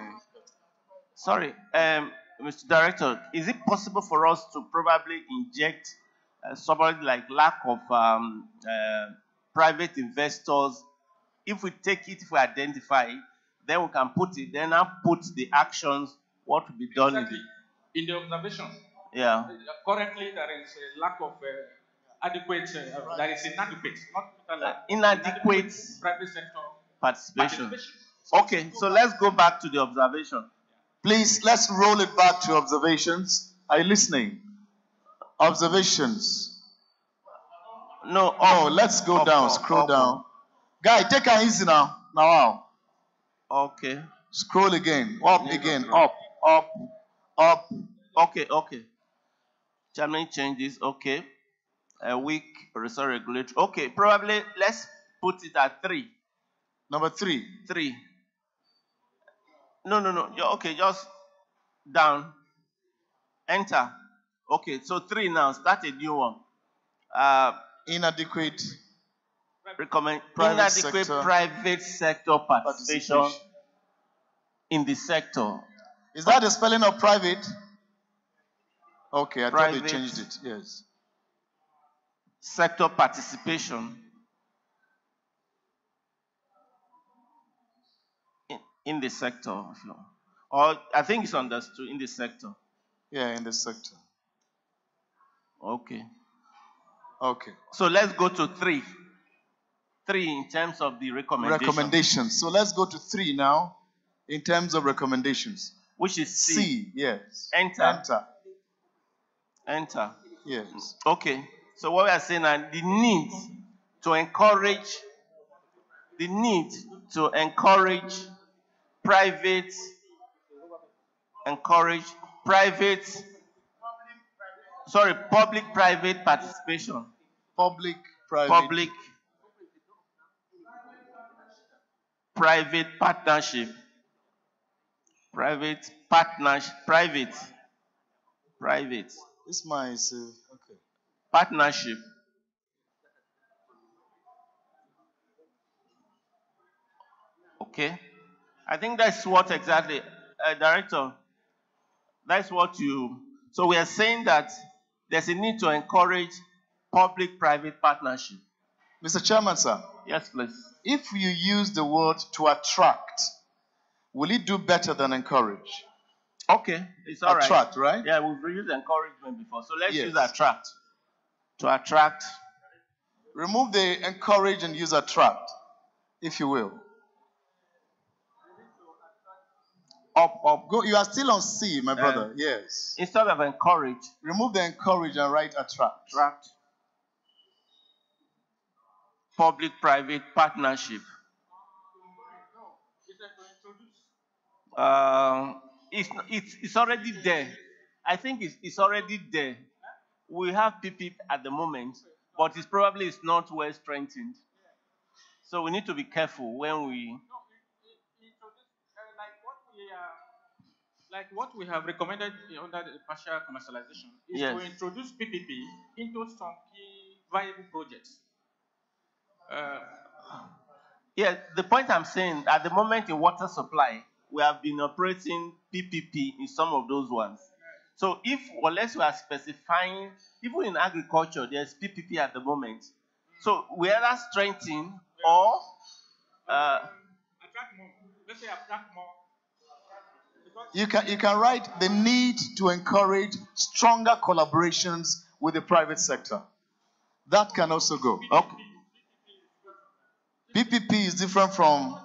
Speaker 6: Sorry, Mr. Director, is it possible for us to probably inject somebody like lack of private investors? If we take it, if we identify it, then we can put it, then I'll put the actions, what will be done
Speaker 10: Exactly.
Speaker 6: in
Speaker 10: In the observation,
Speaker 6: yeah.
Speaker 10: Currently there is a lack of adequate, there is inadequate, not total,
Speaker 6: Inadequate
Speaker 10: private sector
Speaker 6: participation. Okay, so let's go back to the observation.
Speaker 3: Please, let's roll it back to observations. Are you listening? Observations.
Speaker 6: No,
Speaker 3: let's go down, scroll down. Guy, take it easy now. Now.
Speaker 6: Okay.
Speaker 3: Scroll again, up again, up.
Speaker 6: Okay. Chairman changes, okay. A weak resource regulatory. Okay, probably let's put it at 3.
Speaker 3: Number 3.
Speaker 6: 3. No. Okay, just down. Enter. Okay, so 3 now. Start a new one.
Speaker 3: Inadequate
Speaker 6: private sector participation in the sector.
Speaker 3: Is that the spelling of private? Okay, I thought they changed it. Yes.
Speaker 6: Sector participation in the sector. Or I think it's understood in the sector.
Speaker 3: Yeah, in the sector.
Speaker 6: Okay.
Speaker 3: So
Speaker 6: let's go to 3. 3 in terms of the
Speaker 3: recommendations. So let's go to 3 now in terms of recommendations.
Speaker 6: Which is
Speaker 3: C. Yes.
Speaker 6: Enter.
Speaker 3: Yes.
Speaker 6: Okay. So what we are saying now, the need to encourage public-private participation. Public-private partnership. Private.
Speaker 3: This mine is okay.
Speaker 6: Partnership. Okay. I think that's what exactly, Director. That's what so we are saying that there's a need to encourage public-private partnership.
Speaker 3: Mr. Chairman, sir.
Speaker 6: Yes, please.
Speaker 3: If you use the word to attract, will it do better than encourage?
Speaker 6: Okay, it's all right.
Speaker 3: Attract, right?
Speaker 6: Yeah, we've used encouragement before, so let's use attract. To attract.
Speaker 3: Remove the encourage and use attract, if you will. Up. Go. You are still on C, my brother. Yes.
Speaker 6: Instead of encourage.
Speaker 3: Remove the encourage and write attract.
Speaker 6: Attract. Public-private partnership. It's already there. I think it's already there. We have PPP at the moment, but it's not well strengthened. So we need to be careful when we.
Speaker 10: Like what we have recommended under the partial commercialization is to introduce PPP into some key viable projects.
Speaker 6: The point I'm saying, at the moment in water supply, we have been operating PPP in some of those ones. So unless we are specifying, even in agriculture, there's PPP at the moment. So we either strengthen or
Speaker 10: attract more. Let's say attract more.
Speaker 3: You can write the need to encourage stronger collaborations with the private sector. That can also go. Okay. PPP is different from,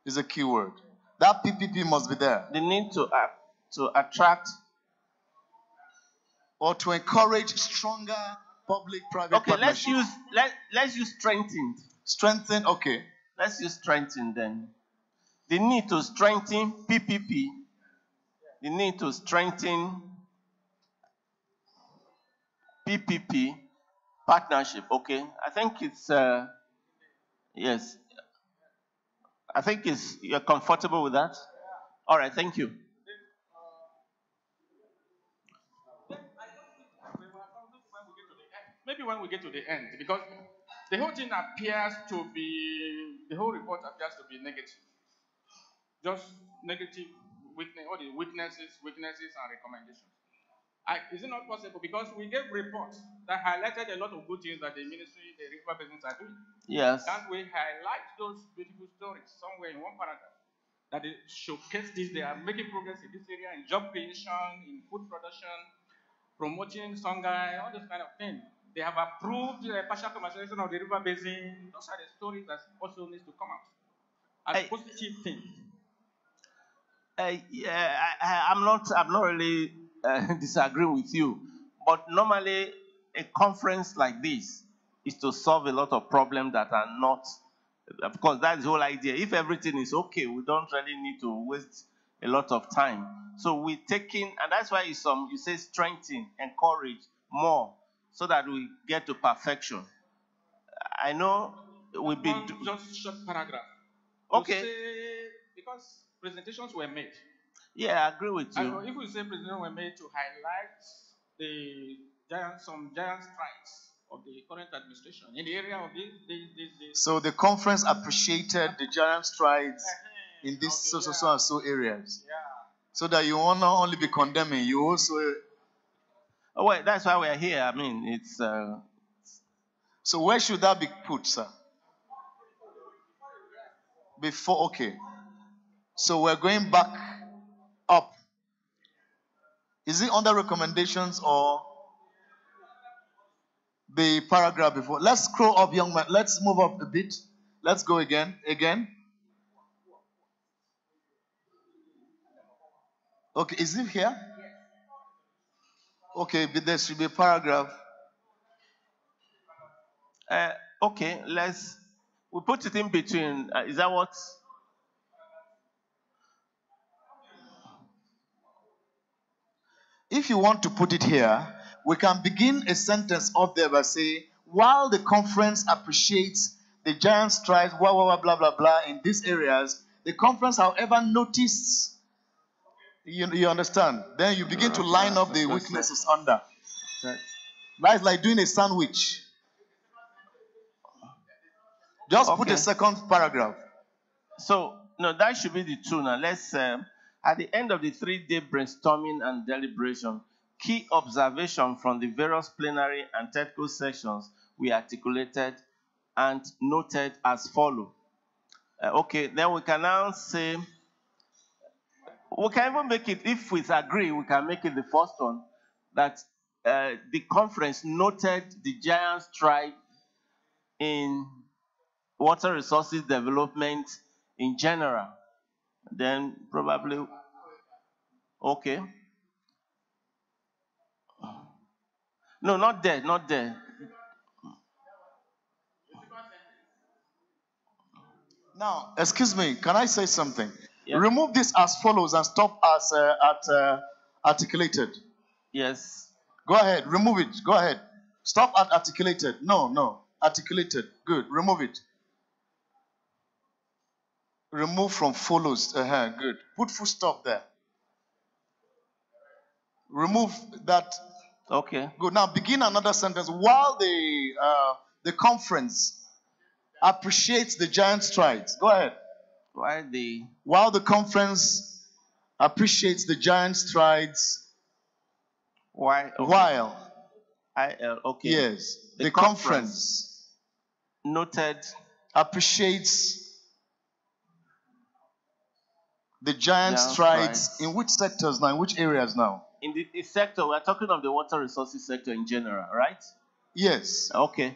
Speaker 3: is a keyword. That PPP must be there.
Speaker 6: The need to attract
Speaker 3: or to encourage stronger public-private partnership.
Speaker 6: Let's use strengthened.
Speaker 3: Strengthen, okay.
Speaker 6: Let's use strengthened then. The need to strengthen PPP. The need to strengthen PPP partnership. Okay, I think it's yes. I think you're comfortable with that. All right, thank you.
Speaker 12: Maybe when we get to the end, because the whole thing appears to be, the whole report appears to be negative. Just negative all the weaknesses and recommendations. Is it not possible? Because we gave reports that highlighted a lot of good things that the ministry, the river basins are doing.
Speaker 6: Yes.
Speaker 12: Can't we highlight those beautiful stories somewhere in one paragraph? That they showcase this, they are making progress in this area, in job creation, in food production, promoting songhai, all those kind of things. They have approved the partial commercialization of the river basin. Those are the stories that also needs to come out as positive things.
Speaker 6: I'm not really disagreeing with you, but normally a conference like this is to solve a lot of problems that are not, because that's the whole idea. If everything is okay, we don't really need to waste a lot of time. So we're taking, and that's why you say strengthen, encourage more, so that we get to perfection. I know we'll be
Speaker 12: just short paragraph.
Speaker 6: Okay.
Speaker 12: Because presentations were made.
Speaker 6: Yeah, I agree with you.
Speaker 12: If we say presentations were made to highlight some giant strides of the current administration in the area of this.
Speaker 3: So the conference appreciated the giant strides in these so areas.
Speaker 12: Yeah.
Speaker 3: So that you will not only be condemning, you also.
Speaker 6: Oh wait, that's why we are here. I mean, it's.
Speaker 3: So where should that be put, sir? Before, okay. So we're going back up. Is it under recommendations or the paragraph before? Let's scroll up, young man. Let's move up a bit. Let's go again. Okay, is it here? Okay, but there should be a paragraph.
Speaker 6: Okay, we put it in between. Is that what?
Speaker 3: If you want to put it here, we can begin a sentence up there by saying, while the conference appreciates the giant strides, blah, blah, blah, blah, blah, in these areas, the conference, however, noticed, you understand? Then you begin to line up the weaknesses under. That's like doing a sandwich. Just put a second paragraph.
Speaker 6: So, no, that should be the two now. Let's, at the end of the 3-day brainstorming and deliberation, key observation from the various plenary and technical sessions we articulated and noted as follow. Okay, then we can now say, we can even make it, if we agree, we can make it the first one, that the conference noted the giant stride in water resources development in general. Then probably, okay. No, not there.
Speaker 3: Now, excuse me, can I say something?
Speaker 6: Yeah.
Speaker 3: Remove this as follows and stop as at articulated.
Speaker 6: Yes.
Speaker 3: Go ahead, remove it. Go ahead. Stop at articulated. No, articulated. Good. Remove it. Remove from follows. Good. Put full stop there. Remove that.
Speaker 6: Okay.
Speaker 3: Good. Now begin another sentence. While the conference appreciates the giant strides. Go ahead. While the conference appreciates the giant strides.
Speaker 6: Why? Okay.
Speaker 3: While.
Speaker 6: Okay.
Speaker 3: Yes. The conference
Speaker 6: noted
Speaker 3: appreciates the giant strides. In which sectors now? In which areas now?
Speaker 6: In the sector, we're talking of the water resources sector in general, right?
Speaker 3: Yes.
Speaker 6: Okay.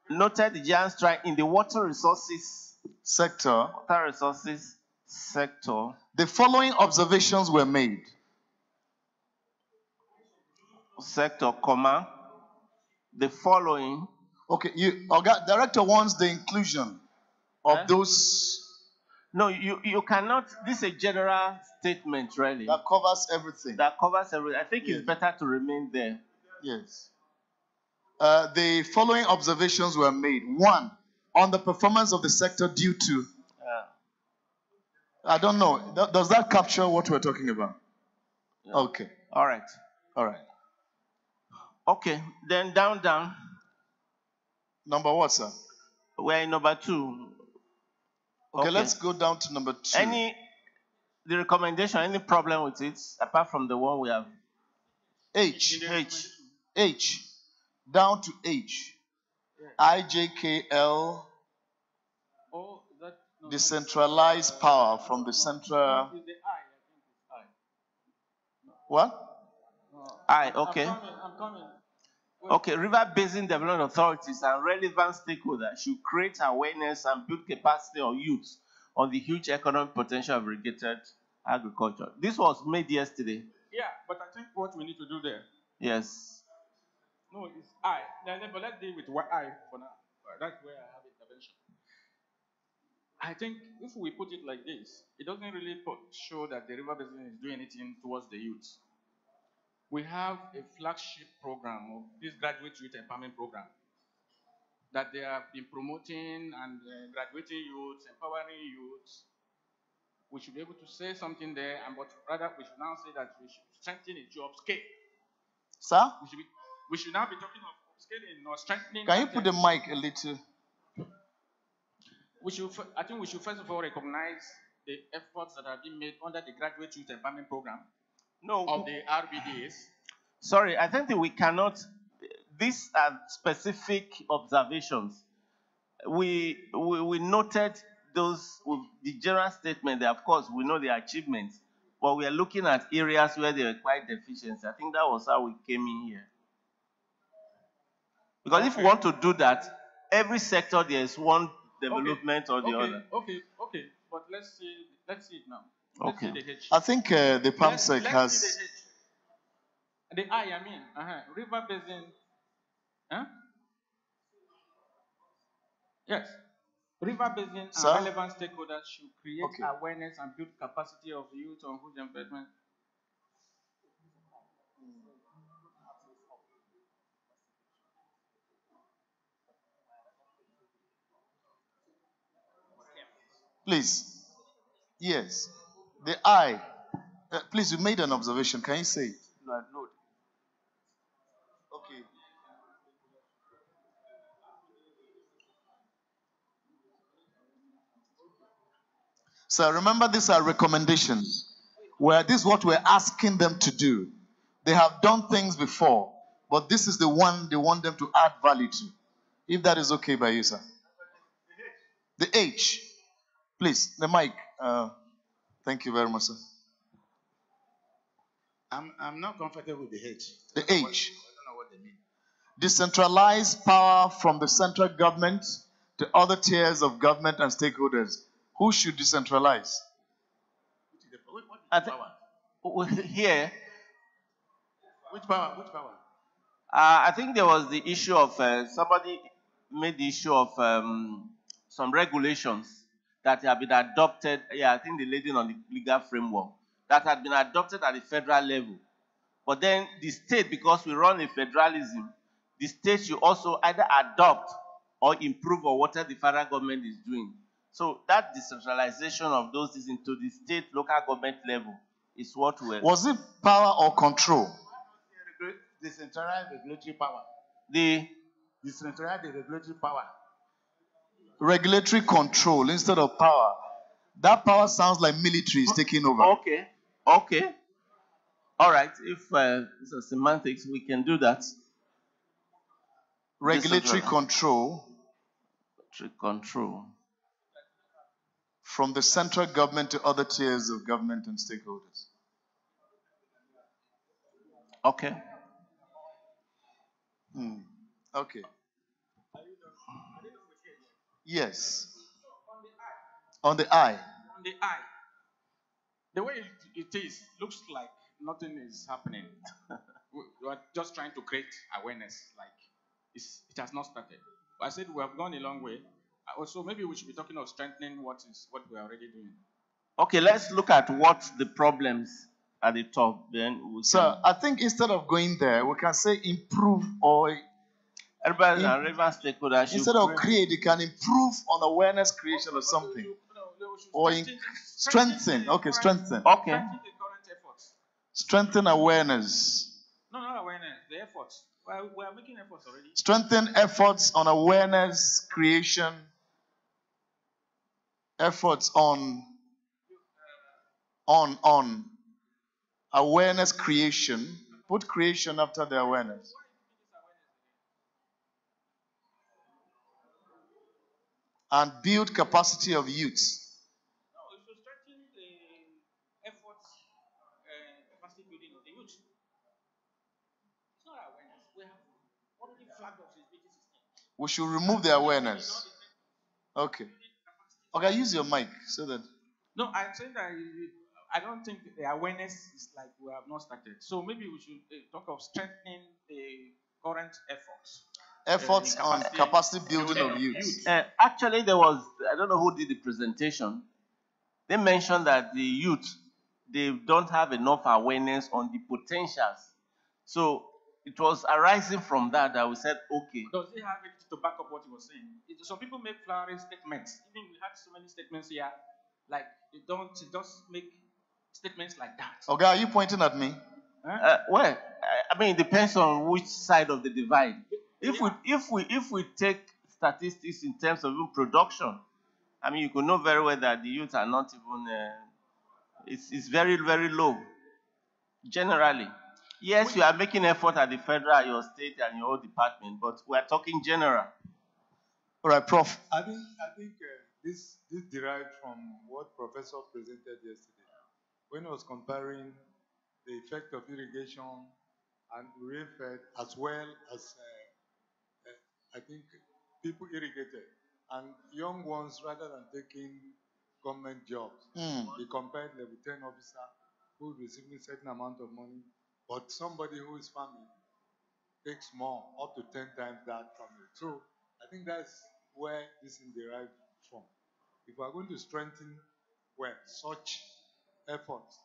Speaker 6: Noted the giant strike in the water resources
Speaker 3: sector.
Speaker 6: Sector.
Speaker 3: The following observations were made.
Speaker 6: Sector, comma. The following.
Speaker 3: Okay, director wants the inclusion of those.
Speaker 6: No, you cannot. This is a general statement, really.
Speaker 3: That covers everything.
Speaker 6: I think it's better to remain there.
Speaker 3: Yes. The following observations were made. One, on the performance of the sector due to. I don't know. Does that capture what we're talking about?
Speaker 6: Yeah.
Speaker 3: Okay.
Speaker 6: All right. Okay. Then down.
Speaker 3: Number what, sir?
Speaker 6: We're in number 2.
Speaker 3: Okay, let's go down to number 2.
Speaker 6: The recommendation, any problem with it, apart from the one we have?
Speaker 3: H. Down to H. IJKL. Decentralized power from the central. What?
Speaker 6: Okay.
Speaker 10: I'm coming.
Speaker 6: Okay, River Basin Development Authorities and relevant stakeholders should create awareness and build capacity of youth on the huge economic potential of irrigated agriculture. This was made yesterday.
Speaker 10: Yeah, but I think what we need to do there.
Speaker 6: Yes.
Speaker 10: No, it's I. But let's deal with what I for now. That's where I have intervention. I think if we put it like this, it doesn't really show that the River Basin is doing anything towards the youth. We have a flagship program of this graduate youth empowerment program that they have been promoting and graduating youths, empowering youths. We should be able to say something there, but rather we should now say that we should strengthen the job scale.
Speaker 3: Sir?
Speaker 10: We should now be talking of scaling or strengthening.
Speaker 3: Can you put the mic a little?
Speaker 10: I think we should first of all recognize the efforts that have been made under the graduate youth empowerment program of the RBDs.
Speaker 6: Sorry, I think that we cannot. These are specific observations. We noted those with the general statement that, of course, we know the achievements, but we are looking at areas where there are quite deficiency. I think that was how we came in here. Because if we want to do that, every sector there is one development or the other.
Speaker 10: Okay. But let's see it now. Let's see the H.
Speaker 3: I think the PAMSEC has.
Speaker 10: See the H. The I mean. River Basin. Yes. River Basin and relevant stakeholders should create awareness and build capacity of youth on food development.
Speaker 3: Please. Yes. The I. Please, you made an observation. Can you say it?
Speaker 6: No.
Speaker 3: Okay. So remember, these are recommendations. Where this is what we're asking them to do. They have done things before, but this is the one they want them to add value to. If that is okay by you, sir. The H. Please, the mic. Thank you very much, sir.
Speaker 7: I'm not comfortable with the H.
Speaker 3: The H.
Speaker 7: I don't know what they mean.
Speaker 3: Decentralized power from the central government to other tiers of government and stakeholders. Who should decentralize?
Speaker 6: Here.
Speaker 7: Which power?
Speaker 6: I think there was the issue of somebody made the issue of some regulations that have been adopted. Yeah, I think the lady on the legal framework that had been adopted at the federal level. But then the state, because we run a federalism, the state should also either adopt or improve on whatever the federal government is doing. So that decentralization of those things into the state, local government level is what we're...
Speaker 3: Was it power or control?
Speaker 7: Decentralized regulatory power. Decentralized regulatory power.
Speaker 3: Regulatory control instead of power. That power sounds like military is taking over.
Speaker 6: Okay. All right. If it's a semantics, we can do that.
Speaker 3: Regulatory control. From the central government to other tiers of government and stakeholders.
Speaker 6: Okay.
Speaker 3: Okay. Yes. On the eye.
Speaker 16: On the eye. The way it is, looks like nothing is happening. We are just trying to create awareness, like it has not started. But I said we have gone a long way. Also, maybe we should be talking of strengthening what we are already doing.
Speaker 6: Okay, let's look at what the problems at the top. Then
Speaker 3: So I think instead of going there, we can say improve or
Speaker 6: everybody and relevant stakeholders should
Speaker 3: instead of create, you can improve on awareness creation or something. Or strengthen. Okay, strengthen.
Speaker 6: Okay.
Speaker 16: Strengthen the current efforts.
Speaker 3: Strengthen awareness.
Speaker 16: No, not awareness. The efforts. We are making efforts already.
Speaker 3: Strengthen efforts on awareness creation. Efforts on awareness creation. Put creation after the awareness. And build capacity of youth.
Speaker 16: No, it should strengthen the efforts, capacity building of the youth. It's not awareness. We have already flagged off the BT system.
Speaker 3: We should remove the awareness. Okay. Okay, use your mic so that.
Speaker 16: No, I'm saying that I don't think the awareness is like we have not started. So maybe we should talk of strengthening the current efforts.
Speaker 3: Efforts on capacity building of youth.
Speaker 6: Actually, there was, I don't know who did the presentation. They mentioned that the youth, they don't have enough awareness on the potentials. So it was arising from that we said, okay.
Speaker 16: Does he have it to back up what he was saying? Some people make flowery statements. Even we had so many statements here, like they just make statements like that.
Speaker 3: Okay, are you pointing at me?
Speaker 6: Well, I mean, it depends on which side of the divide. If we take statistics in terms of even production, I mean, you could know very well that the youth are not even. It's very, very low. Generally, yes, you are making effort at the federal, your state, and your own department, but we are talking general.
Speaker 3: All right, Prof.
Speaker 19: I think this derived from what Professor presented yesterday when he was comparing the effect of irrigation and rainfed as well as I think people irrigated and young ones rather than taking government jobs. They compared level 10 officer who is receiving a certain amount of money, but somebody who is farming takes more, up to 10 times that from it. So I think that's where this is derived from. If we are going to strengthen such efforts,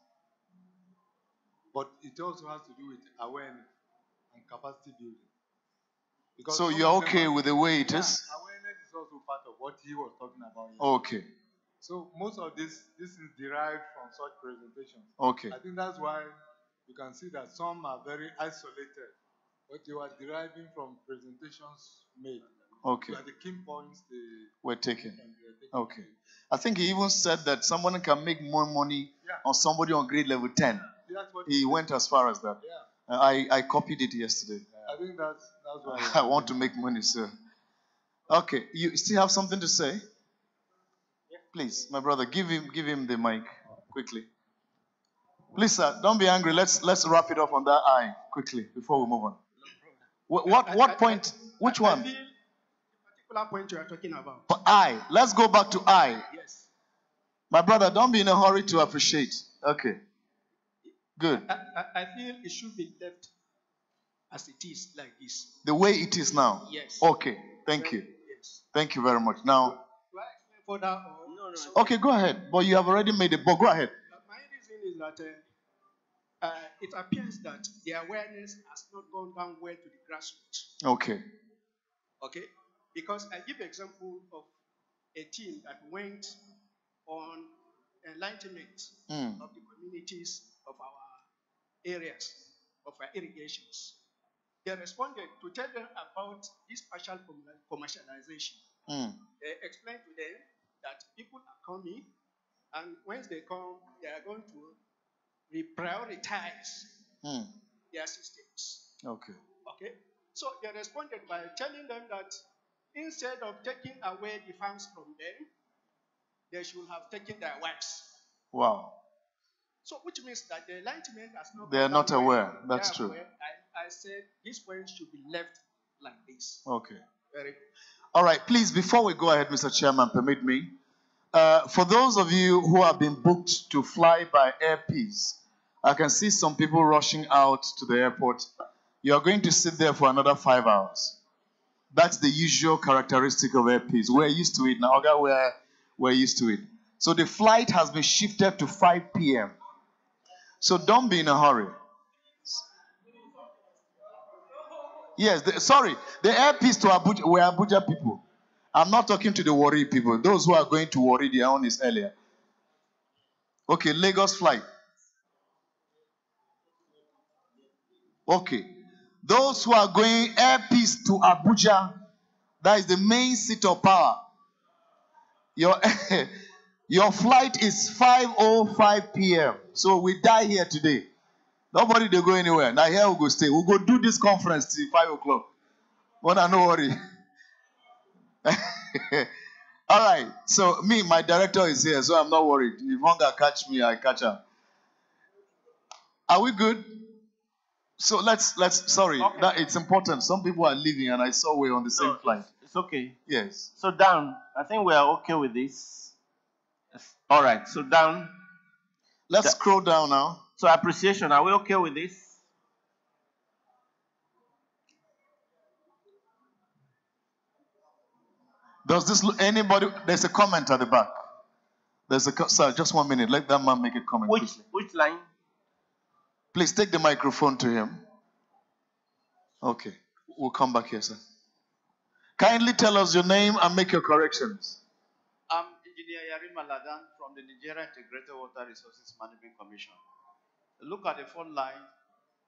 Speaker 19: but it also has to do with awareness and capacity building. Because
Speaker 3: so you're okay with the way it is?
Speaker 19: Awareness is also part of what he was talking about.
Speaker 3: Okay.
Speaker 19: So most of this is derived from such presentations.
Speaker 3: Okay.
Speaker 19: I think that's why you can see that some are very isolated, but they were deriving from presentations made.
Speaker 3: Okay.
Speaker 19: Where the key points they
Speaker 3: were taken. Okay. I think he even said that someone can make more money on somebody on grade level 10. He went as far as that. I copied it yesterday.
Speaker 19: I think that's why
Speaker 3: I want to make money, sir. Okay, you still have something to say? Please, my brother, give him the mic quickly. Please, sir, don't be angry. Let's wrap it up on that eye quickly before we move on. What point? Which one?
Speaker 18: I feel the particular point you are talking about.
Speaker 3: Eye. Let's go back to eye.
Speaker 18: Yes.
Speaker 3: My brother, don't be in a hurry to appreciate. Okay. Good.
Speaker 18: I feel it should be left as it is, like this.
Speaker 3: The way it is now?
Speaker 18: Yes.
Speaker 3: Okay. Thank you.
Speaker 18: Yes.
Speaker 3: Thank you very much. Now.
Speaker 18: Do I explain further? No.
Speaker 3: Okay, go ahead. But you have already made it. But go ahead.
Speaker 18: My reason is that it appears that the awareness has not gone down well to the grassroots.
Speaker 3: Okay.
Speaker 18: Okay. Because I give example of a team that went on enlightenment of the communities of our areas, of our irrigations. They responded to tell them about this partial commercialization. They explained to them that people are coming, and once they come, they are going to reprioritize their systems.
Speaker 3: Okay.
Speaker 18: Okay. So they responded by telling them that instead of taking away the farms from them, they should have taken their wives.
Speaker 3: Wow.
Speaker 18: So which means that the enlightenment has not.
Speaker 3: They are not aware. That's true.
Speaker 18: I said this point should be left
Speaker 16: like this.
Speaker 3: Okay.
Speaker 16: Very.
Speaker 3: All right. Please, before we go ahead, Mr. Chairman, permit me. For those of you who have been booked to fly by Air Peace, I can see some people rushing out to the airport. You are going to sit there for another 5 hours. That's the usual characteristic of Air Peace. We're used to it now. Okay, we're used to it. So the flight has been shifted to 5 p.m. So don't be in a hurry. Yes, the Air Peace to Abuja, we're Abuja people. I'm not talking to the Warri people. Those who are going to Warri, their own is earlier. Okay, Lagos flight. Okay. Those who are going Air Peace to Abuja, that is the main seat of power. Your flight is 5:05 p.m. So we die here today. Nobody they go anywhere. Now here we go stay. We'll go do this conference till 5 o'clock. But no worry. All right. So me, my director is here, so I'm not worried. If hunger catch me, I catch her. Are we good? So let's sorry,
Speaker 6: Okay.
Speaker 3: that it's important. Some people are leaving and I saw we're on the same flight.
Speaker 6: It's okay.
Speaker 3: Yes.
Speaker 6: So down. I think we are okay with this. Yes. All right. So down.
Speaker 3: Let's scroll down now.
Speaker 6: So appreciation. Are we okay with this?
Speaker 3: Does this look anybody? There's a comment at the back. Sir, just 1 minute. Let that man make a comment.
Speaker 6: Which line?
Speaker 3: Please take the microphone to him. Okay. We'll come back here, sir. Kindly tell us your name and make your corrections.
Speaker 8: I'm Engineer Yarim Aladan from the Nigeria Integrated Water Resources Management Commission. Look at the front line.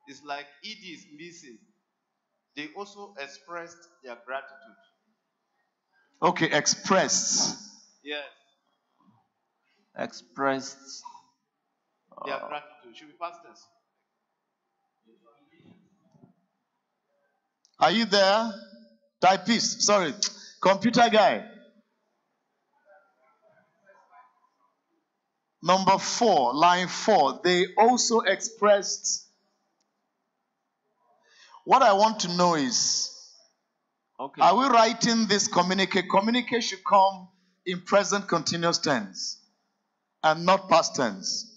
Speaker 8: It's like ED is missing. They also expressed their gratitude.
Speaker 3: Okay, expressed.
Speaker 8: Yes.
Speaker 6: Expressed.
Speaker 8: Their gratitude. Should be past tense.
Speaker 3: Are you there? Typist, sorry. Computer guy. Number 4, line 4. They also expressed. What I want to know is,
Speaker 6: okay,
Speaker 3: are we writing this communique? Communique should come in present continuous tense and not past tense.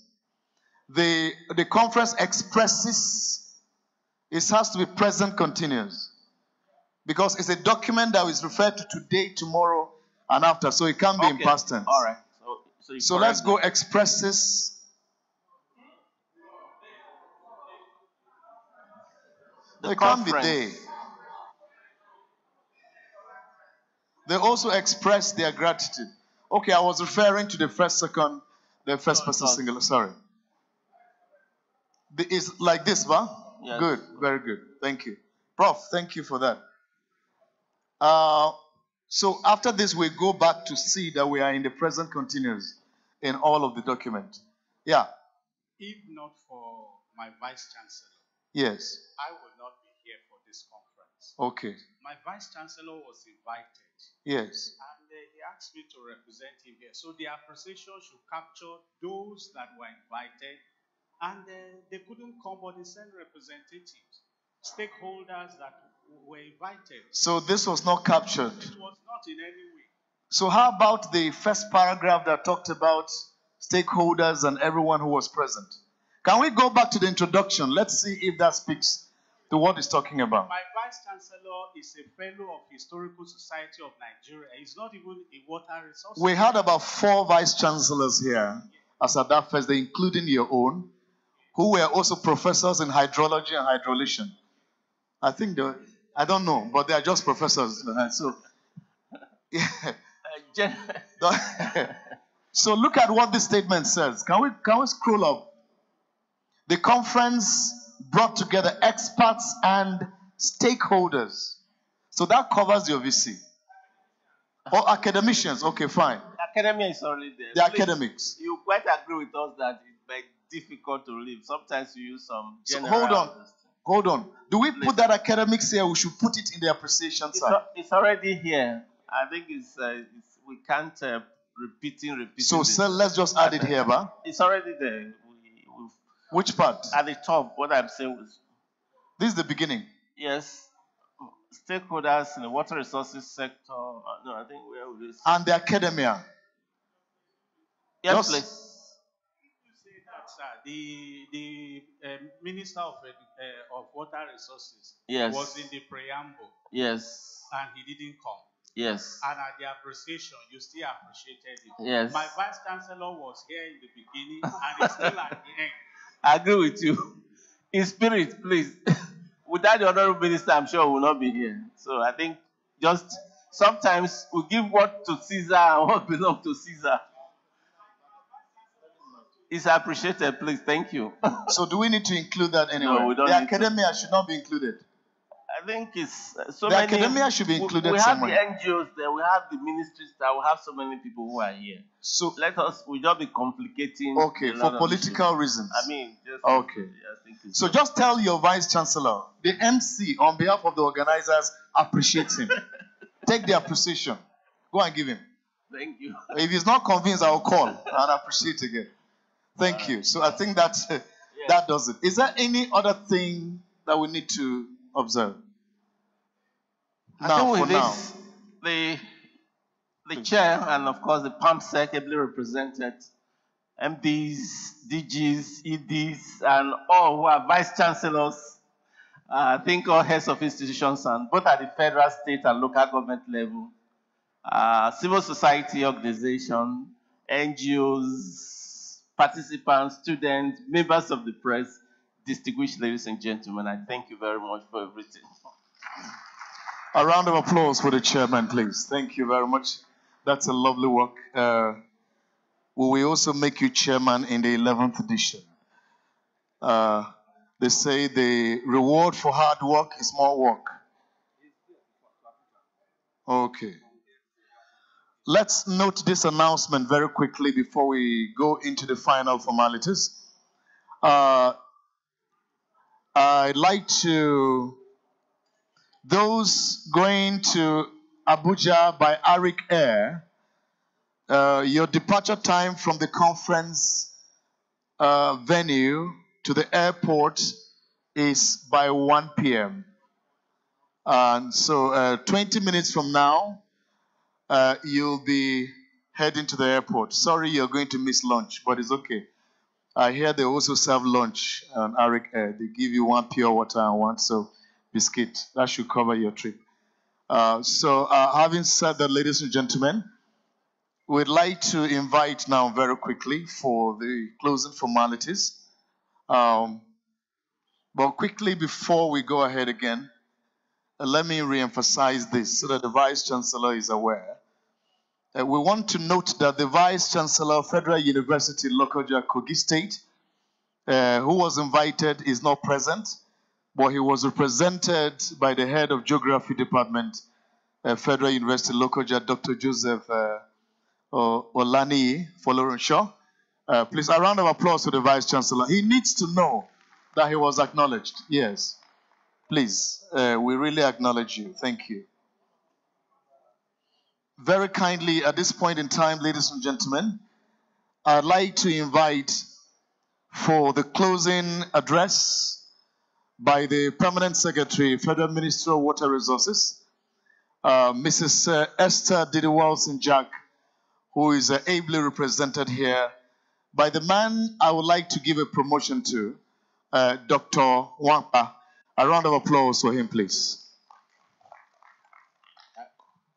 Speaker 3: The conference expresses, it has to be present continuous because it's a document that is referred to today, tomorrow, and after, so it can't be in past tense.
Speaker 6: All right. So
Speaker 3: let's go expresses. It can't be they. They also express their gratitude. Okay, I was referring to the first person singular. Sorry. It's like this, huh?
Speaker 6: Yes.
Speaker 3: Good, very good. Thank you. Prof, thank you for that. So after this, we go back to see that we are in the present continuous in all of the document. Yeah.
Speaker 17: If not for my Vice Chancellor,
Speaker 3: yes,
Speaker 17: I will not be here for this conference.
Speaker 3: Okay.
Speaker 17: My Vice Chancellor was invited.
Speaker 3: Yes.
Speaker 17: And he asked me to represent him here. So the appreciation should capture those that were invited. And they couldn't come, but they sent representatives, stakeholders that were invited.
Speaker 3: So this was not captured.
Speaker 17: It was not in any way.
Speaker 3: So how about the first paragraph that talked about stakeholders and everyone who was present? Can we go back to the introduction? Let's see if that speaks to what it's talking about.
Speaker 17: My Vice Chancellor is a fellow of Historical Society of Nigeria. He's not even a water resource.
Speaker 3: We had about 4 vice chancellors here as at that first day, including your own, who were also professors in hydrology and hydrolation. I think I don't know, but they are just professors. So, yeah. So look at what this statement says. Can we scroll up? The conference brought together experts and stakeholders. So that covers the OVC. Or academicians. Okay, fine.
Speaker 6: Academia is already there.
Speaker 3: The academics.
Speaker 6: You quite agree with us that it may be difficult to live. Sometimes you use some general...
Speaker 3: So hold on. Do we put that academics here? We should put it in the appreciation side.
Speaker 6: It's already here. I think we can't repeating.
Speaker 3: So let's just add it here, ba?
Speaker 6: It's already there.
Speaker 3: Which part?
Speaker 6: At the top, what I'm saying was...
Speaker 3: This is the beginning.
Speaker 6: Yes. stakeholders in the water resources sector. No, I think where would this?
Speaker 3: And the academia.
Speaker 6: Yes,
Speaker 3: Just-
Speaker 6: please.
Speaker 17: Say that, sir, the Minister of Water Resources
Speaker 6: Yes.
Speaker 17: was in the preamble
Speaker 6: Yes.
Speaker 17: and he didn't come.
Speaker 6: Yes.
Speaker 17: And at the appreciation, you still appreciated it.
Speaker 6: Yes.
Speaker 17: My Vice Chancellor was here in the beginning and he's still at the end.
Speaker 6: I agree with you. In spirit, please. Without the honorable minister, I'm sure we will not be here. So I think just sometimes we give what to Caesar and what belongs to Caesar. It's appreciated, please. Thank you.
Speaker 3: So do we need to include that anywhere?
Speaker 6: No, we don't
Speaker 3: The
Speaker 6: need to.
Speaker 3: academia should not be included.
Speaker 6: I think it's so
Speaker 3: The
Speaker 6: many.
Speaker 3: academia should be included
Speaker 6: we have
Speaker 3: somewhere.
Speaker 6: the NGOs there, we have the ministries there, we have so many people who are here.
Speaker 3: So
Speaker 6: we just be complicating.
Speaker 3: Okay,
Speaker 6: a
Speaker 3: for
Speaker 6: lot of
Speaker 3: political
Speaker 6: issues.
Speaker 3: reasons.
Speaker 6: I mean, just
Speaker 3: Okay.
Speaker 6: I think it's
Speaker 3: So just tell your vice chancellor, the MC on behalf of the organizers appreciates him. Take the appreciation. Go and give him.
Speaker 6: Thank you.
Speaker 3: If he's not convinced, I will call and appreciate again. Thank you. So I think that that does it. Is there any other thing that we need to observe?
Speaker 6: I
Speaker 3: Now,
Speaker 6: think
Speaker 3: for
Speaker 6: with
Speaker 3: now.
Speaker 6: this, the chair and of course the PAMSEC ably represented, MDs, DGs, EDs, and all who are vice chancellors. I think all heads of institutions, and both at the federal, state, and local government level, civil society organization, NGOs, participants, students, members of the press, distinguished ladies and gentlemen, I thank you very much for everything.
Speaker 3: A round of applause for the chairman, please. Thank you very much. That's a lovely work. We will also make you chairman in the 11th edition. They say the reward for hard work is more work. Okay. Let's note this announcement very quickly before we go into the final formalities. I'd like to, those going to Abuja by Arik Air, your departure time from the conference venue to the airport is by 1 p.m. And so 20 minutes from now, you'll be heading to the airport. Sorry, you're going to miss lunch, but it's okay. I hear they also serve lunch on Arik Air. They give you one pure water and one biscuit. That should cover your trip. Having said that, ladies and gentlemen, we'd like to invite now very quickly for the closing formalities. But quickly before we go ahead again, let me re-emphasize this so that the Vice Chancellor is aware. We want to note that the Vice Chancellor of Federal University, Lokoja, Kogi State, who was invited, is not present, but he was represented by the head of Geography Department, Federal University, Lokoja, Dr. Joseph Olani Folorenshaw. Please, a round of applause to the Vice Chancellor. He needs to know that he was acknowledged. Yes. Please, we really acknowledge you. Thank you. Very kindly, at this point in time, ladies and gentlemen, I'd like to invite for the closing address by the Permanent Secretary, Federal Ministry of Water Resources, Mrs. Esther Didiwalson-Jack, who is ably represented here by the man I would like to give a promotion to, Dr. Wampa. A round of applause for him, please.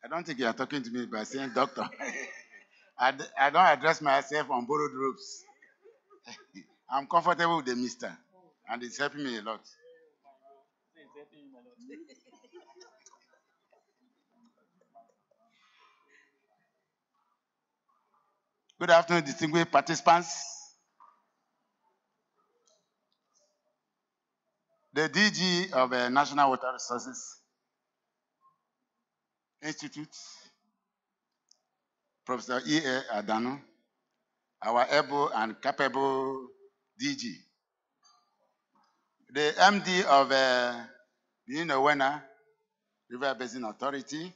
Speaker 7: I don't think you are talking to me by saying doctor. I don't address myself on borrowed ropes. I'm comfortable with the mister, and it's helping me a lot. Good afternoon, distinguished participants. The DG of National Water Resources Institute, Professor E.A. Adano, our able and capable DG. The MD of Benin Owena River Basin Authority,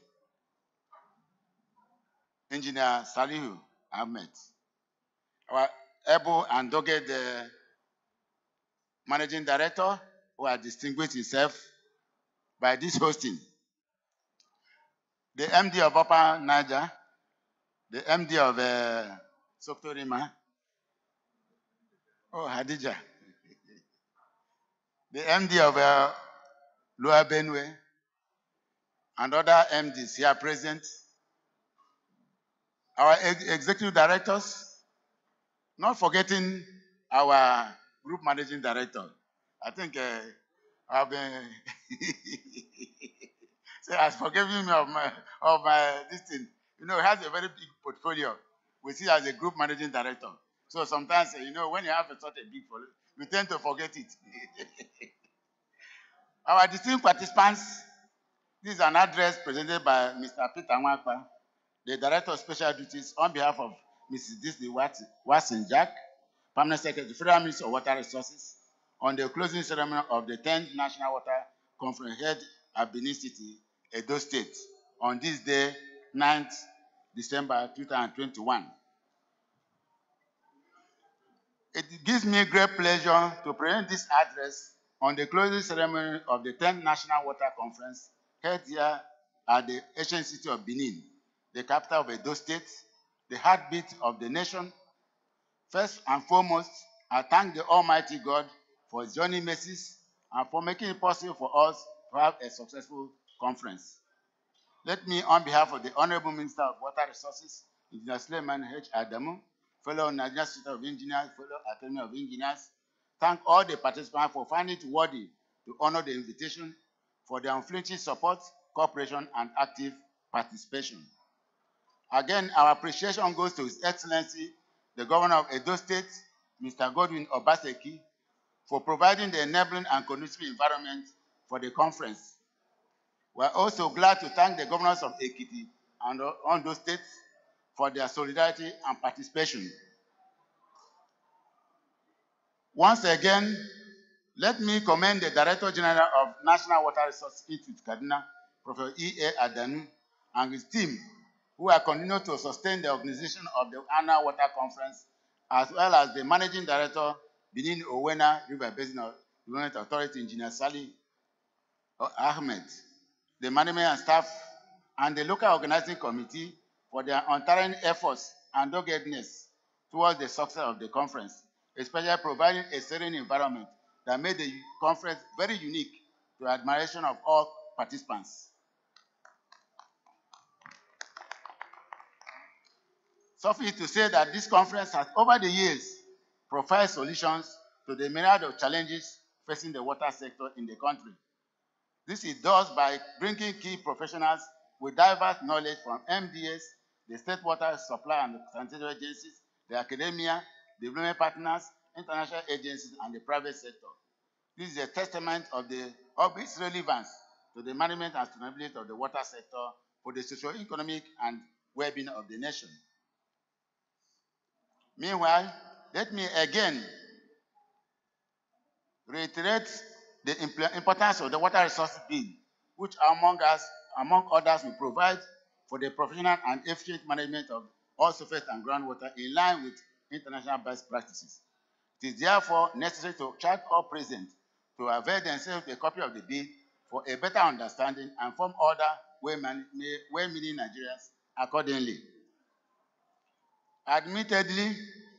Speaker 7: Engineer Salihu Ahmed. Our able and dogged Managing Director, who has distinguished himself by this hosting, the MD of Upper Niger, the MD of Sokoto Rima, oh Hadija, the MD of Lower Benue, and other MDs here present, our executive directors, not forgetting our group managing director. I think I've been so has forgiven me of my this thing. You know, he has a very big portfolio. We see as a group managing director. So sometimes, you know, when you have such a big portfolio, we tend to forget it. Our distinguished participants, this is an address presented by Mr. Peter Nwakpa, the Director of Special Duties, on behalf of Mrs. Disney Watson Jack, Permanent Secretary, Federal Minister of Water Resources, on the closing ceremony of the 10th National Water Conference held at Benin City, Edo State, on this day, 9th December 2021. It gives me great pleasure to present this address on the closing ceremony of the 10th National Water Conference held here at the ancient city of Benin, the capital of Edo State, the heartbeat of the nation. First and foremost, I thank the Almighty God for His journey mercies and for making it possible for us to have a successful conference. Let me, on behalf of the Honorable Minister of Water Resources, Engineer Suleiman H. Adamu, fellow Nigerian Institute of Engineers, fellow Academy of Engineers, thank all the participants for finding it worthy to honor the invitation, for their unflinching support, cooperation, and active participation. Again, our appreciation goes to His Excellency, the Governor of Edo State, Mr. Godwin Obaseki, for providing the enabling and conducive environment for the conference. We are also glad to thank the governors of Ekiti and Ondo states for their solidarity and participation. Once again, let me commend the Director General of National Water Resources Institute, Kaduna, Professor E.A. Adanu, and his team, who are continuing to sustain the organization of the annual water conference, as well as the Managing Director, Benin Owena River Basin Development Authority, Engineer Salih Ahmed, the management and staff, and the local organizing committee for their untiring efforts and doggedness towards the success of the conference, especially providing a serene environment that made the conference very unique to admiration of all participants. Suffice to say that this conference has, over the years, provided solutions to the myriad of challenges facing the water sector in the country. This it does by bringing key professionals with diverse knowledge from MDS, the state water supply and sanitary agencies, the academia, development partners, international agencies, and the private sector. This is a testament of its relevance to the management and sustainability of the water sector for the socio-economic and well-being of the nation. Meanwhile, let me again reiterate the importance of the water resources bill, which among others will provide for the professional and efficient management of all surface and groundwater in line with international best practices. It is therefore necessary to charge all present to avail themselves a copy of the bill for a better understanding and form order well-meaning Nigerians accordingly. Admittedly,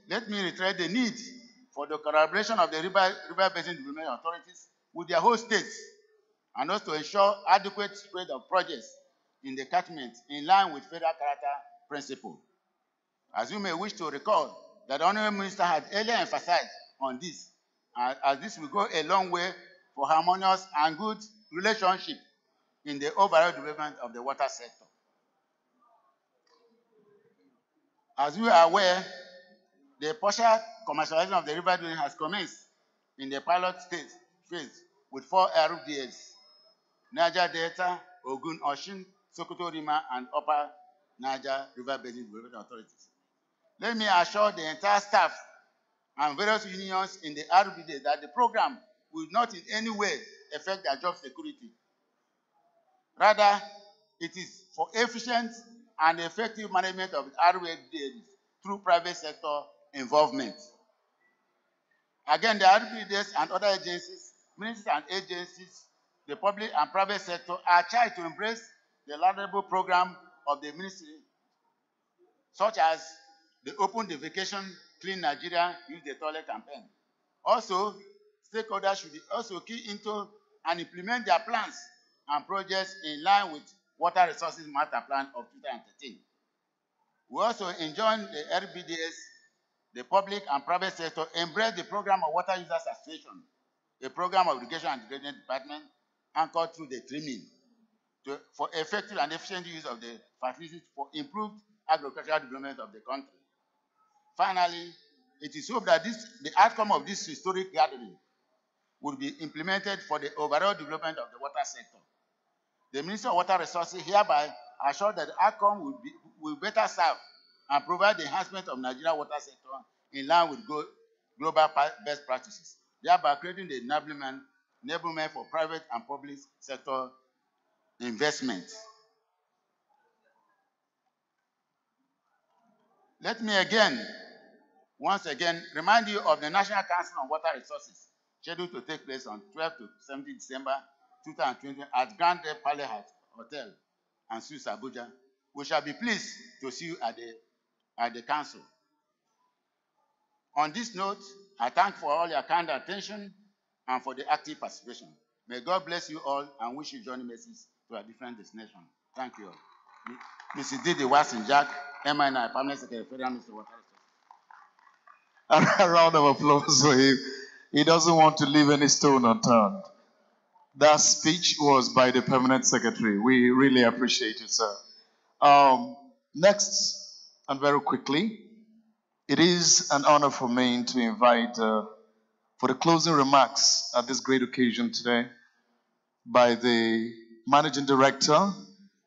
Speaker 7: let me reiterate the need for the collaboration of the river basin development authorities with their host states, and also to ensure adequate spread of projects in the catchment in line with federal character principle. As you may wish to recall, that the Honorable Minister had earlier emphasized on this, as this will go a long way for harmonious and good relationship in the overall development of the water sector. As you are aware, the partial commercialization of the river dwelling has commenced in the pilot stage phase with 4 RDAs: Niger Delta, Ogun, Osun, Sokoto Rima, and Upper Niger River Basin Development Authorities. Let me assure the entire staff and various unions in the RBD that the program will not in any way affect their job security. Rather, it is for efficient and effective management of RBDs through private sector involvement. Again, the RBDs and other agencies, ministries and agencies, the public and private sector are charged to embrace the laudable program of the ministry, such as the Open Defecation Clean Nigeria Use the Toilet campaign. Also, stakeholders should also key into and implement their plans and projects in line with Water Resources Master Plan of 2013. We also enjoin the RBDS, the public and private sector, embrace the program of Water Users Association, a program of Irrigation and Drainage Department anchored through the trimming for effective and efficient use of the facilities for improved agricultural development of the country. Finally, it is hoped that the outcome of this historic gathering will be implemented for the overall development of the water sector. The Minister of Water Resources hereby assured that the outcome will better serve and provide the enhancement of Nigerian water sector in line with global best practices, thereby creating the enablement for private and public sector investment. Let me once again, remind you of the National Council on Water Resources, scheduled to take place on 12 to 17 December 2020 at Grand Palace Hotel and Suites Abuja. We shall be pleased to see you at the council. On this note, I thank for all your kind attention and for the active participation. May God bless you all and wish you journey mercies to a different destination. Thank you all. Mrs. Didi Watson Jack, MNI, Permanent Secretary, Federal Minister of Water Resources.
Speaker 3: A round of applause for him. He doesn't want to leave any stone unturned. That speech was by the Permanent Secretary. We really appreciate it, sir. Next, and very quickly, it is an honor for me to invite for the closing remarks at this great occasion today by the Managing Director,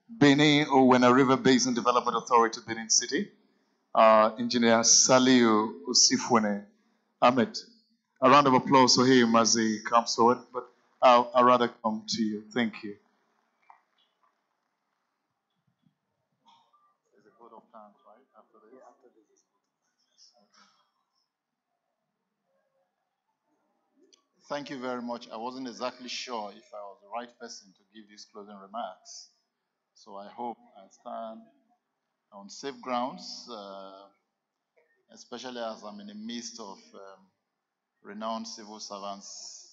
Speaker 3: Benin Owena River Basin Development Authority, Benin City, Engineer Saliu Osifwene Ahmed. A round of applause for him as he comes forward, but I'll rather come to you. Thank you.
Speaker 20: Thank you very much. I wasn't exactly sure if I was the right person to give these closing remarks. So I hope I stand on safe grounds, especially as I'm in the midst of renowned civil servants,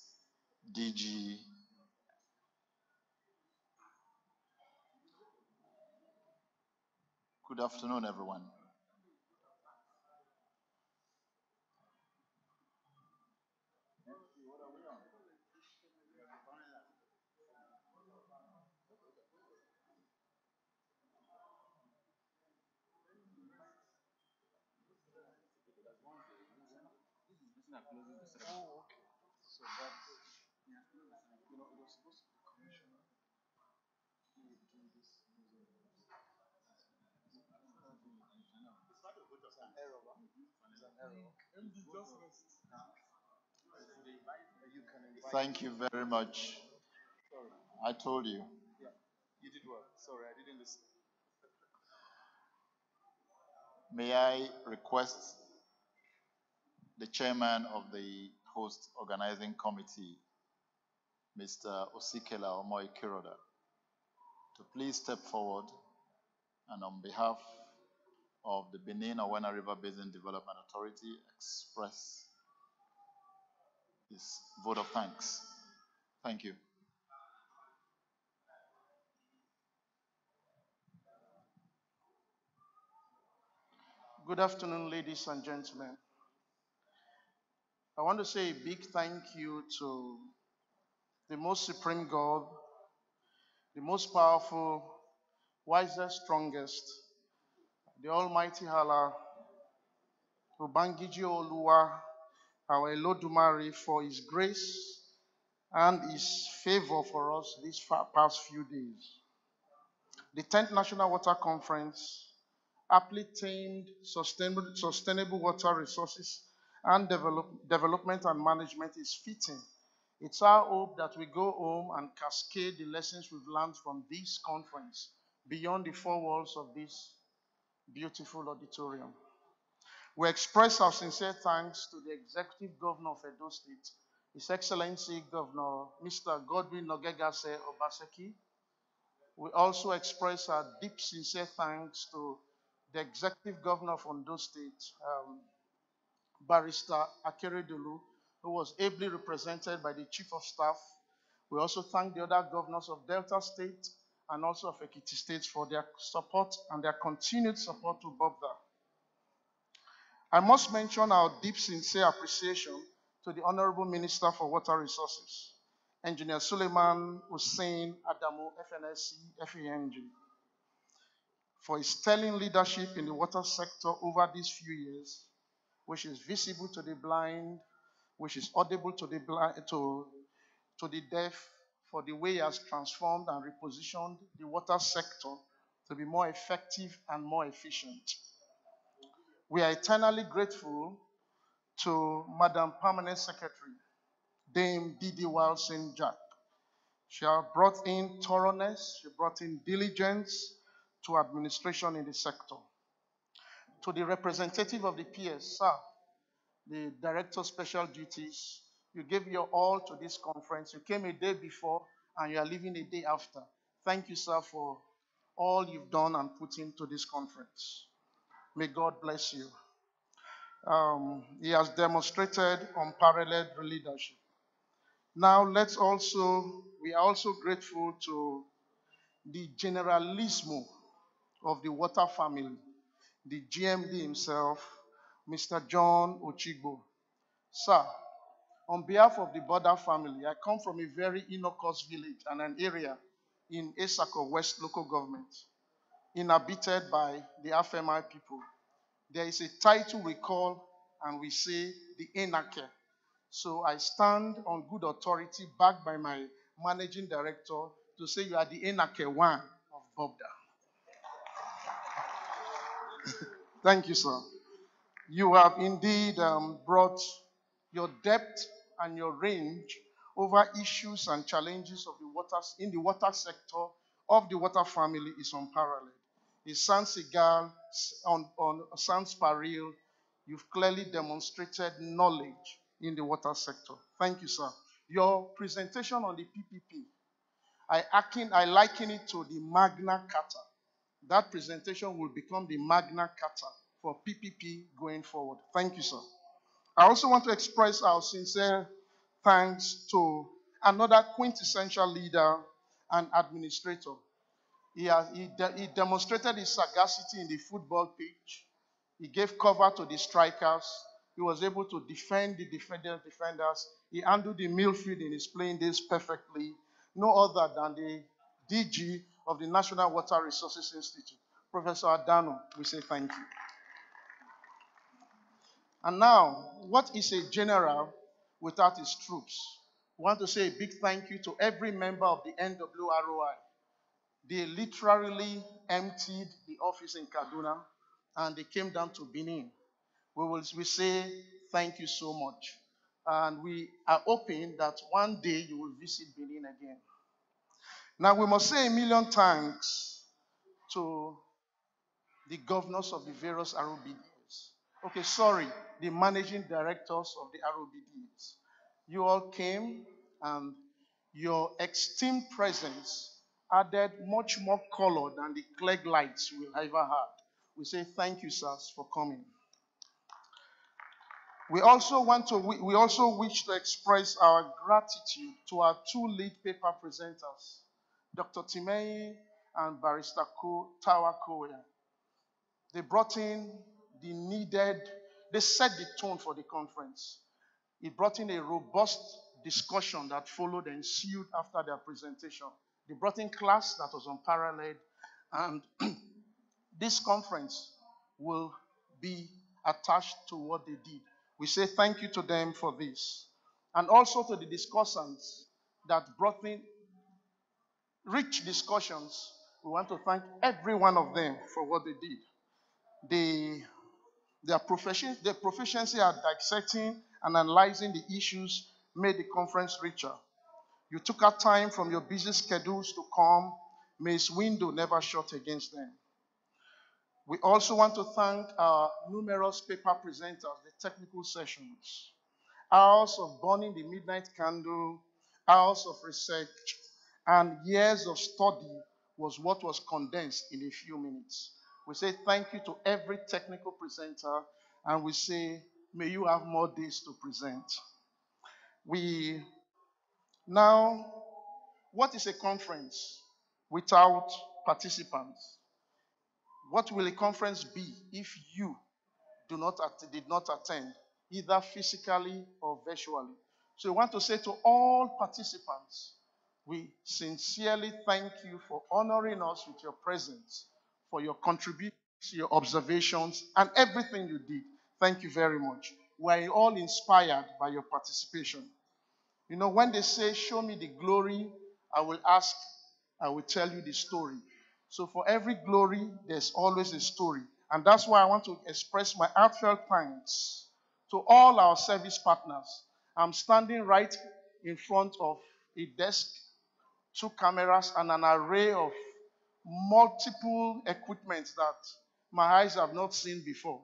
Speaker 20: DG. Good afternoon, everyone. Thank you very much. I told you. You did well. Sorry, I didn't listen. May I request the chairman of the host organizing committee, Mr. Osikela Omoy Kiroda, to please step forward and on behalf of the Benin Owena River Basin Development Authority express his vote of thanks. Thank you.
Speaker 21: Good afternoon, ladies and gentlemen. I want to say a big thank you to the most supreme God, the most powerful, wisest, strongest, the Almighty Allah, Ubangiji Oluwa, our Elodumare, for His grace and His favor for us these past few days. The 10th National Water Conference, aptly themed sustainable water resources and development and management, is fitting. It's our hope that we go home and cascade the lessons we've learned from this conference beyond the four walls of this beautiful auditorium. We express our sincere thanks to the Executive Governor of Edo State, His Excellency Governor Mr. Godwin Nogegase Obaseki, We also express our deep, sincere thanks to the Executive Governor of Ondo State, Barrister Akeredolu, who was ably represented by the Chief of Staff. We also thank the other governors of Delta State and also of Ekiti State for their support and their continued support to BOBDA. I must mention our deep, sincere appreciation to the Honorable Minister for Water Resources, Engineer Suleiman Hussein Adamu, FNSC, FENG, for his sterling leadership in the water sector over these few years, which is visible to the blind, which is audible to the blind, to the deaf, for the way he has transformed and repositioned the water sector to be more effective and more efficient. We are eternally grateful to Madam Permanent Secretary, Dame Didi Wilson Jack. She has brought in thoroughness, she brought in diligence to administration in the sector. To the representative of the PS, sir, the Director of Special Duties, you gave your all to this conference. You came a day before and you are leaving a day after. Thank you, sir, for all you've done and put into this conference. May God bless you. He has demonstrated unparalleled leadership. Now, we are also grateful to the generalissimo of the water family, the GMD himself, Mr. John Ochigbo. Sir, on behalf of the Border family, I come from a very innocuous village and an area in Esako West local government, inhabited by the Afemai people. There is a title we call, and we say, the Enake. So I stand on good authority, backed by my managing director, to say you are the Enake one of Bobda. Thank you, sir. You have indeed brought your depth and your range over issues and challenges of the waters in the water sector of the water family is unparalleled. It sounds egal, sounds parallel. You've clearly demonstrated knowledge in the water sector. Thank you, sir. Your presentation on the PPP, I liken it to the Magna Carta. That presentation will become the Magna Carta for PPP going forward. Thank you, sir. I also want to express our sincere thanks to another quintessential leader and administrator. He demonstrated his sagacity in the football pitch. He gave cover to the strikers. He was able to defend the defenders. He handled the midfield in his playing days perfectly. No other than the DG of the National Water Resources Institute, Professor Adano. We say thank you. And now, what is a general without his troops? We want to say a big thank you to every member of the NWROI. They literally emptied the office in Kaduna and they came down to Benin. We say thank you so much. And we are hoping that one day you will visit Benin again. Now, we must say a million thanks to the governors of the various ROBDs. Okay, sorry, the managing directors of the ROBDs. You all came and your esteemed presence added much more color than the clegg lights we ever had. We say thank you, sirs, for coming. We also wish to express our gratitude to our two lead paper presenters, Dr. Timei and Barrister Tawa Koya. They brought in they set the tone for the conference. It brought in a robust discussion that followed and ensued after their presentation. They brought in class that was unparalleled, and this conference will be attached to what they did. We say thank you to them for this. And also to the discussants that brought in rich discussions. We want to thank every one of them for what they did. Their proficiency at dissecting and analyzing the issues made the conference richer. You took out time from your busy schedules to come. May his window never shut against them. We also want to thank our numerous paper presenters, the technical sessions, hours of burning the midnight candle, hours of research, and years of study was what was condensed in a few minutes. We say thank you to every technical presenter, and we say, may you have more days to present. We now, what is a conference without participants? What will a conference be if you did not attend, either physically or virtually? So we want to say to all participants, we sincerely thank you for honoring us with your presence, for your contributions, your observations, and everything you did. Thank you very much. We're all inspired by your participation. You know, when they say, show me the glory, I will tell you the story. So for every glory, there's always a story. And that's why I want to express my heartfelt thanks to all our service partners. I'm standing right in front of a desk, 2 cameras, and an array of multiple equipment that my eyes have not seen before.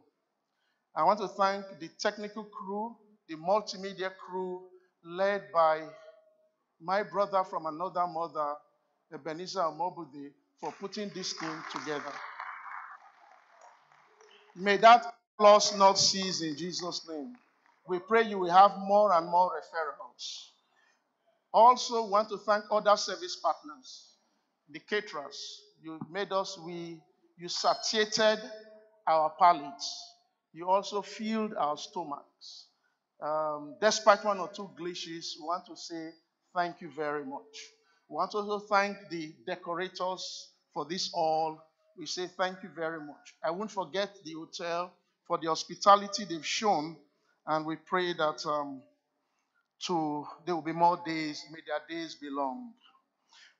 Speaker 21: I want to thank the technical crew, the multimedia crew, led by my brother from another mother, Ebenezer Mobude, for putting this thing together. May that applause not cease in Jesus' name. We pray you will have more and more referrals. Also want to thank other service partners, the caterers. You made us, you satiated our palates. You also filled our stomachs. Despite 1 or 2 glitches, we want to say thank you very much. We want to also thank the decorators for this all. We say thank you very much. I won't forget the hotel for the hospitality they've shown, and we pray that there will be more days. May their days be long.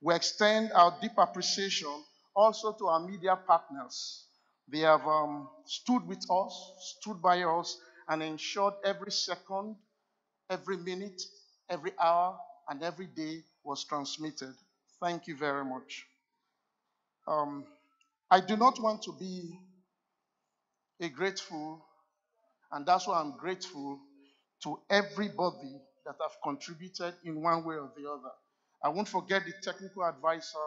Speaker 21: We extend our deep appreciation also to our media partners. They have stood with us, stood by us, and ensured every second, every minute, every hour, and every day was transmitted. Thank you very much. I do not want to be a grateful, and that's why I'm grateful to everybody that have contributed in one way or the other. I won't forget the technical advisor,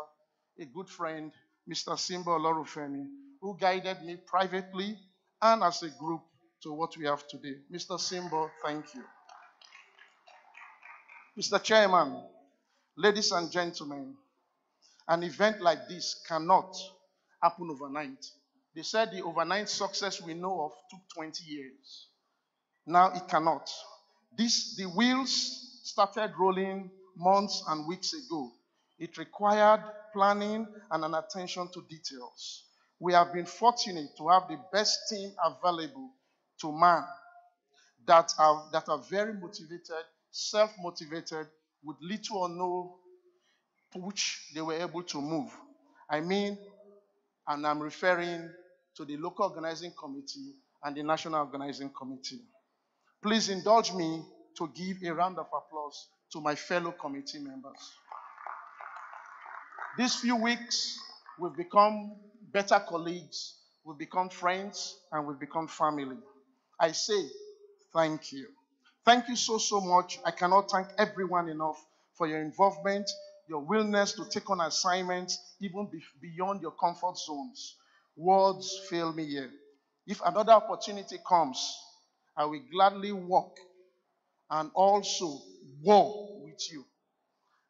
Speaker 21: a good friend, Mr. Simba Olorufemi, who guided me privately and as a group to what we have today. Mr. Simba, thank you. Mr. Chairman, ladies and gentlemen, an event like this cannot happen overnight. They said the overnight success we know of took 20 years. Now it cannot. The wheels started rolling months and weeks ago. It required planning and an attention to details. We have been fortunate to have the best team available to man that are very motivated, self-motivated, with little or no which they were able to move. I mean, and I'm referring to the local organizing committee and the national organizing committee. Please indulge me to give a round of applause to my fellow committee members. These few weeks, we've become better colleagues, we've become friends, and we've become family. I say thank you. Thank you so, so much. I cannot thank everyone enough for your involvement, your willingness to take on assignments, even beyond your comfort zones. Words fail me here. If another opportunity comes, I will gladly walk and also war with you.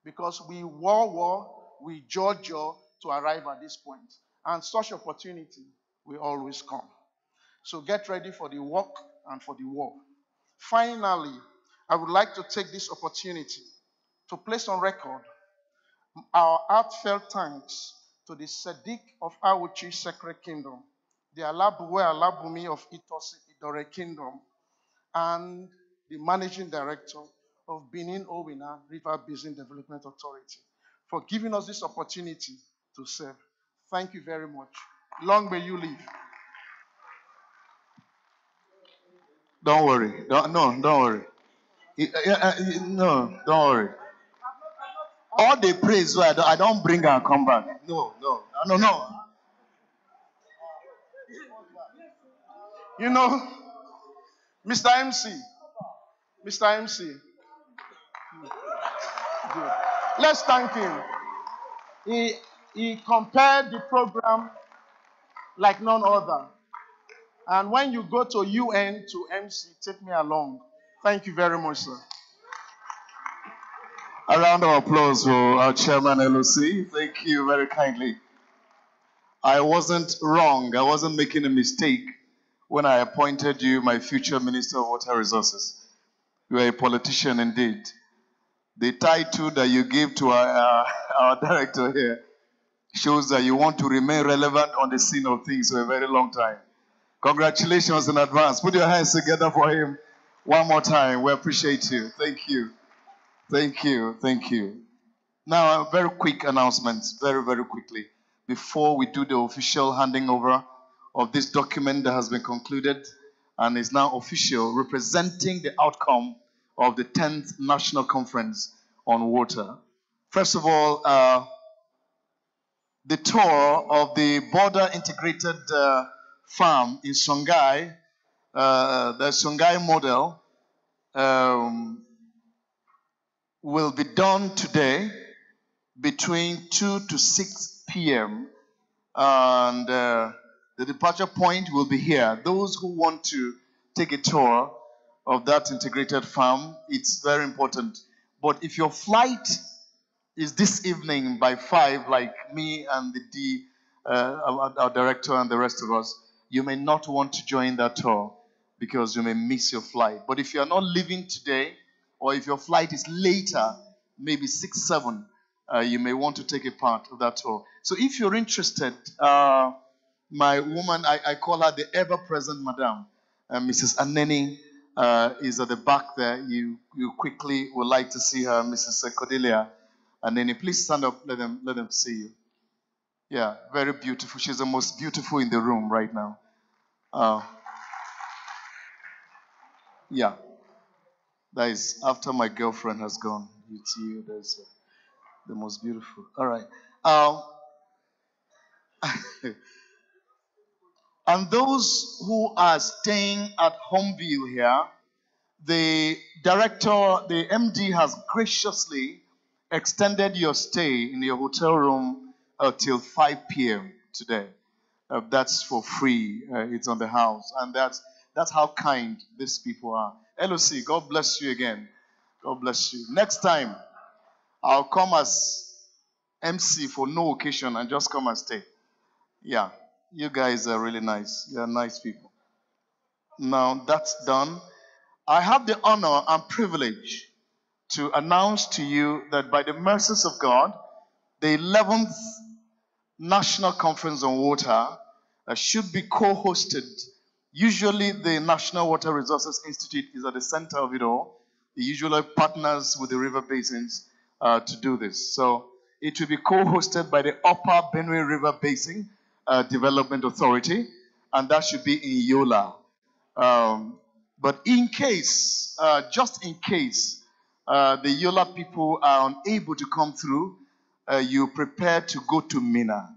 Speaker 21: Because we war, we jaw to arrive at this point. And such opportunity will always come. So get ready for the walk and for the war. Finally, I would like to take this opportunity to place on record our heartfelt thanks to the Sadiq of Awuchi Sacred Kingdom, the Alabuwe Alabumi of Itosi Idore Kingdom, and the Managing Director of Benin Owena River Basin Development Authority for giving us this opportunity to serve. Thank you very much. Long may you live.
Speaker 3: Don't worry. Don't worry. No, don't worry. All the praise, I don't bring and come back. No.
Speaker 21: You know, Mr. MC. Good. Let's thank him. He compared the program like none other. And when you go to UN to MC, take me along. Thank you very much, sir.
Speaker 3: A round of applause for our chairman, LOC. Thank you very kindly. I wasn't wrong. I wasn't making a mistake when I appointed you my future Minister of Water Resources. You are a politician indeed. The title that you gave to our director here shows that you want to remain relevant on the scene of things for a very long time. Congratulations in advance. Put your hands together for him one more time. We appreciate you. Thank you. Thank you. Thank you. Now, a very quick announcement, very, very quickly, before we do the official handing over of this document that has been concluded and is now official, representing the outcome of the 10th National Conference on Water. First of all, the tour of the border integrated farm in Songhai, the Songhai model, will be done today between 2 to 6 p.m. And the departure point will be here. Those who want to take a tour of that integrated farm, it's very important. But if your flight is this evening by 5, like me and our director and the rest of us, you may not want to join that tour because you may miss your flight. But if you are not leaving today, or if your flight is later, maybe 6, 7, you may want to take a part of that tour. So if you're interested, my woman, I call her the ever-present madam, Mrs. Aneni, is at the back there. You quickly would like to see her, Mrs. Cordelia Aneni. Please stand up, let them see you. Yeah, very beautiful. She's the most beautiful in the room right now. Yeah, that is after my girlfriend has gone. It's you, that's the most beautiful. All right. And those who are staying at Homeville here, the director, the MD has graciously extended your stay in your hotel room till 5 p.m. today. That's for free. It's on the house. And that's how kind these people are. LOC, God bless you again. God bless you. Next time, I'll come as MC for no occasion and just come and stay. Yeah, you guys are really nice. You're nice people. Now that's done. I have the honor and privilege to announce to you that by the mercies of God, the 11th National Conference on Water should be co-hosted. Usually the National Water Resources Institute is at the center of it all. They usually partners with the river basins to do this. So it will be co-hosted by the Upper Benue River Basin Development Authority, and that should be in Yola. But in case, just in case, the Yola people are unable to come through, you prepare to go to Mina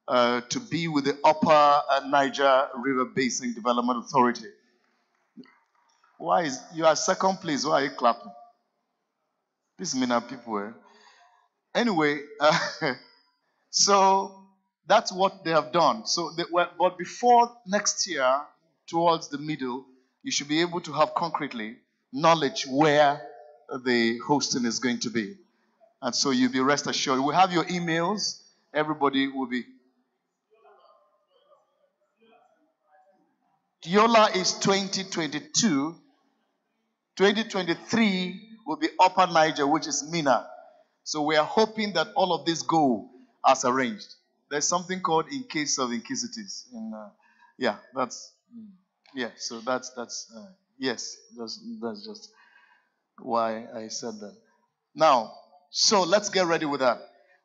Speaker 3: to be with the Upper Niger River Basin Development Authority. Why is you are second place? Why are you clapping? These Mina people. Anyway, so that's what they have done. So, but before next year, towards the middle, you should be able to have concretely knowledge where the hosting is going to be. And so you'll be rest assured. We have your emails. Everybody will be. Yola is 2022. 2023 will be Upper Niger, which is Mina. So we are hoping that all of this go as arranged. There's something called in case of inquisitives. Yeah, that's so that's yes, that's just why I said that. Now, so let's get ready with that.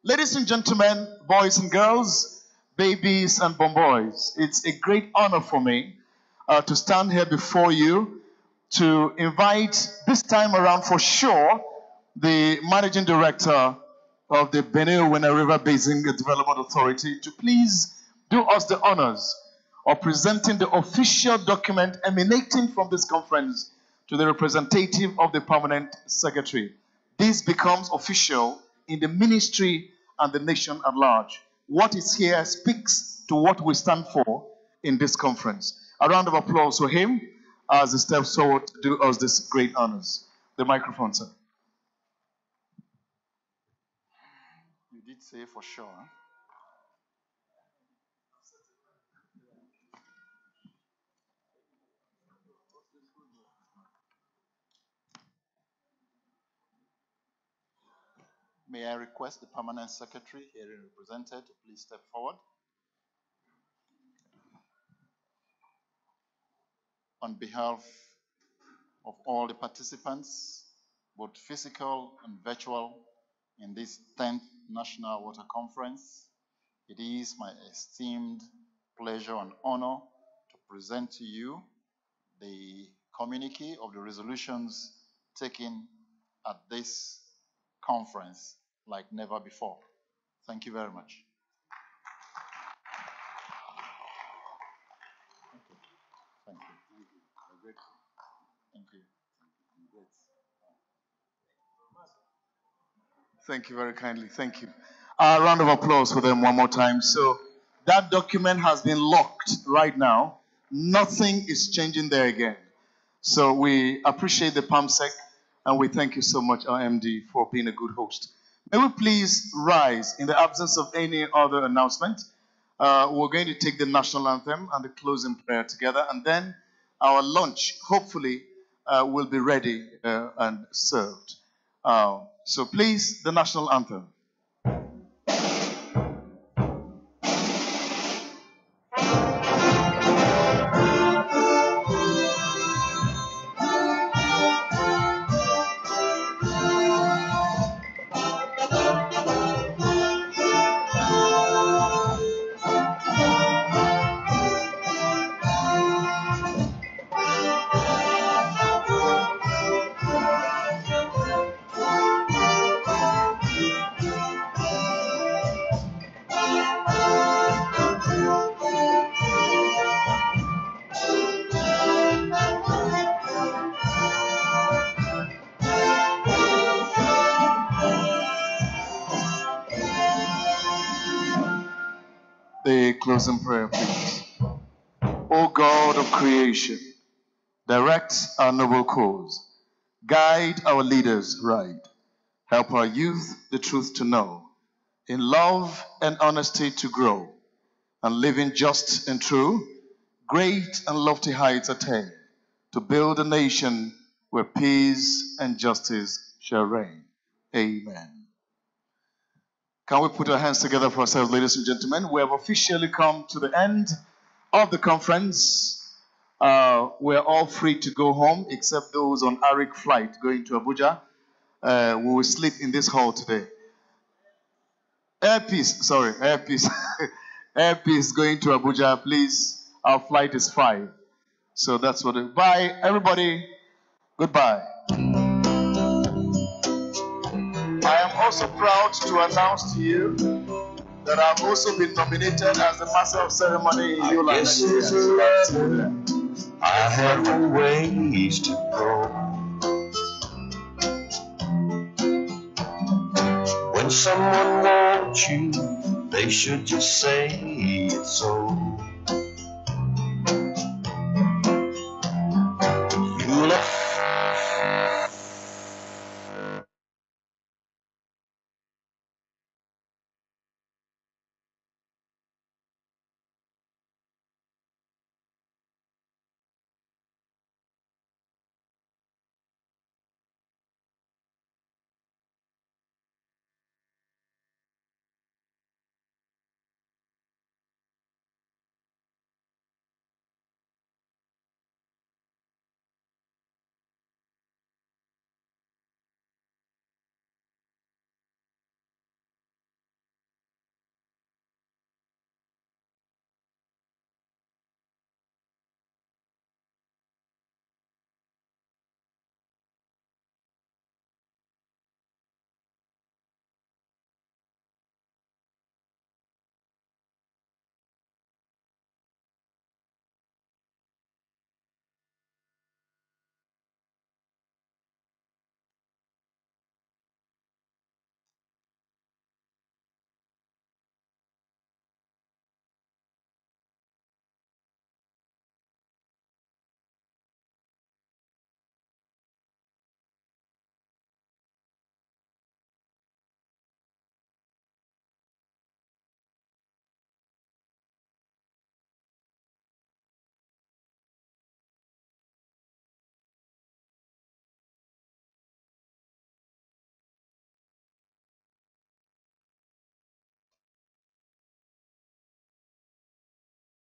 Speaker 3: Ladies and gentlemen, boys and girls, babies and bomboys, it's a great honor for me to stand here before you to invite, this time around for sure, the Managing Director of the Benin Owena River Basin Development Authority to please do us the honors of presenting the official document emanating from this conference to the representative of the Permanent Secretary. This becomes official in the ministry and the nation at large. what is here speaks to what we stand for in this conference. A round of applause for him as he steps forward to do us this great honors. The microphone, sir.
Speaker 20: You did say for sure. Huh? May I request the permanent secretary here represented to please step forward. On behalf of all the participants, both physical and virtual, in this 10th National Water Conference, it is my esteemed pleasure and honor to present to you the communique of the resolutions taken at this conference like never before. Thank you very much. Thank you. Thank you.
Speaker 3: Thank you very kindly. Thank you. A round of applause for them one more time. So that document has been locked right now. Nothing is changing there again. So we appreciate the PAMSEC and we thank you so much, our MD, for being a good host. May we please rise in the absence of any other announcement. We're going to take the national anthem and the closing prayer together, and then our lunch, hopefully, will be ready and served. So please, the national anthem. The closing prayer, please. O God of creation, direct our noble cause, guide our leaders right, help our youth the truth to know, in love and honesty to grow, and living just and true, great and lofty heights attain, to build a nation where peace and justice shall reign. Amen. Can we put our hands together for ourselves, ladies and gentlemen? We have officially come to the end of the conference. We're all free to go home, except those on ARIC flight going to Abuja. We will sleep in this hall today. Airpeace going to Abuja, please. Our flight is 5. So that's what it. Bye, everybody. Goodbye. I am also proud to announce to you that I've also been nominated as the Master of Ceremony in Yola, Nigeria.
Speaker 4: I have a ways to go. When someone wants you, they should just say it's so.